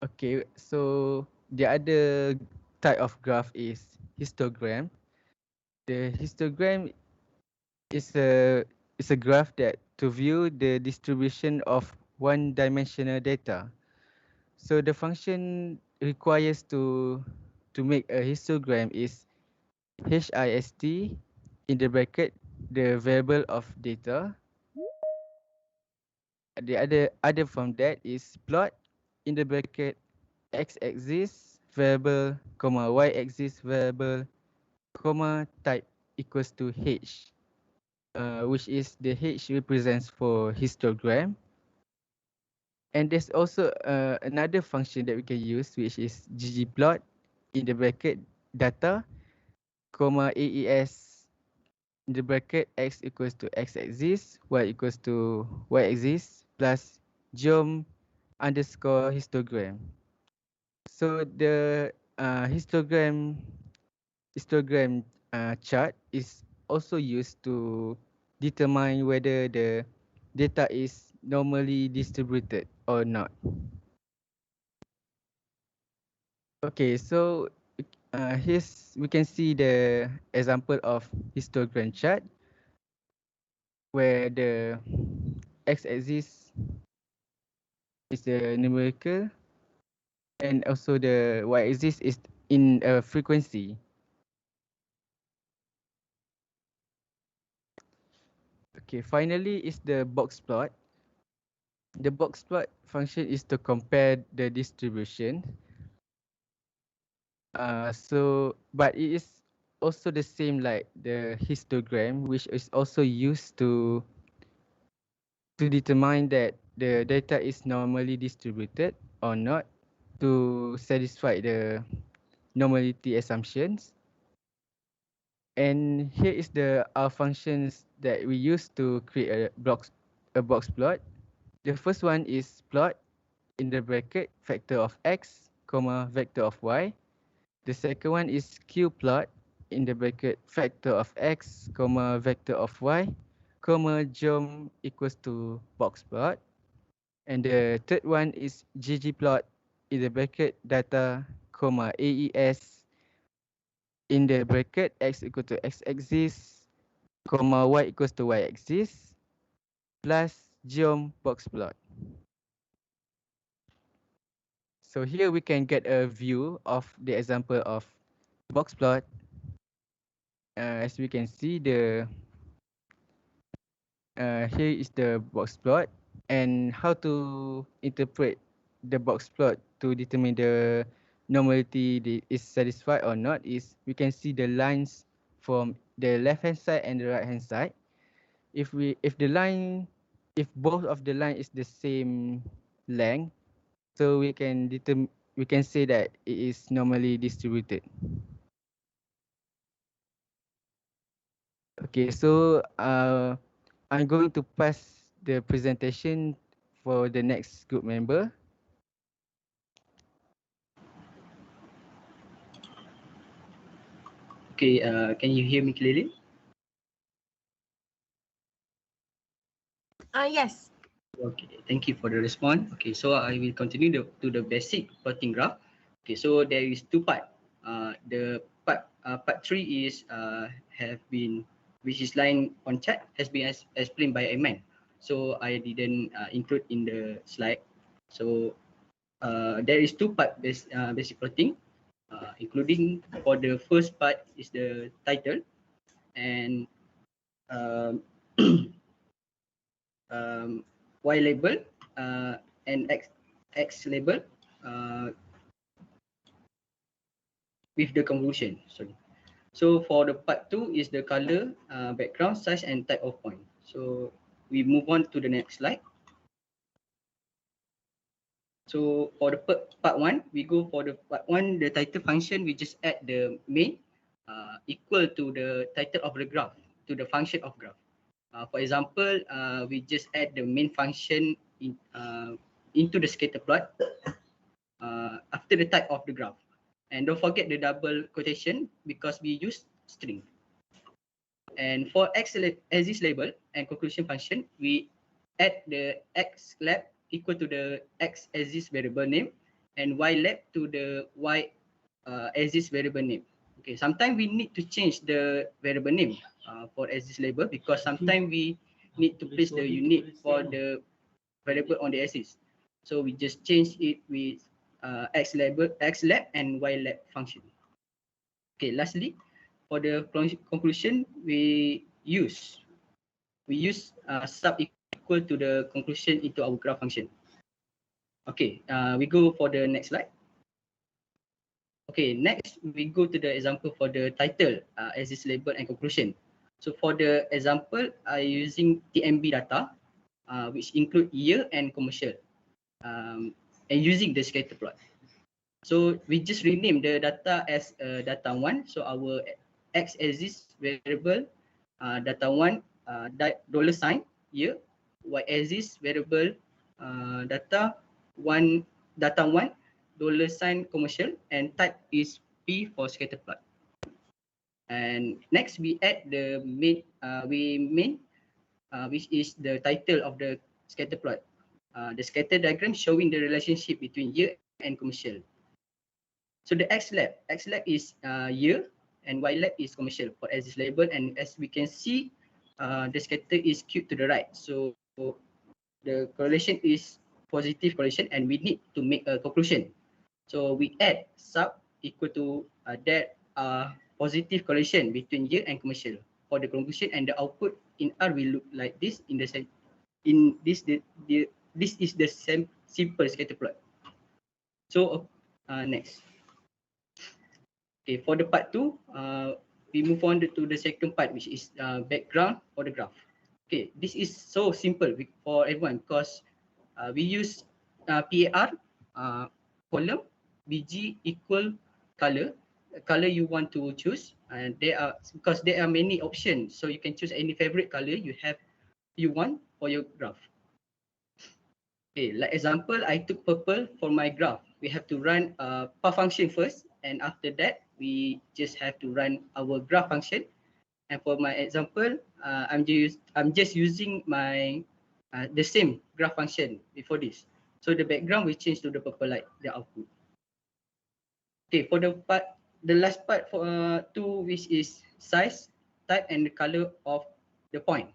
Okay, so the other type of graph is histogram. The histogram is a graph that to view the distribution of one-dimensional data. So the function requires to make a histogram is HIST in the bracket the variable of data. The other from that is plot in the bracket x-axis variable, comma y-axis variable, comma type equals to h, which is the h represents for histogram. And there's also another function that we can use, which is ggplot in the bracket data, comma aes in the bracket x equals to x-axis, y equals to y-axis, plus geom underscore histogram. So the histogram chart is also used to determine whether the data is normally distributed or not. Okay, so here's we can see the example of histogram chart where the x-axis is the numerical and also the y-axis is in a frequency. Okay, finally is the box plot. The box plot function is to compare the distribution. But it is also the same like the histogram, which is also used to determine that the data is normally distributed or not, to satisfy the normality assumptions. And here is the functions that we use to create a box plot. The first one is plot in the bracket vector of x, comma vector of y. The second one is qplot in the bracket vector of x, comma vector of y, comma geom equals to box plot. And the third one is ggplot in the bracket data, comma aes in the bracket x equal to x-axis, comma y equals to y-axis, plus geom box plot. So here we can get a view of the example of box plot. As we can see, here is the box plot, and how to interpret the box plot to determine the normality is satisfied or not is we can see the lines from the left hand side and the right hand side. If both of the line is the same length, so we can say that it is normally distributed. Okay, so I'm going to pass the presentation for the next group member. Okay, can you hear me clearly? Yes. Okay, thank you for the response. Okay, so I will continue to the basic plotting graph. Okay, so there is two part. The part 3 is which is line on chart has been explained by Ayman. So I didn't include in the slide. So there is two part basic plotting, including for the first part is the title and um, y label and x label with the conclusion. Sorry. So for the part 2 is the color, background, size and type of point. So we move on to the next slide. So for the part 1, we go for the part 1, the title function, we just add the main equal to the title of the graph, to the function of graph. For example, we just add the main function into the scatter plot after the type of the graph. And don't forget the double quotation because we use string. And for axis label and conclusion function, we add the x lab equal to the x axis variable name and y lab to the y axis variable name. Okay, sometimes we need to change the variable name for axis label because sometimes we need to place the unit for the variable on the axis. So we just change it with x lab and y lab function. Okay, lastly, for the conclusion, we use sub equal to the conclusion into our graph function. Okay, we go for the next slide. Okay, next we go to the example for the title, axis label and conclusion. So for the example, I using TMB data, which include year and commercial, and using the scatter plot. So we just rename the data as data one. So our x-axis variable data one $sign year, y-axis variable data one $sign commercial, and type is P for scatter plot. And next we add the main which is the title of the scatter plot. The scatter diagram showing the relationship between year and commercial. So the x-lab is year and y-lab is commercial for axis label, and as we can see, the scatter is skewed to the right. So the correlation is positive correlation, and we need to make a conclusion. So we add sub equal to that positive correlation between year and commercial for the conclusion, and the output in R will look like this. This is the same simple scatter plot. So next. Okay, for the part 2, we move on to the second part, which is background for the graph. Okay, this is so simple for everyone because we use PAR, column, BG equal color you want to choose, and because there are many options, so you can choose any favorite color you want for your graph. Okay, like example, I took purple for my graph. We have to run a path function first, and after that, we just have to run our graph function. And for my example, I'm just using my the same graph function before this. So the background will change to the purple light, the output. Okay, for the last part for 2, which is size, type, and the color of the point.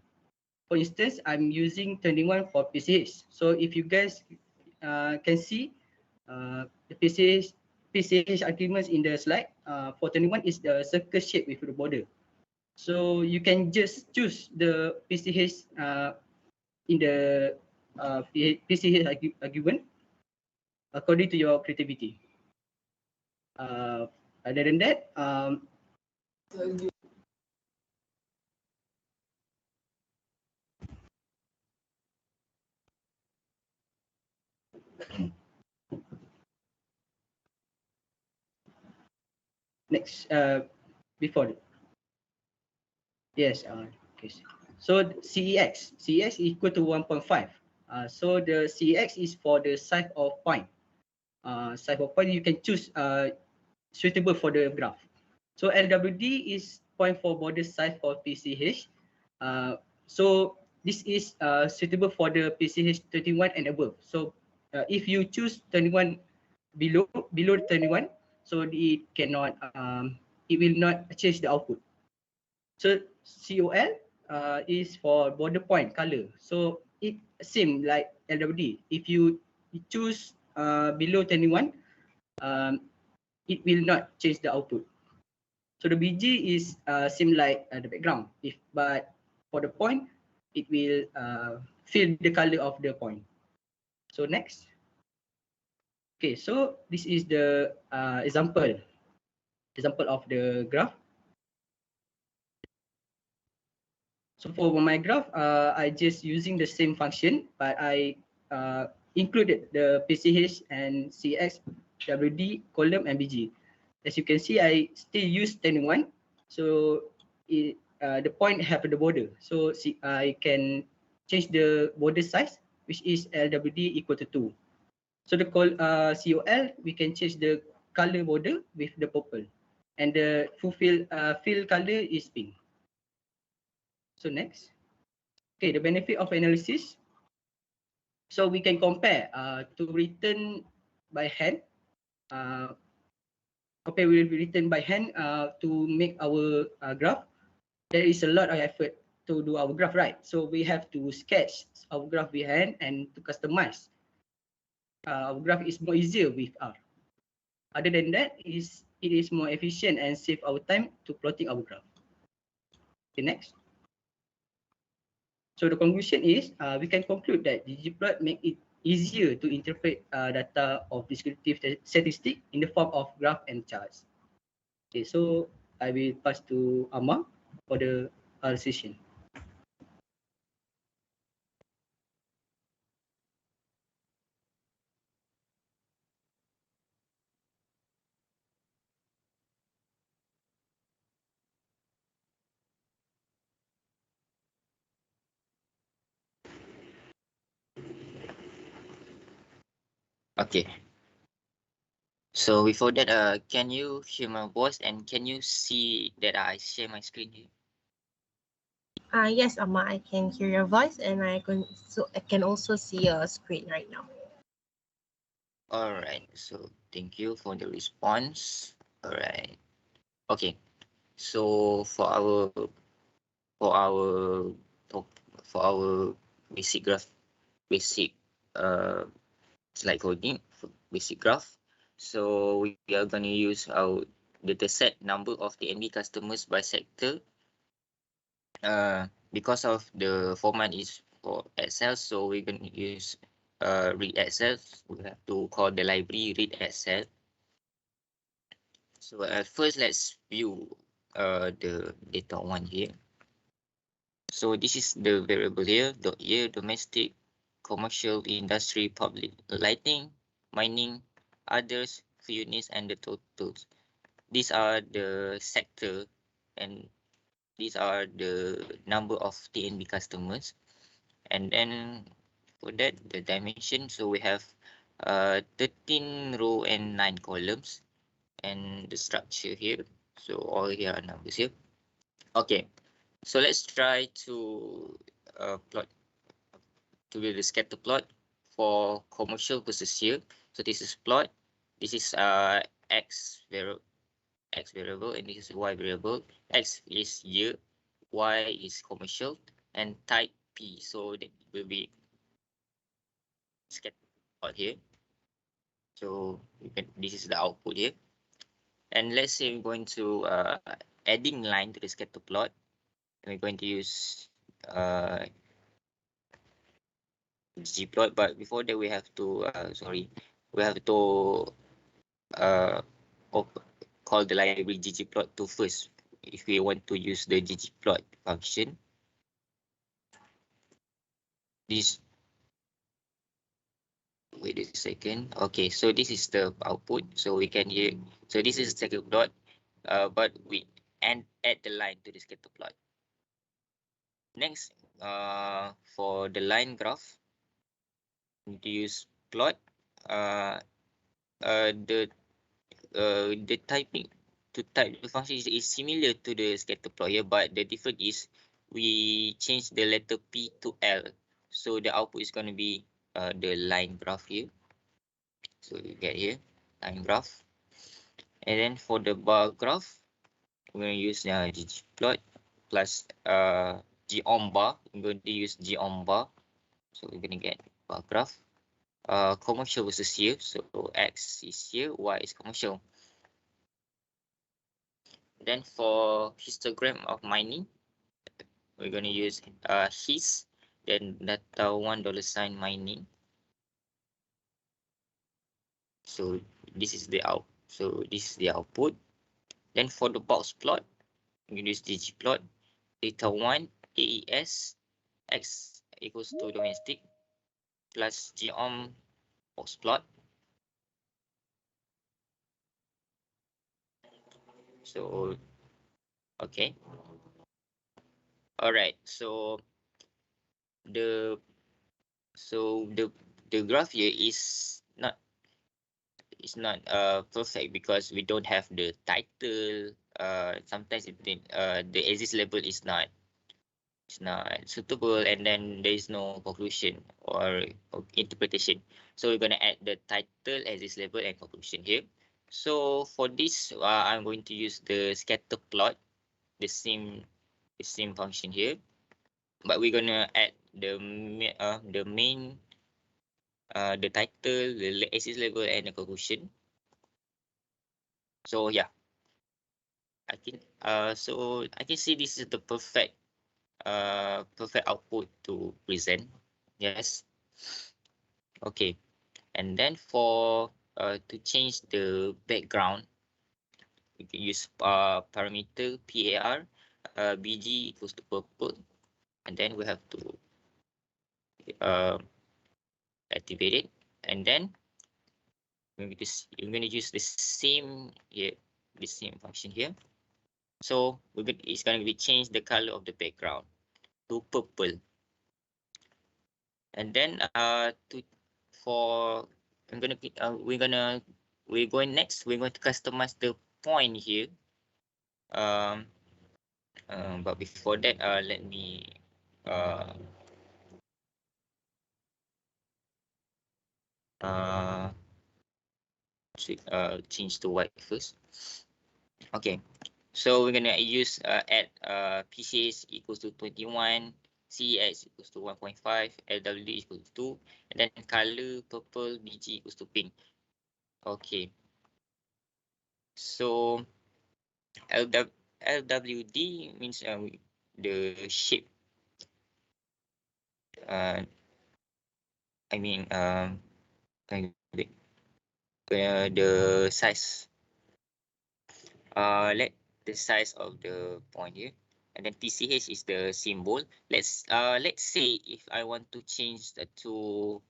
For instance, I'm using 21 for PCH. So if you guys can see the PCH arguments in the slide, for 21 is the circle shape with the border. So you can just choose the PCH in the PCH argument according to your creativity. Other than that, next before yes okay. So CEX equal to 1.5. So the CEX is for the size of point. Size of point you can choose suitable for the graph. So LWD is point for border size for PCH. So this is suitable for the PCH 31 and above. So if you choose 21 below 21, so it cannot it will not change the output. So COL is for border point color. So it same like LWD. If you choose below 21, it will not change the output. So the BG is same like the background. But for the point, it will fill the color of the point. So next. Okay, so this is the example of the graph. So for my graph, I just using the same function, but I included the PCH and CX, WD, column, and BG. As you can see, I still use 21. So the point have the border. So I can change the border size, which is LWD equal to 2. So the COL, we can change the color border with the purple, and the fill color is pink. So next. Okay, the benefit of analysis. So we can compare to written by hand. Compare with written by hand to make our graph. There is a lot of effort to do our graph, right? So we have to sketch our graph by hand and to customize. Our graph is more easier with R. Other than that, it it is more efficient and save our time to plotting our graph. Okay, next. So the conclusion is we can conclude that ggplot make it easier to interpret data of descriptive statistic in the form of graph and charts. Okay, so I will pass to Amar for the session. Okay. So before that, can you hear my voice and can you see that I share my screen here? Yes, Amma, I can hear your voice and I can also see your screen right now. All right. So thank you for the response. All right. Okay. So for our basic graph, basic slide coding, basic graph. So we are going to use our dataset number of TNB customers by sector. Because of the format is for Excel, so we're going to use read Excel. We have to call the library read Excel. So first, let's view the data one here. So this is the variable here, year, domestic, commercial, industry, public, lighting, mining, others, units, and the totals. These are the sector and these are the number of TNB customers. And then for that, the dimension, so we have 13 row and 9 columns, and the structure here. So all here are numbers here. Okay, so let's try to plot to build a scatter plot for commercial versus here. So this is plot. This is x variable, and this is y variable. X is year, y is commercial, and type P. So that will be scatter plot here. So this is the output here. And let's say we're going to adding line to the scatter plot. And we're going to use ggplot, but before that we have to call the library ggplot to first if we want to use the ggplot function. Wait a second. Okay, so this is the output. So we can hear. So this is the scatter plot, but we add the line to the scatter plot. Next, for the line graph, we need to use plot. The typing to type the function is similar to the scatter plot here, but the difference is we change the letter P to L. So the output is going to be the line graph here. So you get here, line graph. And then for the bar graph, we're going to use ggplot plus geom bar. We're going to use geom bar. So we're going to get bar graph. Commercial versus here. So X is here, Y is commercial. Then for histogram of mining, we're going to use his, then data $1 mining. So this is the output. Then for the box plot, we use ggplot, data 1 AES, X equals to domestic, plus geom box plot. So okay. Alright, so the graph here is not perfect because we don't have the title. Sometimes the axis label is not suitable, and then there is no conclusion or interpretation. So we're gonna add the title, axis label, and conclusion here. So for this, I'm going to use the scatter plot, the same function here, but we're gonna add the main, the title, the axis label, and the conclusion. So yeah, I can so I can see this is the perfect output to present. Yes. Okay. And then for to change the background, we can use parameter PAR, BG equals to purple, and then we have to uh, activate it, and then we're going to use the same here, the same function here. So it's going to be change the color of the background to purple, and then we're going next. We're going to customize the point here. But before that, let me uh, change to white first. Okay, so we're gonna use add PCS equals to 21, CEX equals to 1.5, LWD equals to 2, and then color purple, BG equals to pink. Okay, so LWD means the shape. I mean the size. Let the size of the point here, and then TCH is the symbol. Let's say if I want to change that to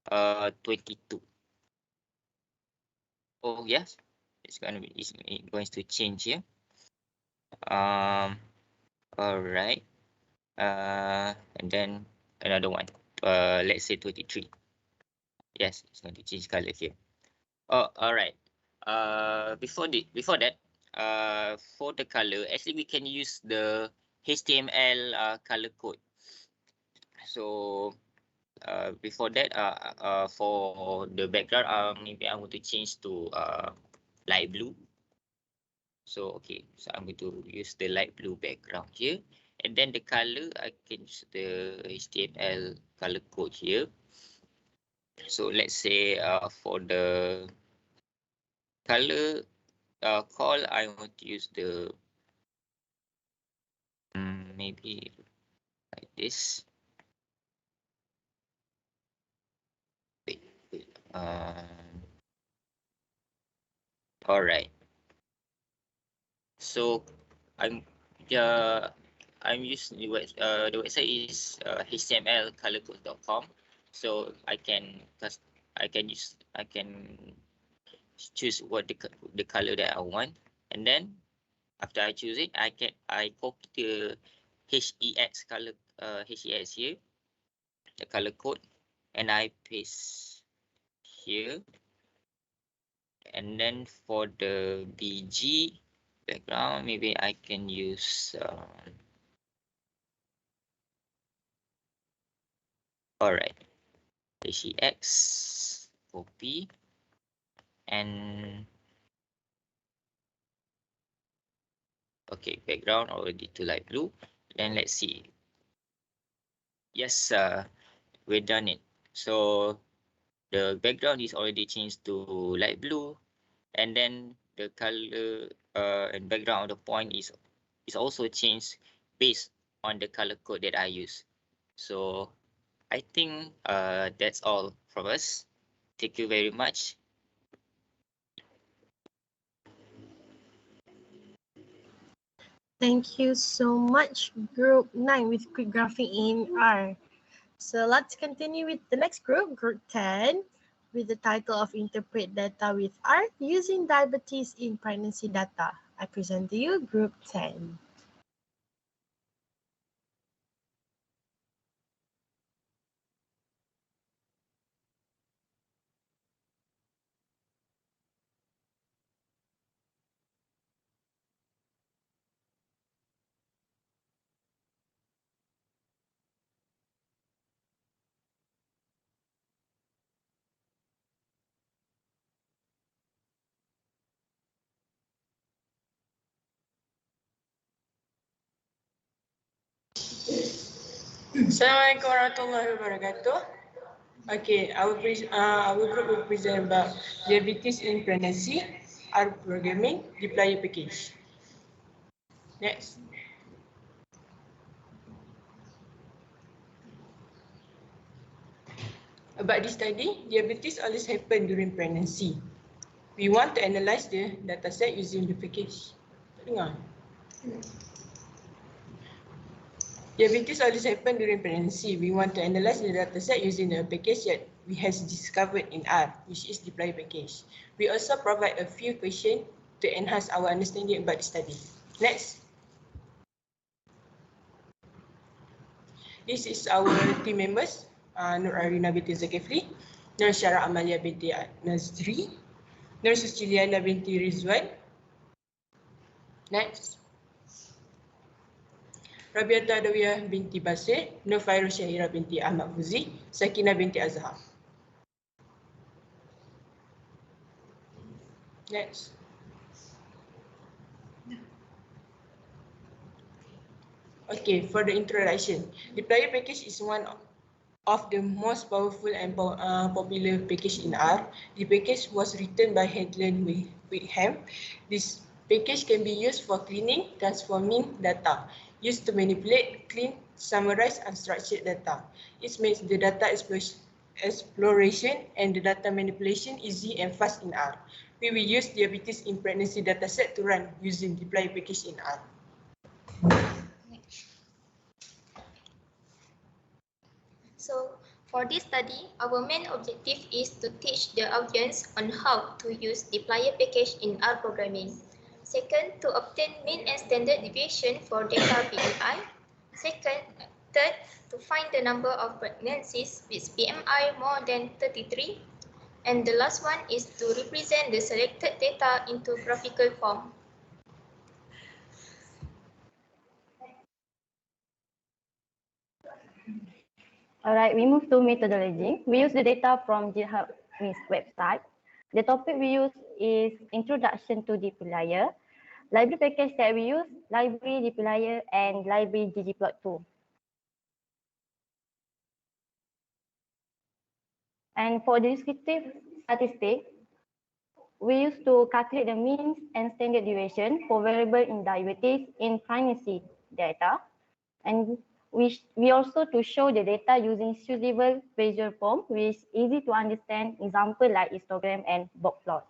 22. Oh yes, it's going to change here. All right. And then another one. Let's say 23. Yes, it's going to change color here. Oh, all right. Before that, for the color, actually we can use the HTML color code. So before that, for the background, maybe I want to change to light blue. So okay, so I'm going to use the light blue background here, and then the color I can use the HTML color code here. So let's say for the color call, I want to use the maybe like this. Wait. All right. So I'm using the website is htmlcolorcode.com. So I can choose what the color that I want, and then after I choose it, I copy the HEX color HEX here, the color code, and I paste here. And then for the BG background, maybe I can use all right, HEX copy, and okay, background already to light blue. Then let's see. Yes, we're done it. So the background is already changed to light blue, and then the color and background of the point is also changed based on the color code that I use. So I think that's all from us. Thank you very much. Thank you so much, Group 9 with quick graphing in R. So let's continue with the next group, Group 10, with the title of Interpret Data with R using Diabetes in Pregnancy Data. I present to you Group 10. Assalamualaikum warahmatullahi wabarakatuh. Okay, our group will present about diabetes in pregnancy. R programming deployer package. Next. About this study, diabetes always happen during pregnancy. We want to analyze the dataset using the package. Tak dengar? Diabetes always happen during pregnancy. We want to analyze the dataset using a package that we have discovered in R, which is deploy package. We also provide a few questions to enhance our understanding about the study. Next. This is our team members. Nur Arina binti Zakifli, Nur Syara Amalia binti Nazri, Nur Susiliana binti Rizwan. Next. Rabiata Adawiyah binti Basir, Nur Fairuz Syahira binti Ahmad Fuzi, Sakina binti Azhar. Next. Okay, for the introduction, deployer package is one of the most powerful and popular package in R. The package was written by Headland Whigham. This package can be used for cleaning, transforming data, used to manipulate, clean, summarize, unstructured data. It makes the data exploration and the data manipulation easy and fast in R. We will use diabetes in pregnancy dataset to run using deployer package in R. So, for this study, our main objective is to teach the audience on how to use deployer package in R programming. Second, to obtain mean and standard deviation for data BMI. Third, to find the number of pregnancies with BMI more than 33. And the last one is to represent the selected data into graphical form. Alright, we move to methodology. We use the data from DrMNA's website. The topic we use is Introduction to Deployer. Library package that we use, library deployer and library ggplot2. And for the descriptive statistic, we use to calculate the means and standard deviation for variable in diabetes in pregnancy data. And we also to show the data using suitable visual form, which is easy to understand, example like histogram and box plot.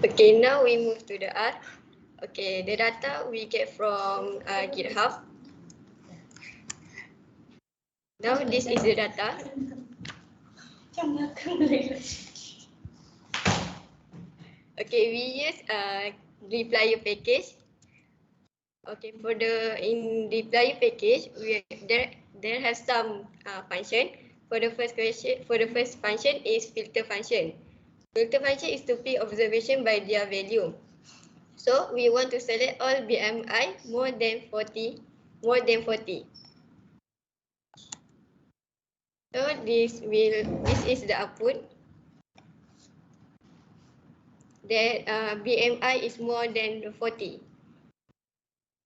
Okay, now we move to the R. Okay, the data we get from GitHub. Now this is the data. Okay, we use deployer package. Okay, for in deployer package, there has some function. For the first function is filter function. Filter function is to pick observation by their value. So we want to select all BMI more than 40. So this is the output. That BMI is more than 40.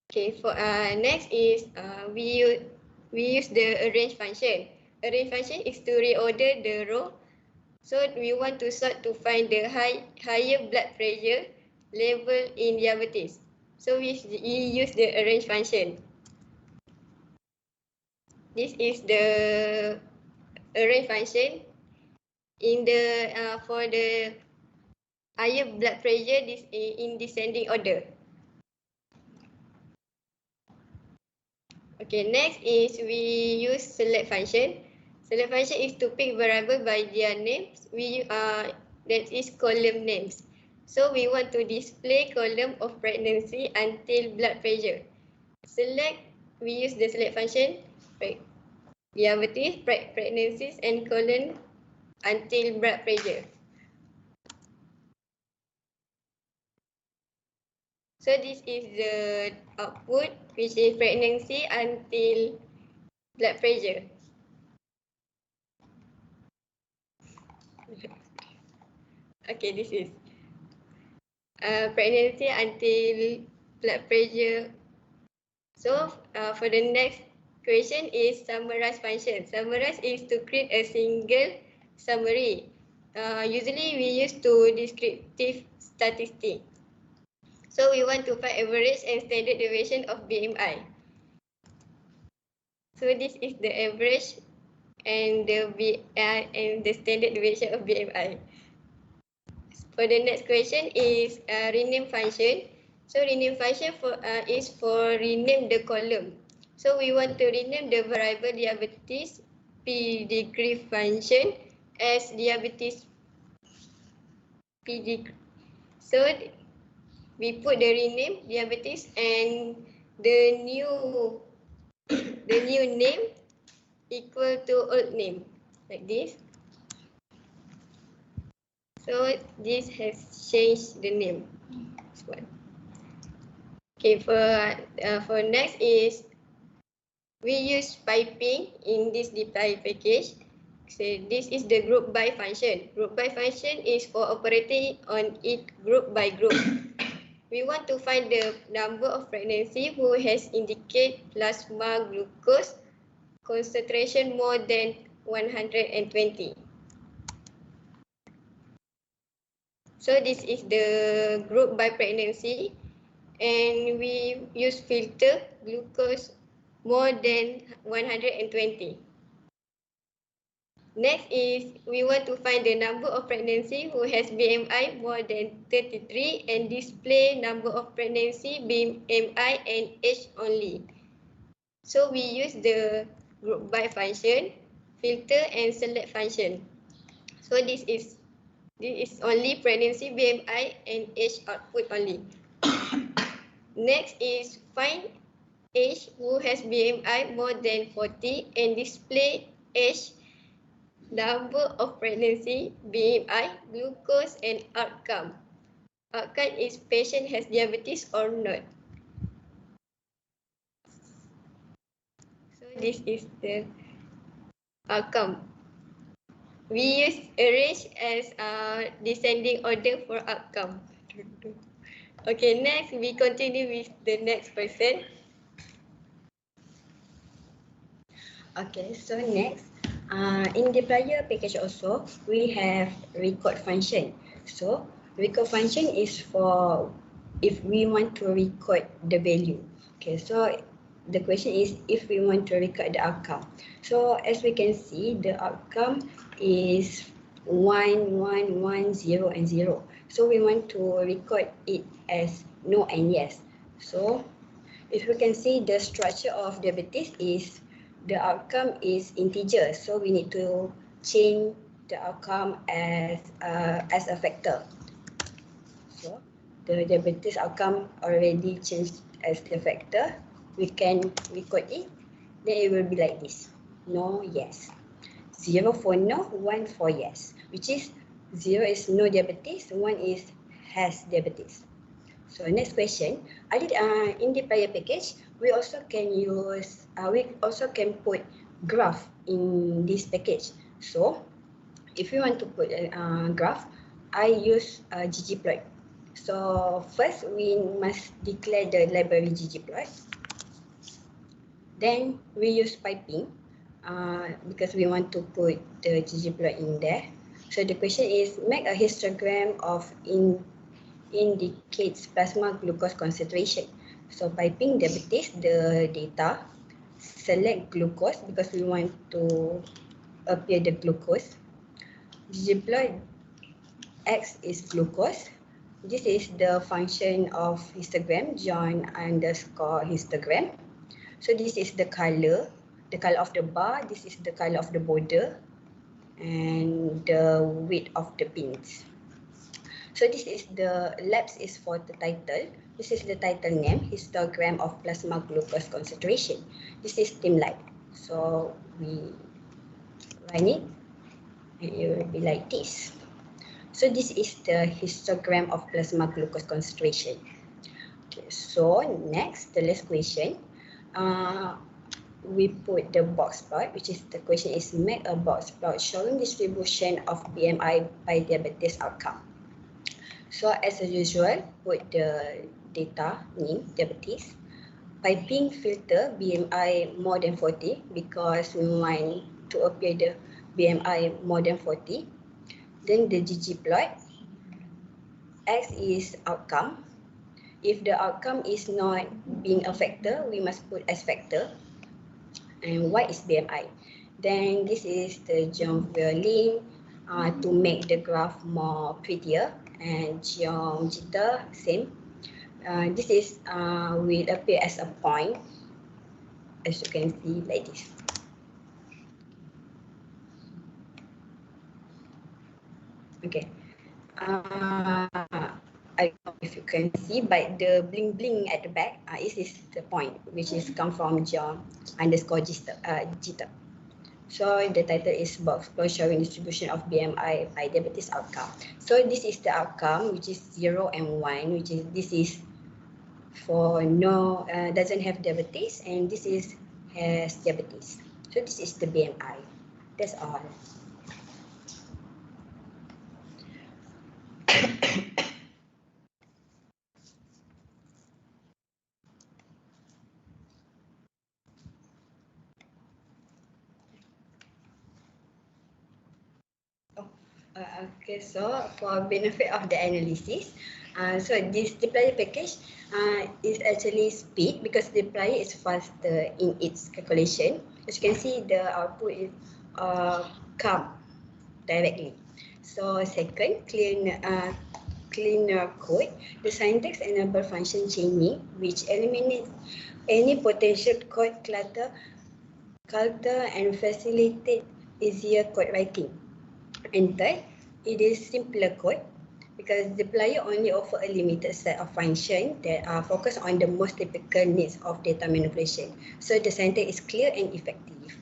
Okay, for next is we use the arrange function. Arrange function is to reorder the row. So we want to sort to find the higher blood pressure level in diabetes. So we use the arrange function. This is the arrange function. In the for the higher blood pressure, this is in descending order. Okay, next is we use select function. Select function is to pick variable by their names. That is column names. So we want to display column of pregnancy until blood pressure. Select, we use the select function, diabetes, pregnancies, and colon until blood pressure. So So this is the output, which is pregnancy until blood pressure. Okay, this is pregnancy until blood pressure. So for the next question is summarize function. Summarize is to create a single summary. Usually we use to descriptive statistic. So we want to find average and standard deviation of BMI. So this is the average and the standard deviation of BMI. For the next question is rename function. So rename function is for rename the column. So we want to rename the variable diabetes p degree function as diabetes p degree. So we put the rename diabetes and the new name equal to old name, like this. So this has changed the name. This one. Okay, for next is we use piping in this deploy package. So this is the group by function. Group by function is for operating on it group by group. We want to find the number of pregnancy who has indicate plasma glucose concentration more than 120. So this is the group by pregnancy, and we use filter glucose more than 120. Next is we want to find the number of pregnancy who has BMI more than 33 and display number of pregnancy, BMI and age only. So we use the group by function, filter and select function. So this is only pregnancy, BMI and age output only. Next is find age who has BMI more than 40 and display age, number of pregnancy, BMI, glucose and outcome. Outcome is patient has diabetes or not. So this is the outcome. We use arrange as descending order for outcome. Okay, next we continue with the next person. Okay, so next, in the player package also, we have record function. So record function is for if we want to record the value. Okay, so the question is if we want to record the outcome. So as we can see, the outcome is 1, 1, 1, 0 and 0. So we want to record it as no and yes. So if we can see the structure of diabetes is the outcome is integer, so we need to change the outcome as a factor. So the diabetes outcome already changed as the factor. We can record it. Then it will be like this: no, yes. 0 for no, 1 for yes, which is 0 is no diabetes, 1 is has diabetes. So next question, in the player package, we also can use, we also can put graph in this package. So if you want to put a graph, I use ggplot. So first we must declare the library ggplot. Then we use piping because we want to put the ggplot in there. So the question is make a histogram of indicates plasma glucose concentration. So piping diabetes, the data, select glucose because we want to appear the glucose. ggplot x is glucose. This is the function of histogram, join underscore histogram. So this is the color of the bar, this is the color of the border, and the width of the pins. So this is the labs is for the title. This is the title name, histogram of plasma glucose concentration. This is team light. So we run it and it will be like this. So this is the histogram of plasma glucose concentration. Okay, So next, the last question. We put the box plot, which is the question is make a box plot showing distribution of BMI by diabetes outcome. So as usual, put the data name diabetes. Piping filter BMI more than 40 because we want to appear the BMI more than 40. Then the ggplot. X is outcome. If the outcome is not being a factor, we must put as factor. And Y is BMI. Then this is the geom to make the graph more prettier, and geom jitter same. This is will appear as a point, as you can see like this. Okay. I don't know if you can see, but the bling at the back, this is the point, which is come from geom underscore jitter. So the title is box plot showing distribution of BMI by diabetes outcome. So this is the outcome, which is 0 and 1, which is this is for no doesn't have diabetes, and this is has diabetes. So this is the BMI. That's all. Okay, so for benefit of the analysis, so this deployer package is actually speed because the deployer is faster in its calculation. As you can see, the output is come directly. So second, cleaner code. The syntax enable function chaining, which eliminates any potential code clutter and facilitate easier code writing. And third, it is simpler code because the deployer only offer a limited set of functions that are focused on the most typical needs of data manipulation. So the syntax is clear and effective.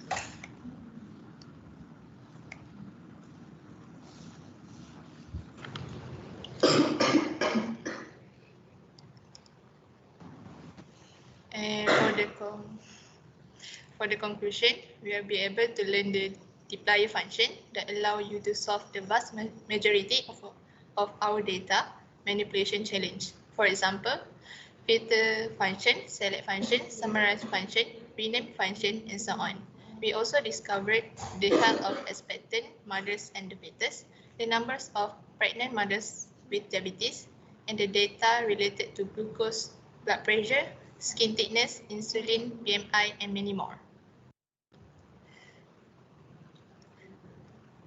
And for the conclusion, we will be able to learn the deployer function that allow you to solve the vast majority of our data manipulation challenge. For example, filter function, select function, summarize function, rename function, and so on. We also discovered the health of expectant mothers and the fetus, the numbers of pregnant mothers with diabetes, and the data related to glucose, blood pressure, skin thickness, insulin, BMI, and many more.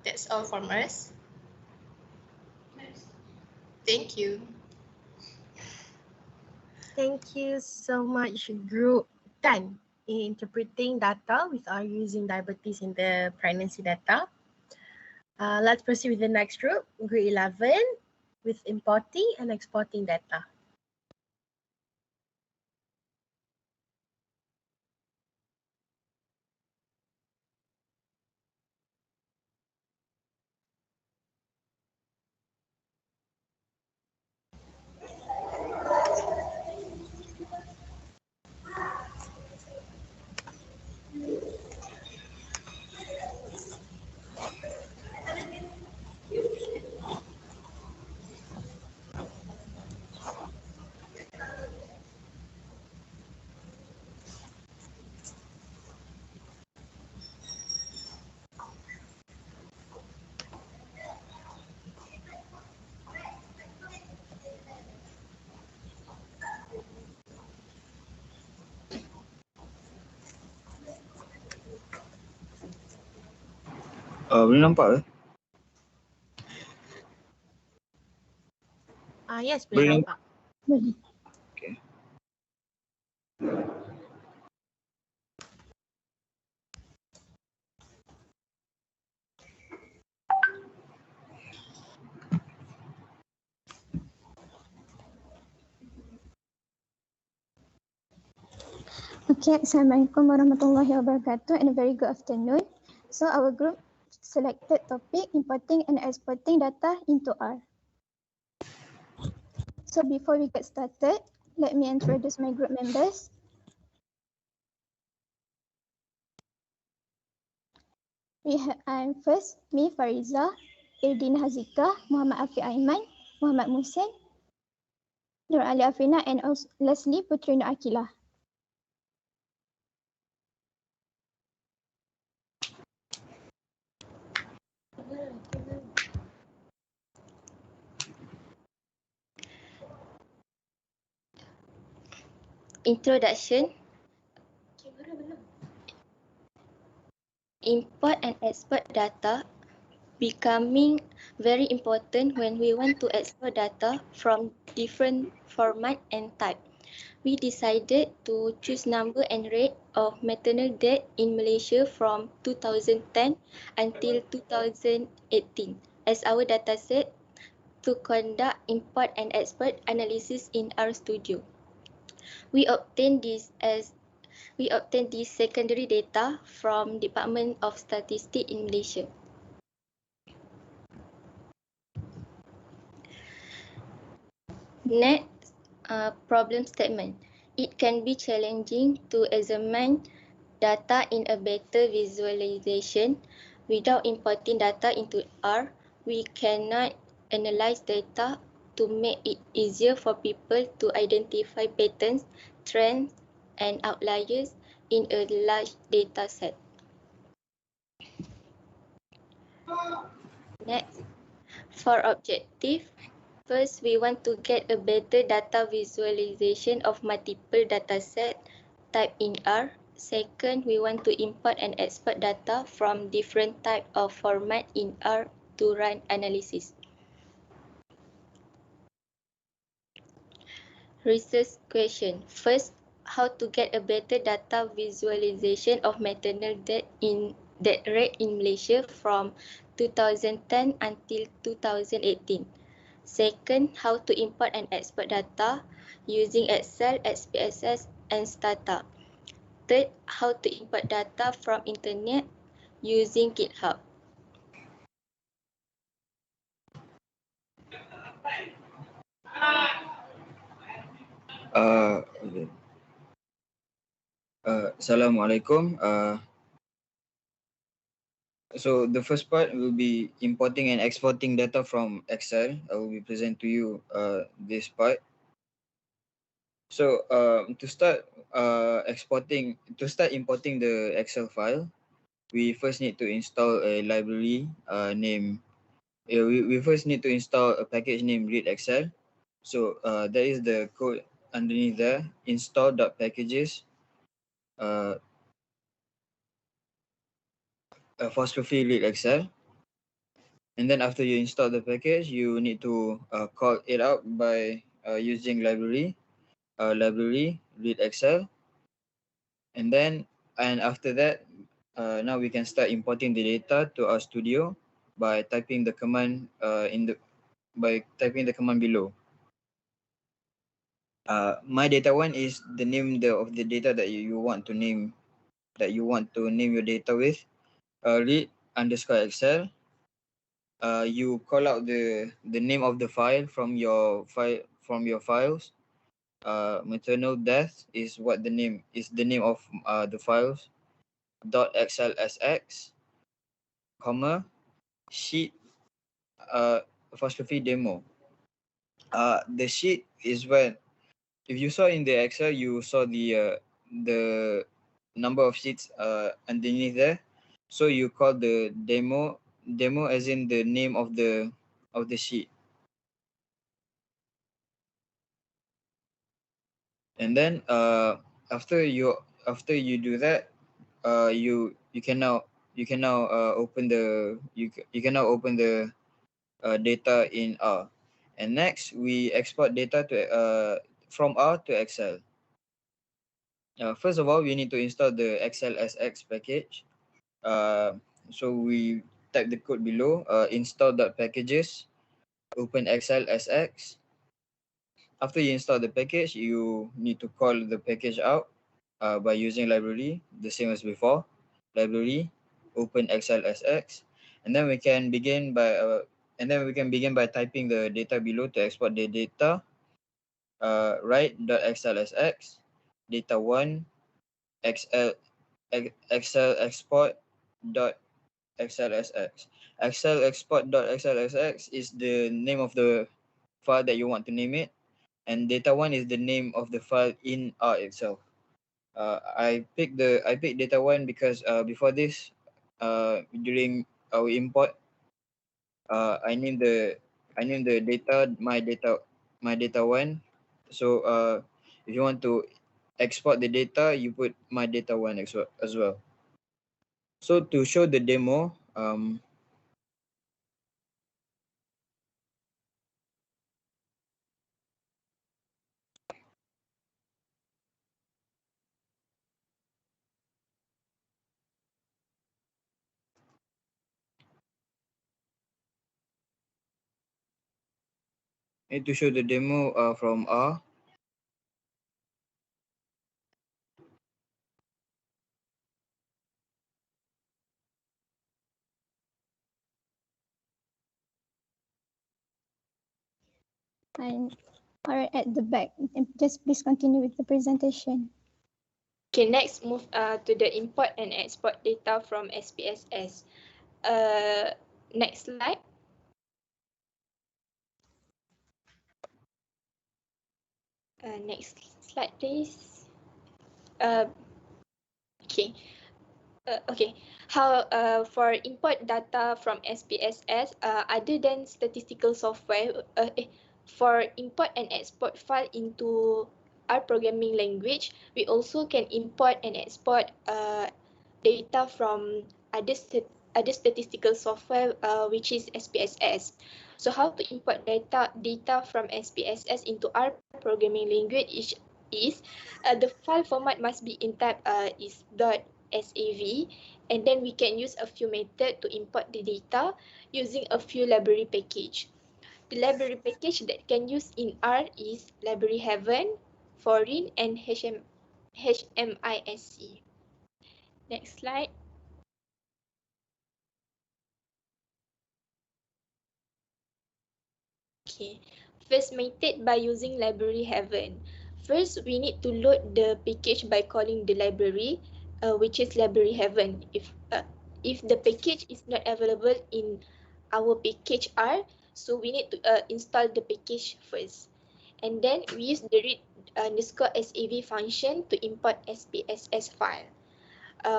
That's all from us. Thank you. Thank you so much, Group 10, in interpreting data with our using diabetes in the pregnancy data. Let's proceed with the next group, Group 11, with importing and exporting data. Boleh nampak ke? Yes, boleh nampak. Boleh. Okay. Okay, Assalamualaikum warahmatullahi wabarakatuh and a very good afternoon. So our group selected topic importing and exporting data into R. So before we get started, Let me introduce my group members. I'm first, me Fariza, Irdin Hazika, Muhammad Afiq Aiman, Muhammad Musin, Nur Ali Afina, and also Leslie Putri Nur Akilah. Introduction. Import and export data becoming very important when we want to export data from different format and type. We decided to choose number and rate of maternal death in Malaysia from 2010 until 2018 as our dataset to conduct import and export analysis in our studio. We obtained this secondary data from Department of Statistics in Malaysia. Next, problem statement. It can be challenging to examine data in a better visualization. Without importing data into R, we cannot analyze data to make it easier for people to identify patterns, trends, and outliers in a large data set. Next, for objective, first we want to get a better data visualization of multiple dataset type in R. Second, we want to import and export data from different type of format in R to run analysis. Research question. First, how to get a better data visualization of maternal death rate in Malaysia from 2010 until 2018. Second, how to import and export data using Excel, SPSS, and Stata. Third, how to import data from internet using GitHub. Okay. Assalamualaikum. So the first part will be importing and exporting data from Excel. I will be present to you this part. So to start importing the Excel file, we first need to install a library we first need to install a package named read Excel. So that is the code underneath there, install.packages apostrophe read Excel. And then after you install the package, you need to call it out by using library read Excel. And after that, now we can start importing the data to our studio by typing the command below. My data one is the name of the data that you want to name your data with. Read_Excel. You call out the name of the file from your files. Maternal death is the name of the files. .xlsx, comma, sheet apostrophe demo. The sheet is when, if you saw in the Excel, you saw the number of sheets underneath there. So you call the demo as in the name of the sheet. And then after you do that, you can now open the data in R. And next, we export data from R to Excel. First of all, we need to install the XLSX package. So we type the code below, install.packages, open XLSX. After you install the package, you need to call the package out by using library, the same as before. Library, open XLSX, and then we can begin by typing the data below to export the data. write.xlsx, data1, Excel export dot xlsx. Excel export dot xlsx is the name of the file that you want to name it, and data1 is the name of the file in R itself. I picked data1 because before this, during our import, I named the data my data1. So if you want to export the data, you put my data1 as well. So to show the demo, from R. And or at the back. And just please continue with the presentation. Okay, next move to the import and export data from SPSS. Next slide. Next slide, please. Okay. Okay. How for import data from SPSS, other than statistical software, for import and export file into our programming language, we also can import and export data from other statistical software, which is SPSS. So how to import data from SPSS into our programming language is the file format must be in type is .sav, and then we can use a few methods to import the data using a few library package. The library package that can use in R is library heaven, foreign, and HMISC. Next slide. Okay, first method by using library heaven. First, we need to load the package by calling the library, which is library heaven. If the package is not available in our package R, so we need to install the package first. And then we use the read_sav function to import SPSS file.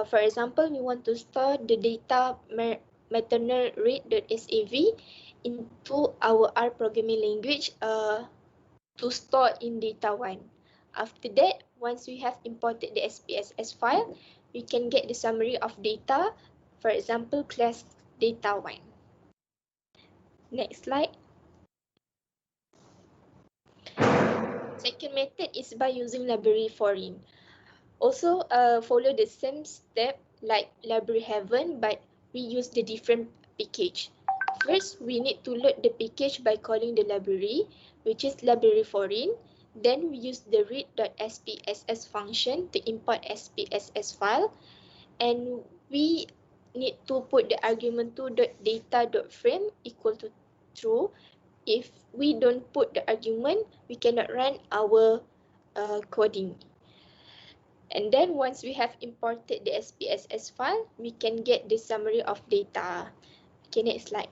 For example, we want to store the data maternal read.sav into our R programming language to store in data1. After that, once we have imported the SPSS file, we can get the summary of data, for example, class data1. Next slide. Second method is by using library foreign. Also follow the same step like library heaven, but we use the different package. First, we need to load the package by calling the library, which is library foreign. Then we use the read.spss function to import SPSS file, and we need to put the argument to.data.frame equal to true. If we don't put the argument, we cannot run our coding. And then once we have imported the SPSS file, we can get the summary of data. Okay, next slide.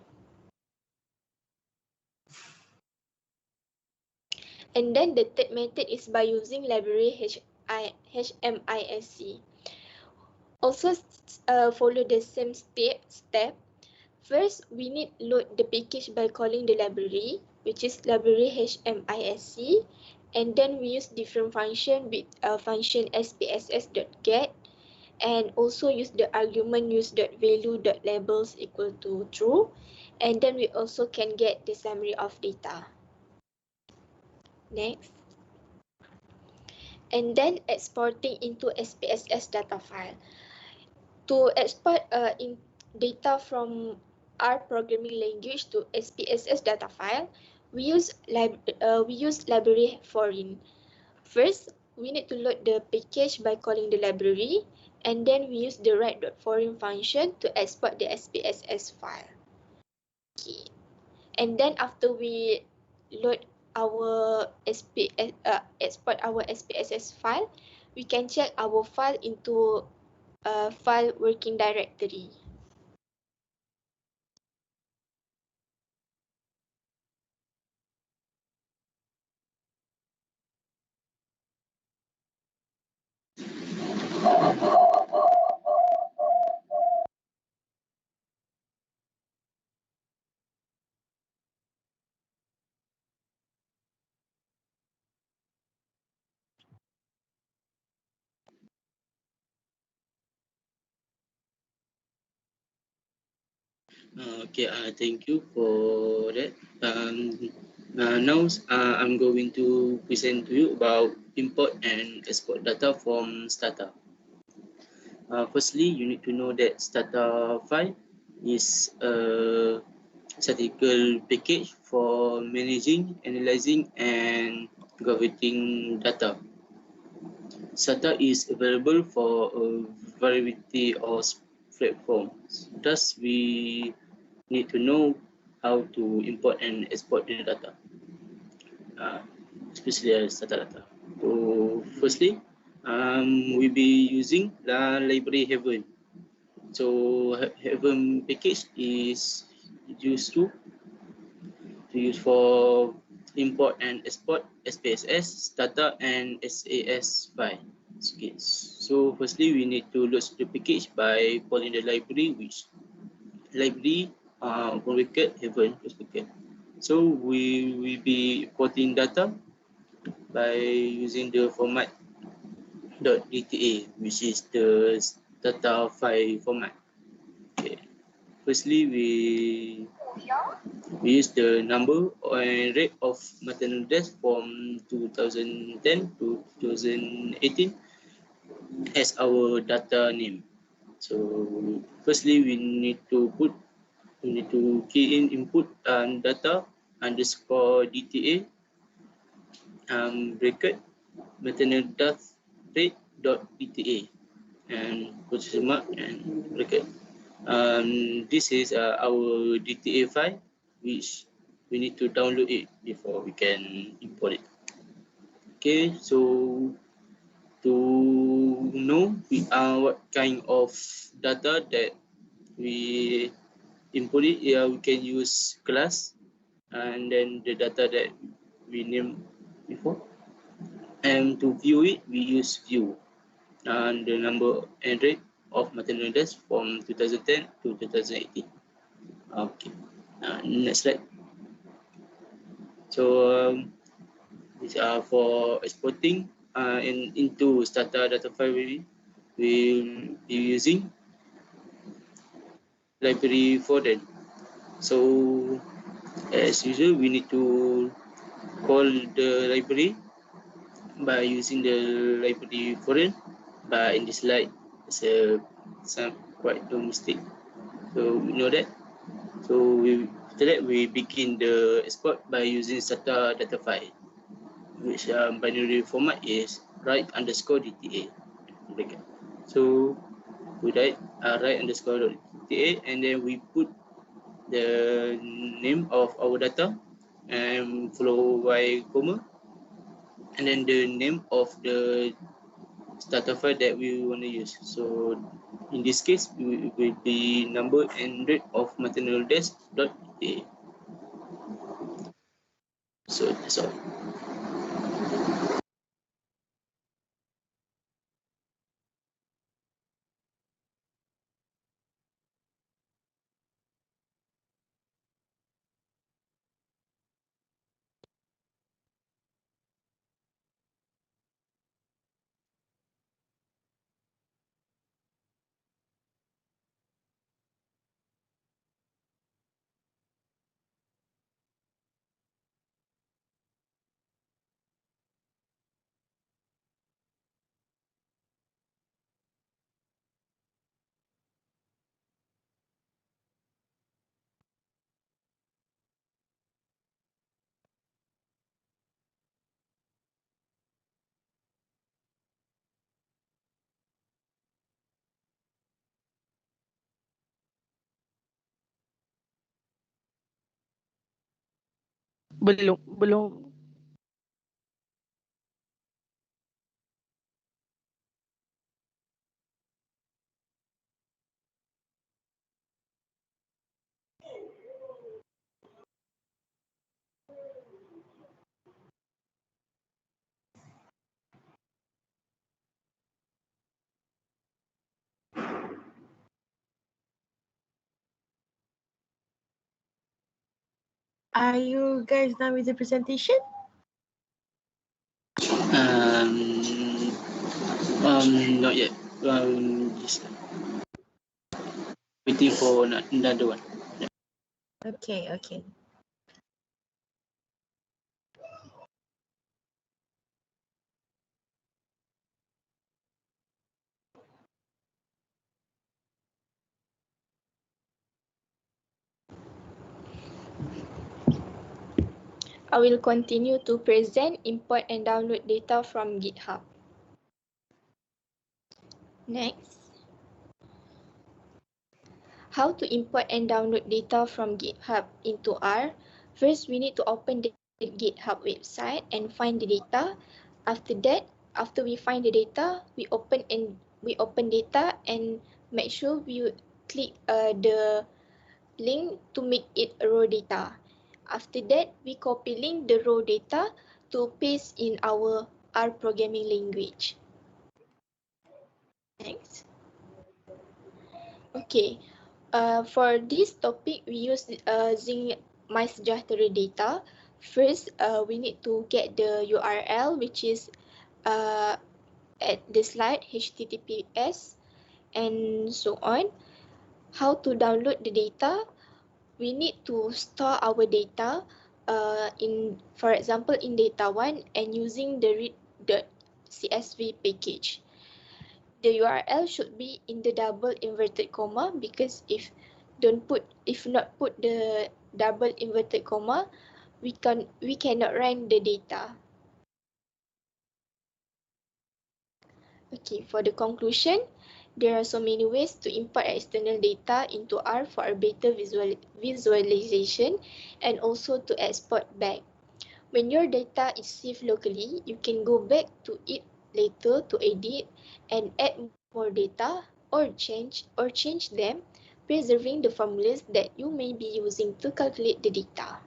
And then the third method is by using library HMISC. Also follow the same step. First, we need load the package by calling the library, which is library HMISC. And then we use different function with function SPSS.get, and also use the argument use.value.labels equal to true. And then we also can get the summary of data. Next. And then exporting into SPSS data file. To export in data from our programming language to SPSS data file, we use library foreign. First, we need to load the package by calling the library, and then we use the write.foreign function to export the SPSS file. Okay. And then after we load our export our SPSS file, we can check our file into a file working directory. Okay, thank you for that. Now I'm going to present to you about import and export data from Stata. Firstly, you need to know that Stata file is a statistical package for managing, analyzing, and graphing data. Stata is available for a variety of platforms. Thus, we need to know how to import and export the data, especially Stata data. So, firstly, we'll be using the library Heaven. So, Heaven package is used to use for import and export SPSS, data, and SAS file. Okay. So firstly, we need to load the package by calling the library, which library open bracket Heaven close bracket. So we will be importing data by using the format .dta, which is the data file format. Okay. Firstly, we use the number and rate of maternal death from 2010 to 2018 as our data name. So firstly, we need to key in input data underscore DTA bracket maternal death rate dot DTA and quotation mark and bracket. This is our DTA file, which we need to download it before we can import it. Okay, so to know what kind of data that we input it, we can use class and then the data that we named before. And to view it, we use view and the number and rate of maternal deaths from 2010 to 2018. Okay, next slide. So these are for exporting into Stata data file. We will be using library for that. So as usual, we need to call the library by using the library foreign, but in this slide it's some quite no mistake, so we know that. So after that we begin the export by using Stata data file, which binary format is write underscore DTA. So we write underscore DTA and then we put the name of our data and follow by comma and then the name of the starter file that we want to use. So in this case, it will be number and rate of maternal deaths dot a. So that's all. Belum. Are you guys done with the presentation? Not yet. Just waiting for another one. Okay, okay. I will continue to present, import and download data from GitHub. Next. How to import and download data from GitHub into R. First, we need to open the GitHub website and find the data. After that, after we find the data, we open data and make sure we click the link to make it raw data. After that, we copy link the raw data to paste in our R programming language. Next. Okay. For this topic, we use Zing MySejahtera data. First, we need to get the URL, which is at the slide, HTTPS, and so on. How to download the data? We need to store our data for example, in data1 and using the read.csv package. The URL should be in the double inverted comma, because if not put the double inverted comma, we cannot run the data. Okay, for the conclusion, there are so many ways to import external data into R for a better visualization and also to export back. When your data is saved locally, you can go back to it later to edit and add more data or change them, preserving the formulas that you may be using to calculate the data.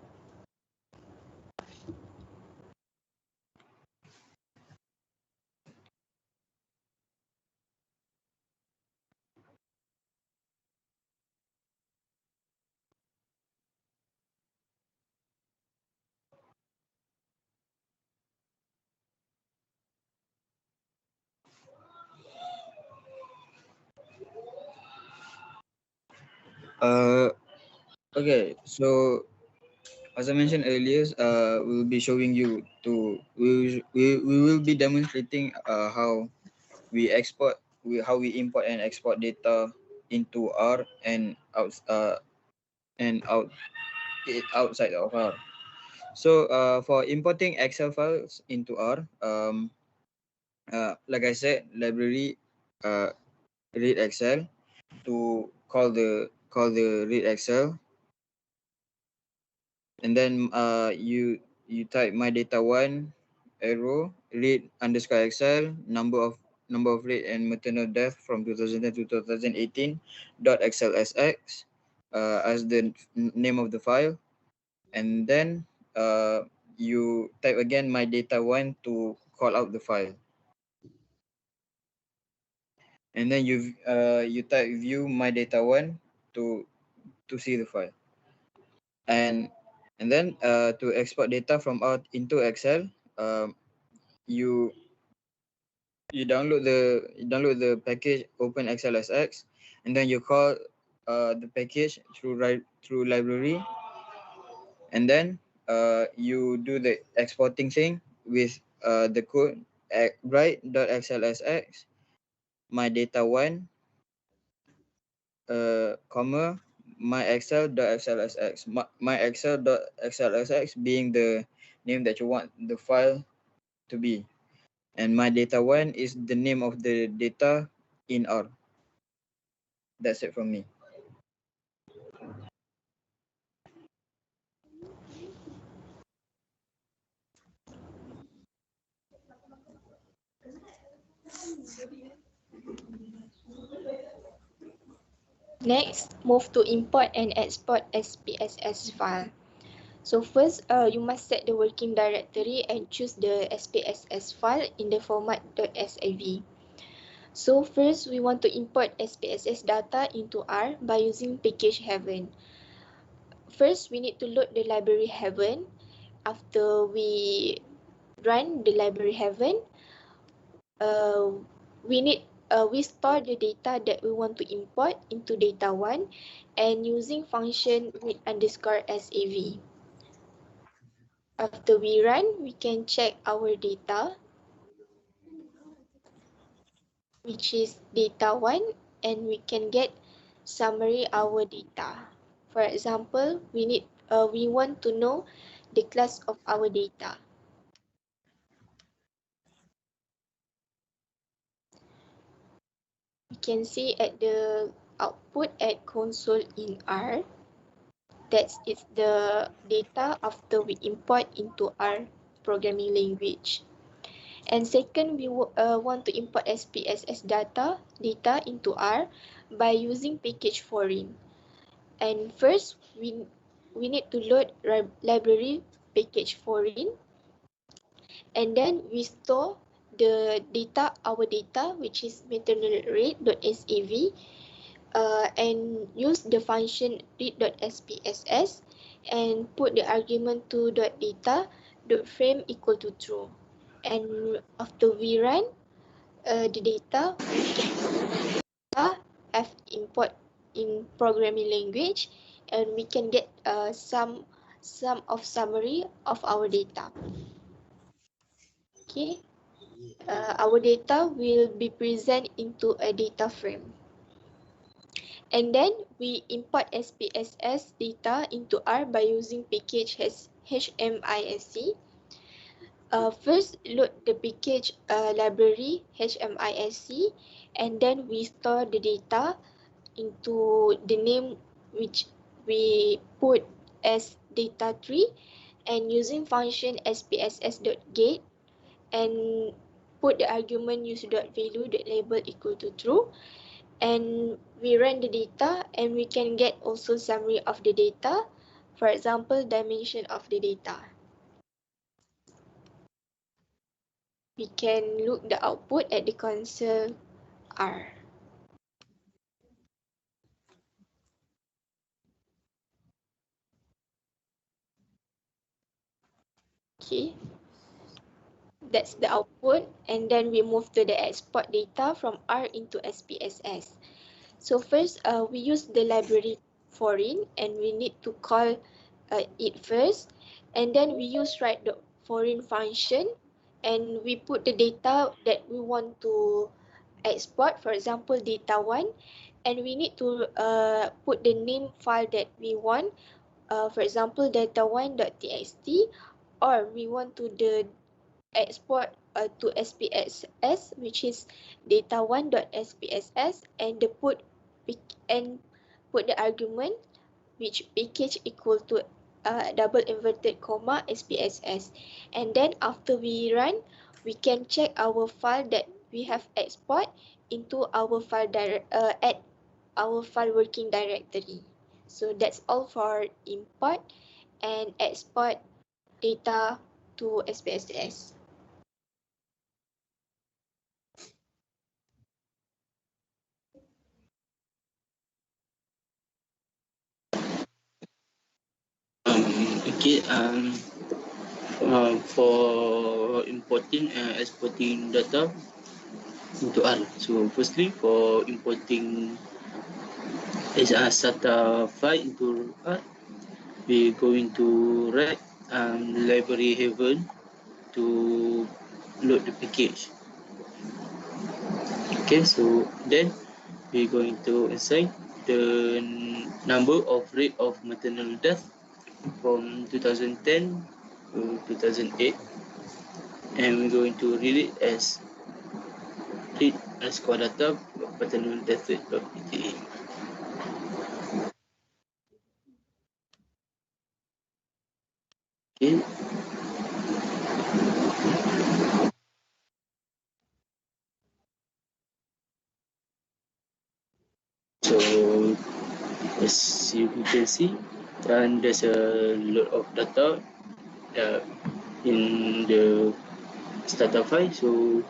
Okay, so as I mentioned earlier, we'll be showing you we will be demonstrating how we import and export data into R and outside of R. So for importing Excel files into R, like I said, library read Excel to call the read Excel, and then you type my data one arrow read underscore Excel number of rate and maternal death from 2010 to 2018 .xlsx as the name of the file, and then you type again my data one to call out the file, and then you type view my data one to see the file, and then to export data from out into Excel, you download the package open xlsx, and then you call the package through library, and then you do the exporting thing with the code write.xlsx my data one comma my excel.xlsx my excel.xlsx being the name that you want the file to be, and my data one is the name of the data in R. That's it from me. Next, move to import and export SPSS file. So first, you must set the working directory and choose the SPSS file in the format .sav. So first, we want to import SPSS data into R by using package heaven. first, we need to load the library heaven. After we run the library heaven, we store the data that we want to import into data1 and using function with underscore sav. After we run, we can check our data, which is data1, and we can get summary our data. For example, we want to know the class of our data. We can see at the output at console in R. That is the data after we import into our programming language. And second, we want to import SPSS data into R by using package foreign. And first, we need to load library package foreign, and then we store the data, our data, which is maternal rate.sav, and use the function read.spss and put the argument to .data.frame equal to true. And after we run the data, we can have import in programming language, and we can get some of summary of our data. Okay, our data will be present into a data frame. And then we import SPSS data into R by using package HMISC. First, load the package library HMISC, and then we store the data into the name which we put as data3, and using function spss.get and put the argument use.value.label equal to true, and we run the data, and we can get also summary of the data, for example dimension of the data. We can look the output at the console R. Okay, that's the output, and then we move to the export data from R into SPSS. So first, we use the library foreign, and we need to call it first, and then we use write the foreign function, and we put the data that we want to export, for example data1, and we need to put the name file that we want, for example data1.txt, or we want to export to SPSS, which is data1.spss, and put the argument which package equal to double inverted comma SPSS. And then after we run, we can check our file that we have export into our file at our file working directory. So that's all for import and export data to SPSS. Okay. For importing and exporting data into R. So firstly, for importing SATA file into R, we're going to write library heaven to load the package. Okay, so then we're going to assign the number of rate of maternal death from 2010 to 2008, and we're going to read it as read underscore data maternal death rate.pta. Okay. So as you can see, and there's a lot of data in the starter file. So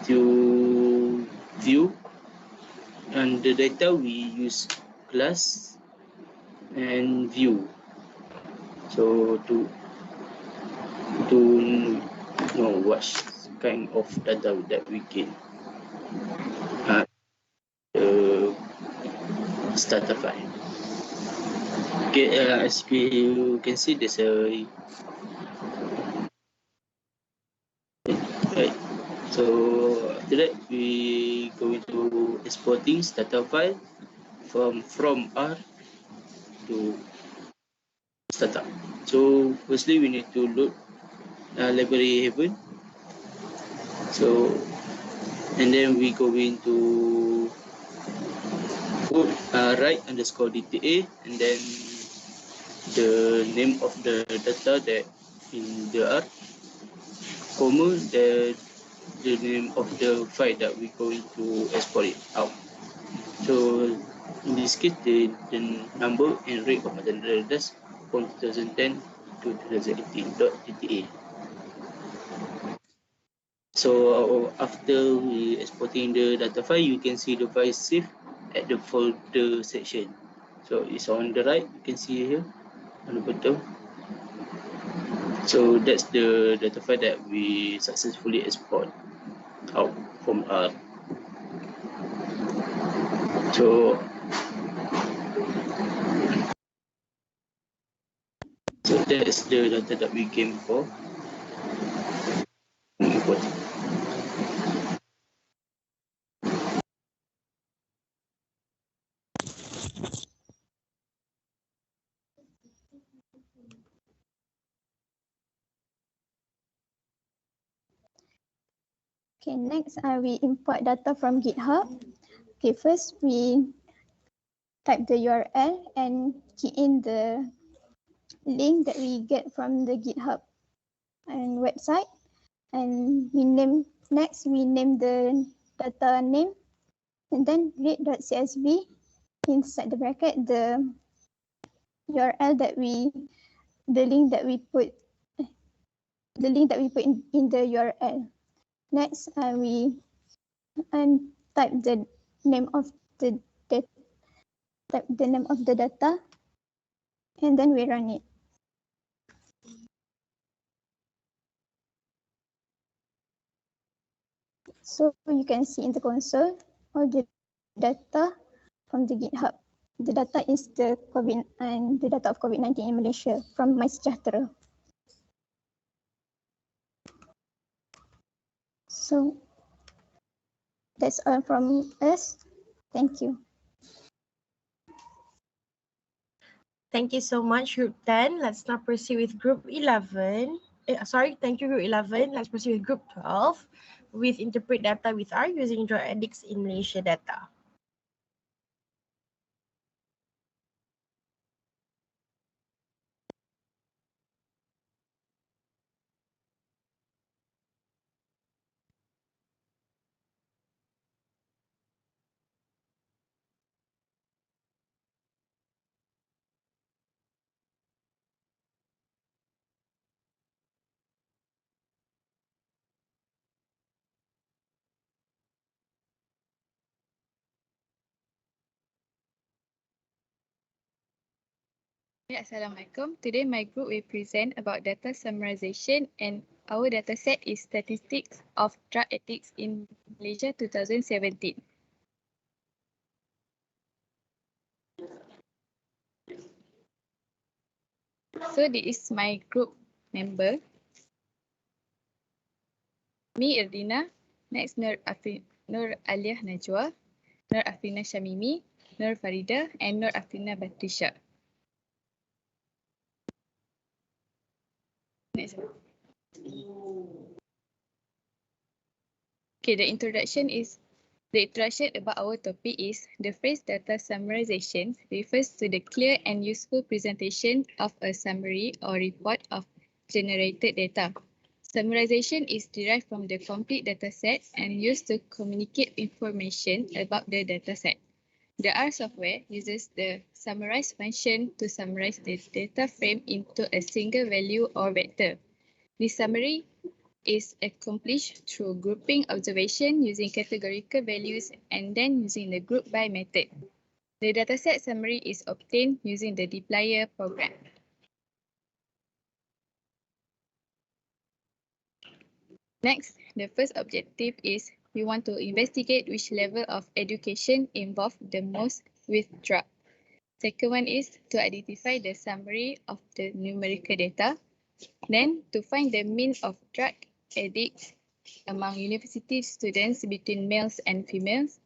to view and the data, we use class and view. So to know what kind of data that we get, the starter file. Okay, as you can see, there's a right. So after that, we going to exporting starter file from R to startup. So firstly, we need to load library heaven. So and then we going to put write_dta and then the name of the data that in the R, comma the name of the file that we're going to export it out. So in this case, the number and rate of attendance that's from 2010 to 2018.dta. So after we exporting the data file, you can see the file saved at the folder section. So it's on the right, you can see here on the bottom. So that's the data file that we successfully export out from R. So that's the data that we came for. Okay, next we import data from GitHub. Okay, first we type the URL and key in the link that we get from the GitHub and website, and we name the data name, and then read.csv inside the bracket the URL that the link that we put in the URL. Next, we type the name of the data, and then we run it. So you can see in the console all the data from the GitHub. The data is the data of COVID-19 in Malaysia from MySejahtera. So that's all from us. Thank you. Thank you so much, Group 10. Let's now proceed with Group 11. Thank you, Group 11. Let's proceed with Group 12 with Interpret Data with R using DrMNA in Malaysia data. Assalamualaikum. Today my group will present about data summarization, and our data set is Statistics of Drug Ethics in Malaysia 2017. So this is my group member. Me Erdina, next Nur Aliyah Najwa, Nur Afrina Shamimi, Nur Farida, and Nur Afrina Batrisha. Next. Okay, the introduction about our topic is the phrase data summarization refers to the clear and useful presentation of a summary or report of generated data. Summarization is derived from the complete dataset and used to communicate information about the dataset. The R software uses the summarize function to summarize the data frame into a single value or vector. The summary is accomplished through grouping observation using categorical values and then using the group by method. The dataset summary is obtained using the dplyr program. Next, the first objective is we want to investigate which level of education involved the most with drug. Second one is to identify the summary of the numerical data. Then to find the mean of drug addicts among university students between males and females.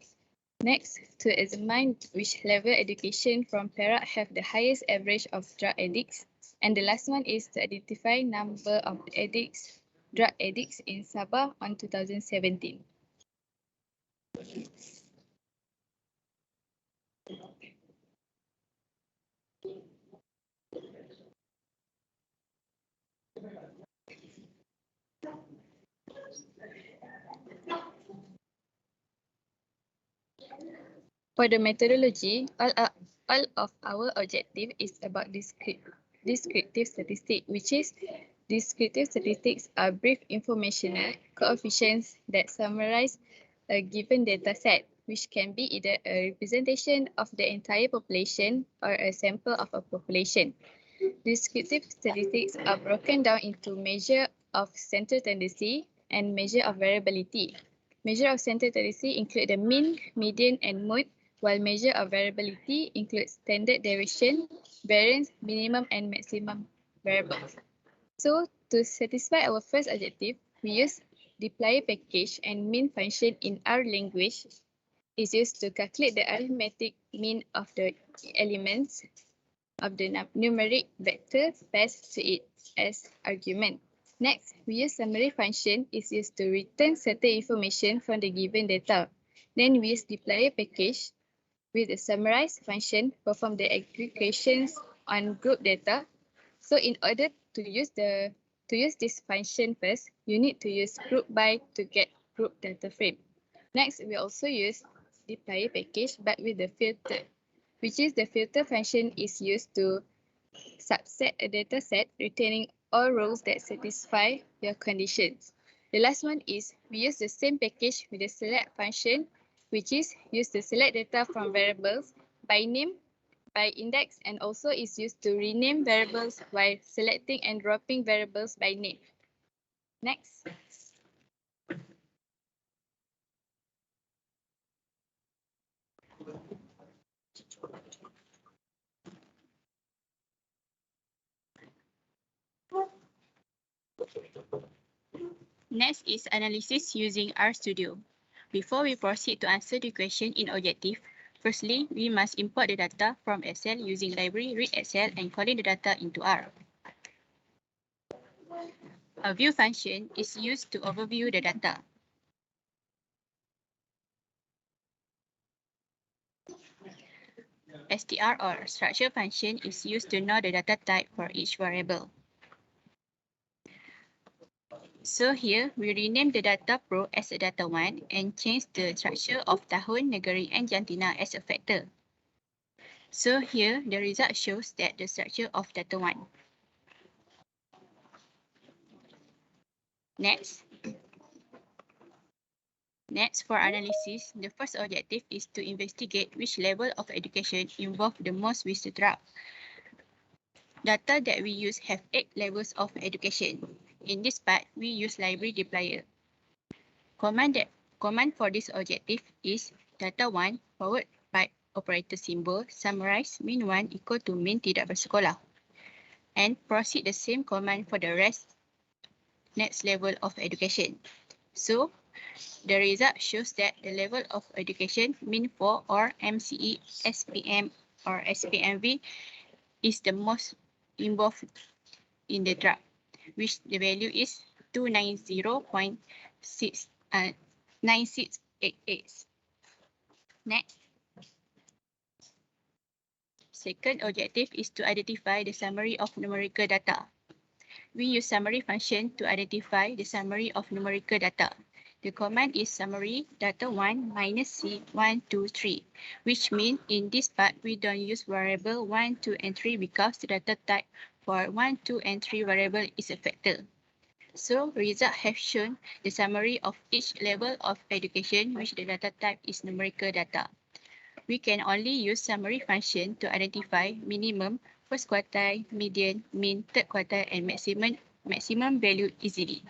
Next, to examine which level education from Perak have the highest average of drug addicts. And the last one is to identify number of addicts, drug addicts in Sabah on 2017. For the methodology, all of our objective is about descriptive statistics, which is descriptive statistics are brief informational coefficients that summarize a given data set, which can be either a representation of the entire population or a sample of a population. Descriptive statistics are broken down into measure of central tendency and measure of variability. Measure of central tendency include the mean, median, and mode, while measure of variability includes standard deviation, variance, minimum, and maximum variables. So, to satisfy our first objective, we use dplyr package and mean function in our language is used to calculate the arithmetic mean of the elements of the numeric vector passed to it as argument. Next, we use summary function is used to return certain information from the given data. Then we use dplyr package with the summarize function perform the aggregations on group data. So in order to use this function first, you need to use group by to get group data frame. Next, we also use dplyr package but with the filter, which is the filter function is used to subset a data set retaining all rows that satisfy your conditions. The last one is we use the same package with the select function, which is used to select data from variables by name, by index, and also is used to rename variables while selecting and dropping variables by name. Next. Next is analysis using RStudio. Before we proceed to answer the question in objective, firstly, we must import the data from Excel using library read Excel and calling the data into R. A view function is used to overview the data. str or structure function is used to know the data type for each variable. So here, we rename the data pro as a data 1 and change the structure of tahun, negeri, and jantina as a factor. So here, the result shows that the structure of data 1. Next, for analysis, the first objective is to investigate which level of education involved the most with the drug. Data that we use have 8 levels of education. In this part, we use library dplyr. Command for this objective is data1 forward by operator symbol summarize min1 equal to min tidak bersekolah. And proceed the same command for the rest next level of education. So, the result shows that the level of education min4 or MCE, SPM or SPMV is the most involved in the drug, which the value is 290.9688. Next. Second objective is to identify the summary of numerical data. We use summary function to identify the summary of numerical data. The command is summary data1 minus C1, 2, 3, which means in this part we don't use variable 1, 2, and 3 because the data type for 1, 2, and 3 variable is a factor. So, result have shown the summary of each level of education which the data type is numerical data. We can only use summary function to identify minimum, first quartile, median, mean, third quartile, and maximum value easily.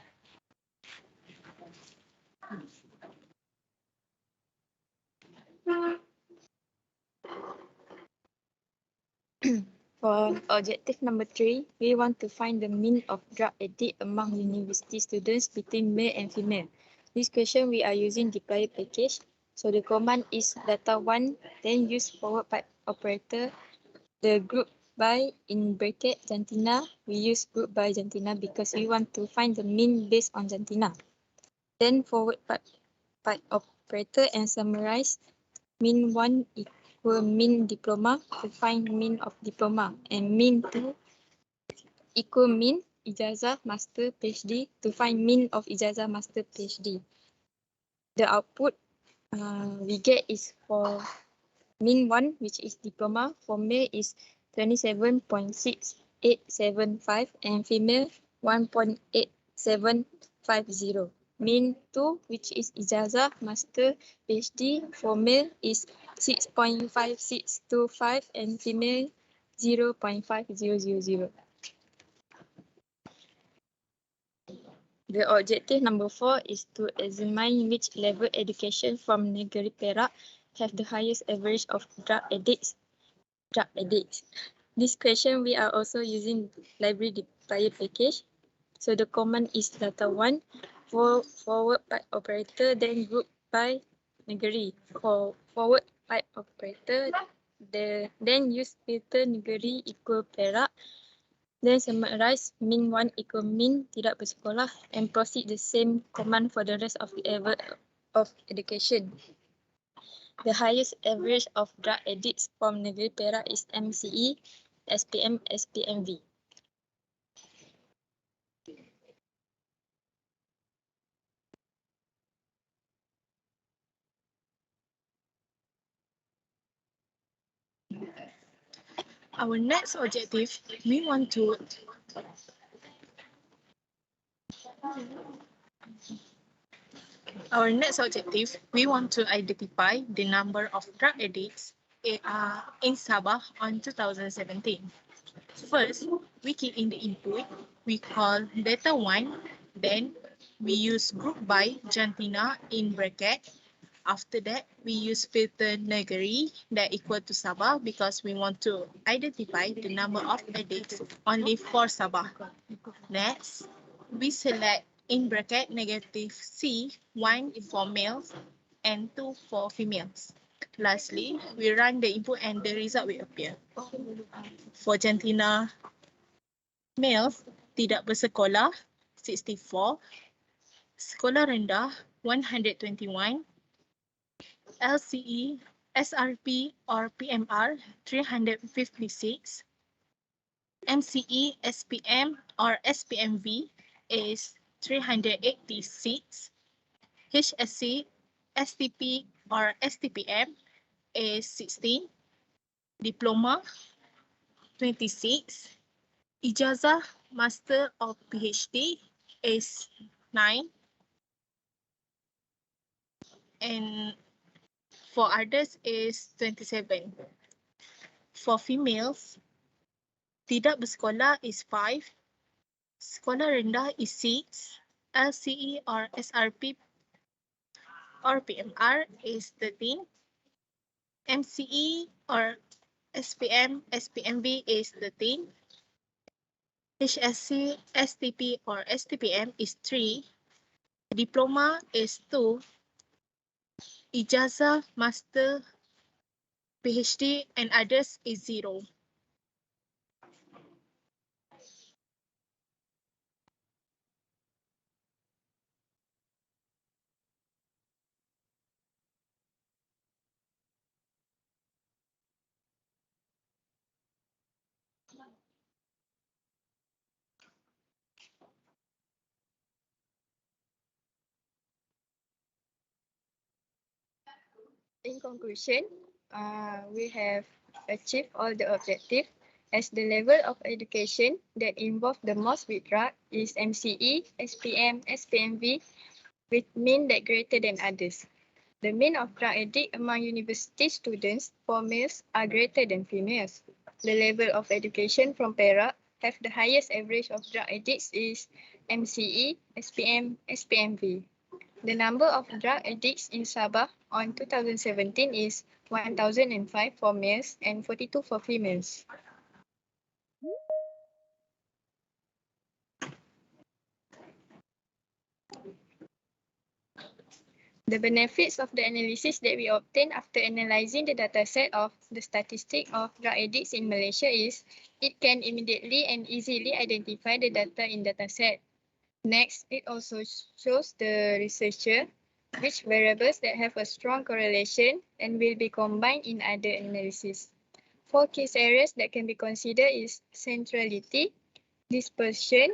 For objective number 3, we want to find the mean of drug addict among university students between male and female. This question we are using deploy package. So the command is data1, then use forward pipe operator. The group by in bracket Jantina, we use group by Jantina because we want to find the mean based on Jantina. Then forward pipe operator and summarize mean 1 equal mean diploma to find mean of diploma, and mean 2 equal mean ijazah master PhD to find mean of ijazah master PhD. The output we get is for mean 1, which is diploma, for male is 27.6875 and female 1.8750. Mean 2, which is ijazah master PhD, for male is 6.5625 and female 0.5000. The objective number 4 is to examine which level education from Negeri Perak have the highest average of drug addicts. This question we are also using library deploy package. So the command is data1 for forward pipe operator, then group by negeri. For forward pipe operator, then use filter negeri equal Perak. Then summarize mean 1 equal mean tidak bersekolah and proceed the same command for the rest of the level of education. The highest average of drug addicts from Negeri Perak is MCE, SPM, SPMV. Our next objective, we want to identify the number of drug addicts in Sabah on 2017. First, we key in the input, we call data1, then we use group by Jantina in bracket. After that, we use filter negeri that equal to Sabah because we want to identify the number of addicts only for Sabah. Next, we select in bracket negative C, 1 for males and 2 for females. Lastly, we run the input and the result will appear. For Jantina males, tidak bersekolah 64, sekolah rendah 121, LCE, SRP or PMR 356, MCE, SPM or SPMV is 386, HSC, STP or STPM is 16, Diploma 26, Ijazah Master or PhD is 9, and for others is 27. For females, tidak bersekolah is 5, sekolah rendah is 6, LCE or SRP or PMR is 13, MCE or SPM, SPMV is 13, HSC, STP or STPM is 3, Diploma is 2, Ijazah Master, PhD and others is 0. In conclusion, we have achieved all the objectives as the level of education that involve the most with drug is MCE, SPM, SPMV with mean that greater than others. The mean of drug addict among university students for males are greater than females. The level of education from Perak have the highest average of drug addicts is MCE, SPM, SPMV. The number of drug addicts in Sabah on 2017 is 1,005 for males and 42 for females. The benefits of the analysis that we obtain after analyzing the dataset of the statistic of drug addicts in Malaysia is it can immediately and easily identify the data in dataset. Next, it also shows the researcher which variables that have a strong correlation and will be combined in other analysis. 4 case areas that can be considered is centrality, dispersion,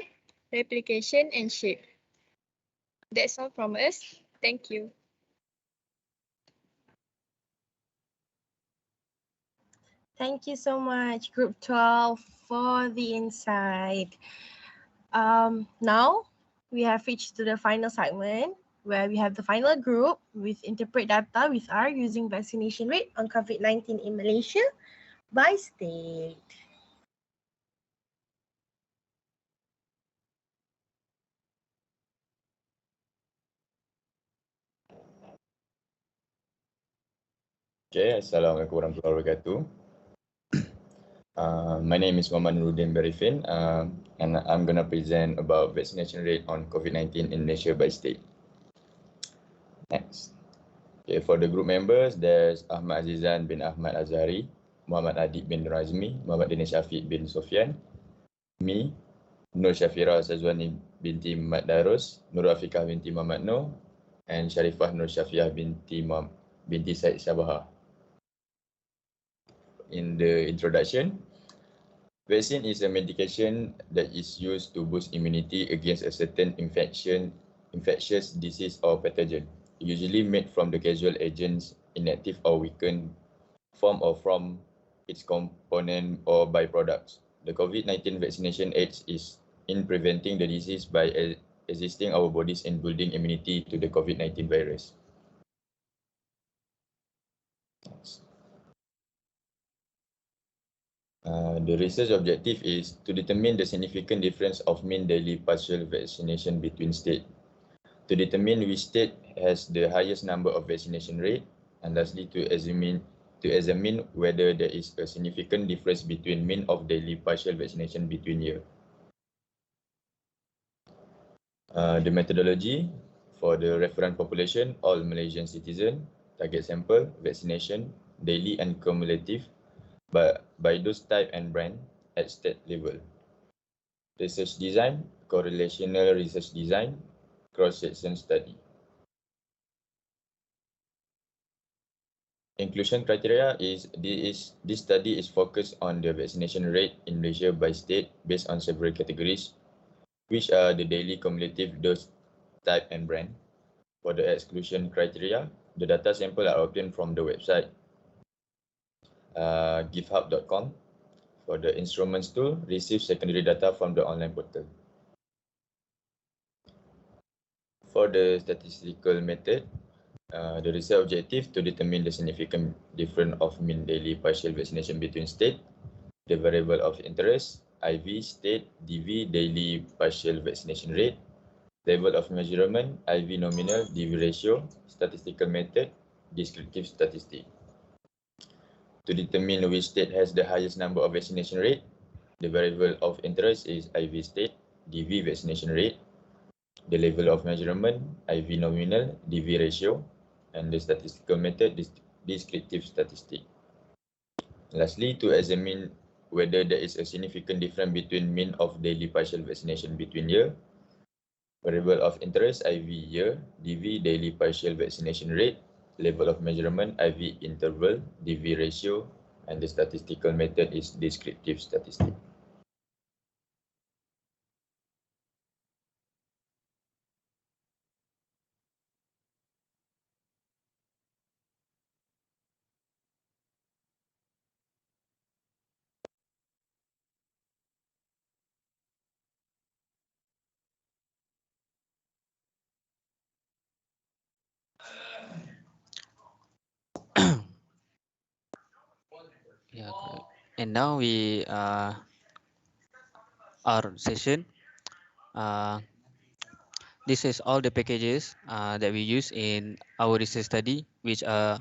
replication, and shape. That's all from us. Thank you. Thank you so much, Group 12, for the insight. Now, we have reached to the final segment where we have the final group with interpret data with R using vaccination rate on COVID-19 in Malaysia by state. Okay, Assalamualaikum warahmatullahi wabarakatuh. My name is Muhammad Nuruddin Barifin, and I'm going to present about vaccination rate on COVID-19 in Malaysia by state. Next. Okay, for the group members, there's Ahmad Azizan bin Ahmad Azhari, Muhammad Adib bin Razmi, Muhammad Dinesh Syafiq bin Sofyan, me, Nur Syafira Sazwani binti Muhammad Darus, Nur Afiqah binti Muhammad Noh, and Sharifah Nur Syafiah binti Said Syabaha. In the introduction, vaccine is a medication that is used to boost immunity against a certain infectious disease or pathogen, usually made from the causal agent's inactive or weakened form or from its component or byproducts. The COVID-19 vaccination aids is in preventing the disease by assisting our bodies in building immunity to the COVID-19 virus. The research objective is to determine the significant difference of mean daily partial vaccination between states, to determine which state has the highest number of vaccination rate, and lastly to examine whether there is a significant difference between mean of daily partial vaccination between years. The methodology for the reference population, all Malaysian citizens, target sample, vaccination, daily and cumulative, by dose type and brand at state level. Research design, correlational research design, cross-section study. Inclusion criteria is this study is focused on the vaccination rate in Malaysia by state based on several categories, which are the daily cumulative dose type and brand. For the exclusion criteria, the data sample are obtained from the website github.com. For the instruments tool, receive secondary data from the online portal. For the statistical method, the research objective to determine the significant difference of mean daily partial vaccination between state, the variable of interest, IV, state, DV, daily partial vaccination rate, level of measurement, IV nominal, DV ratio, statistical method, descriptive statistic. To determine which state has the highest number of vaccination rate, the variable of interest is IV state, DV vaccination rate, the level of measurement, IV nominal, DV ratio, and the statistical method, descriptive statistic. Lastly, to examine whether there is a significant difference between mean of daily partial vaccination between year, variable of interest, IV year, DV daily partial vaccination rate, level of measurement, IV interval, DV ratio, and the statistical method is descriptive statistic. Yeah, correct. And now we our session. This is all the packages that we use in our research study, which are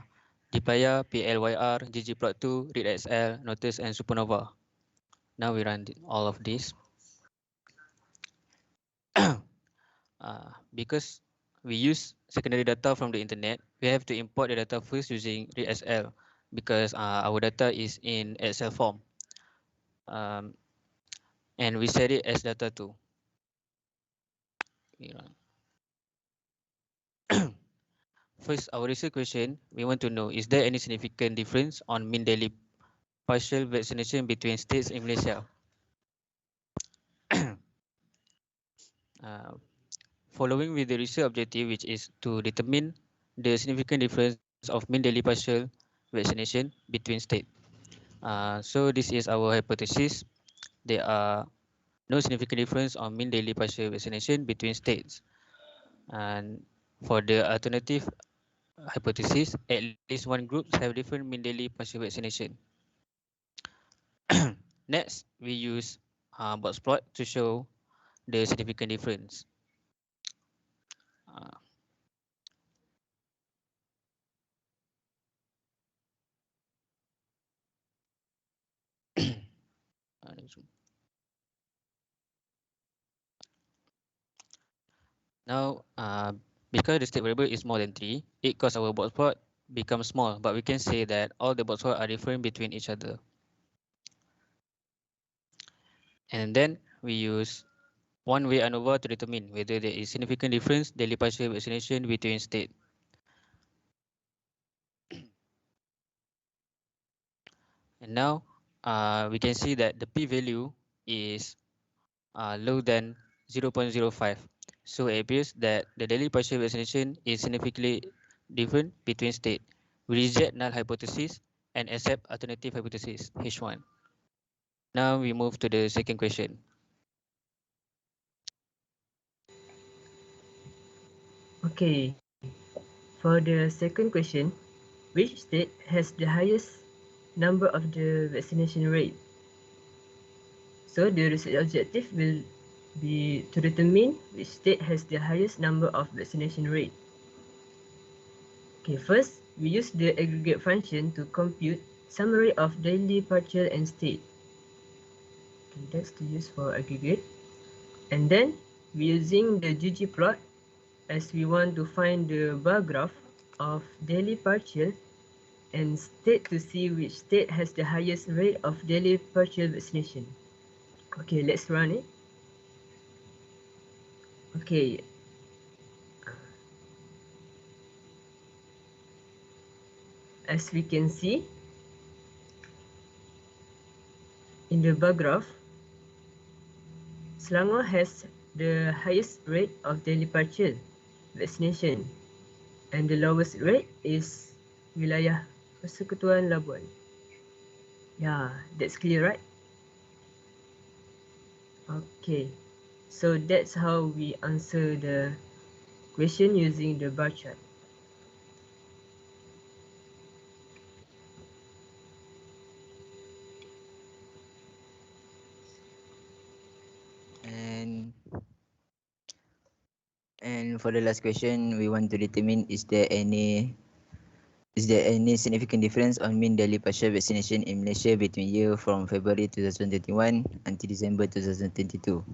dplyr, plyr, ggplot2, readxl, notice, and supernova. Now we run all of this. Because we use secondary data from the internet, we have to import the data first using readxl because our data is in Excel form. And we set it as data too. First, our research question, we want to know, is there any significant difference on mean daily partial vaccination between states in Malaysia? Following with the research objective, which is to determine the significant difference of mean daily partial vaccination between states. So this is our hypothesis. There are no significant difference on mean daily partial vaccination between states. And for the alternative hypothesis, at least one group have different mean daily partial vaccination. Next, we use box plot to show the significant difference. Now, because the state variable is more than 3, it causes our box plot become small, but we can say that all the box plot are different between each other. And then we use one-way ANOVA to determine whether there is significant difference daily partial vaccination between state. And now we can see that the p-value is lower than 0.05. So it appears that the daily partial vaccination is significantly different between state. We reject null hypothesis and accept alternative hypothesis, H1. Now we move to the second question. Okay, for the second question, which state has the highest number of the vaccination rate? So the research objective will be to determine which state has the highest number of vaccination rate. Okay, first, we use the aggregate function to compute summary of daily, partial, and state. Okay, that's to use for aggregate. And then, we're using the ggplot as we want to find the bar graph of daily, partial, and state to see which state has the highest rate of daily partial vaccination. Okay, let's run it. Okay. As we can see in the bar graph, Selangor has the highest rate of daily partial vaccination and the lowest rate is wilayah Persekutuan Labuan. Yeah, that's clear, right? Okay, so that's how we answer the question using the bar chart. And for the last question, we want to determine is there any significant difference on mean daily partial vaccination in Malaysia between year from February 2021 until December 2022.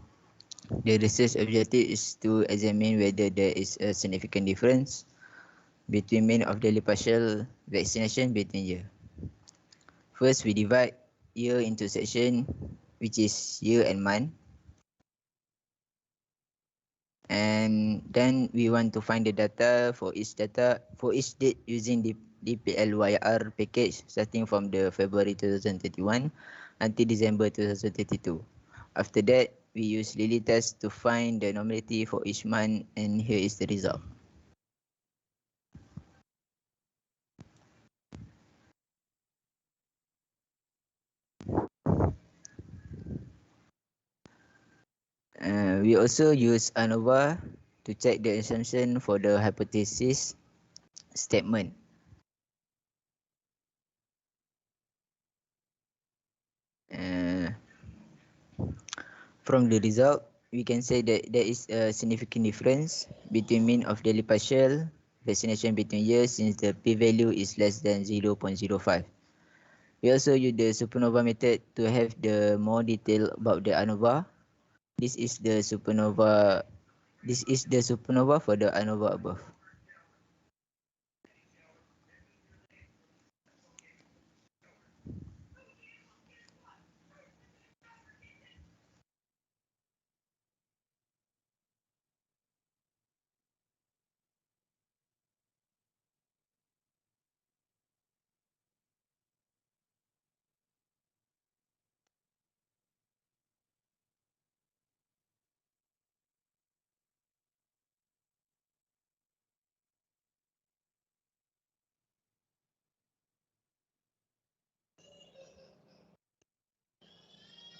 The research objective is to examine whether there is a significant difference between mean of daily partial vaccination between year. First, we divide year into section, which is year and month. And then we want to find the data for each date using the dplyr package starting from the February 2021 until December 2022. After that, we use Lilly test to find the normality for each month, and here is the result. We also use ANOVA to check the assumption for the hypothesis statement. From the result, we can say that there is a significant difference between mean of daily partial vaccination between years since the p-value is less than 0.05. We also use the supernova method to have the more detail about the ANOVA. This is the supernova for the ANOVA above.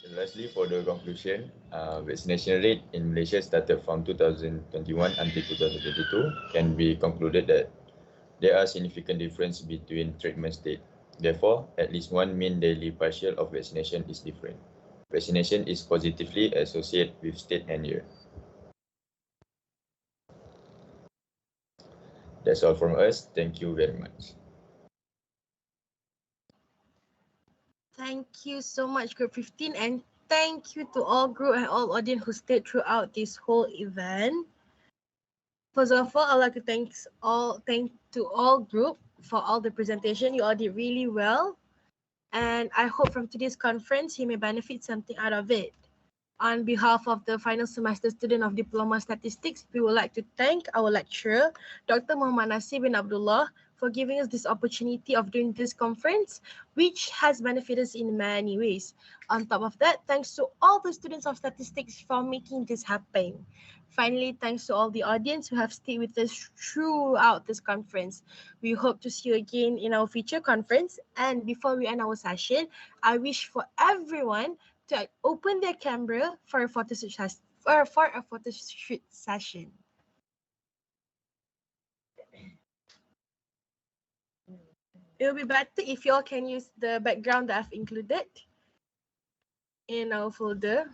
And lastly, for the conclusion, vaccination rate in Malaysia started from 2021 until 2022 can be concluded that there are significant difference between treatment state. Therefore, at least one mean daily partial of vaccination is different. Vaccination is positively associated with state and year. That's all from us. Thank you very much. Thank you so much, Group 15, and thank you to all group and all audience who stayed throughout this whole event. First of all, I'd like to thank all group for all the presentation. You all did really well, and I hope from today's conference you may benefit something out of it. On behalf of the final semester student of Diploma Statistics, we would like to thank our lecturer, Dr. Muhammad Nasir bin Abdullah, for giving us this opportunity of doing this conference, which has benefited us in many ways. On top of that, thanks to all the students of statistics for making this happen. Finally, thanks to all the audience who have stayed with us throughout this conference. We hope to see you again in our future conference. And before we end our session, I wish for everyone to open their camera for a photo shoot session. It will be better if you all can use the background that I've included in our folder.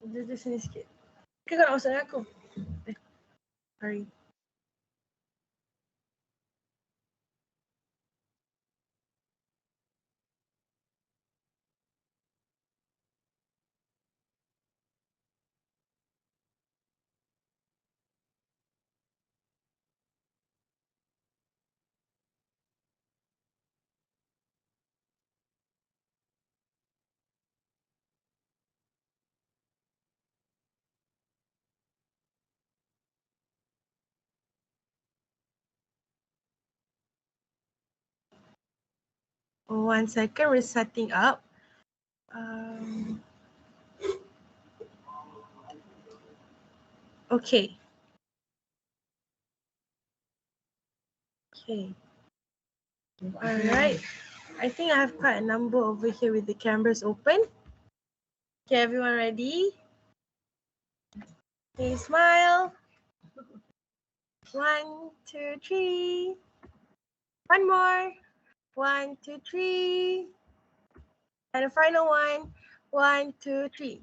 Di sini sikit. Ke kau nak masuk dengan aku? Sorry. One second, we're setting up. Okay. Okay. All right. I think I have quite a number over here with the cameras open. Okay, everyone ready? Okay, smile. 1, 2, 3. One more. 1, 2, 3. And the final one. 1, 2, 3.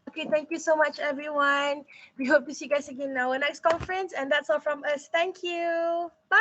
Okay, thank you so much, everyone. We hope to see you guys again in our next conference. And that's all from us. Thank you. Bye.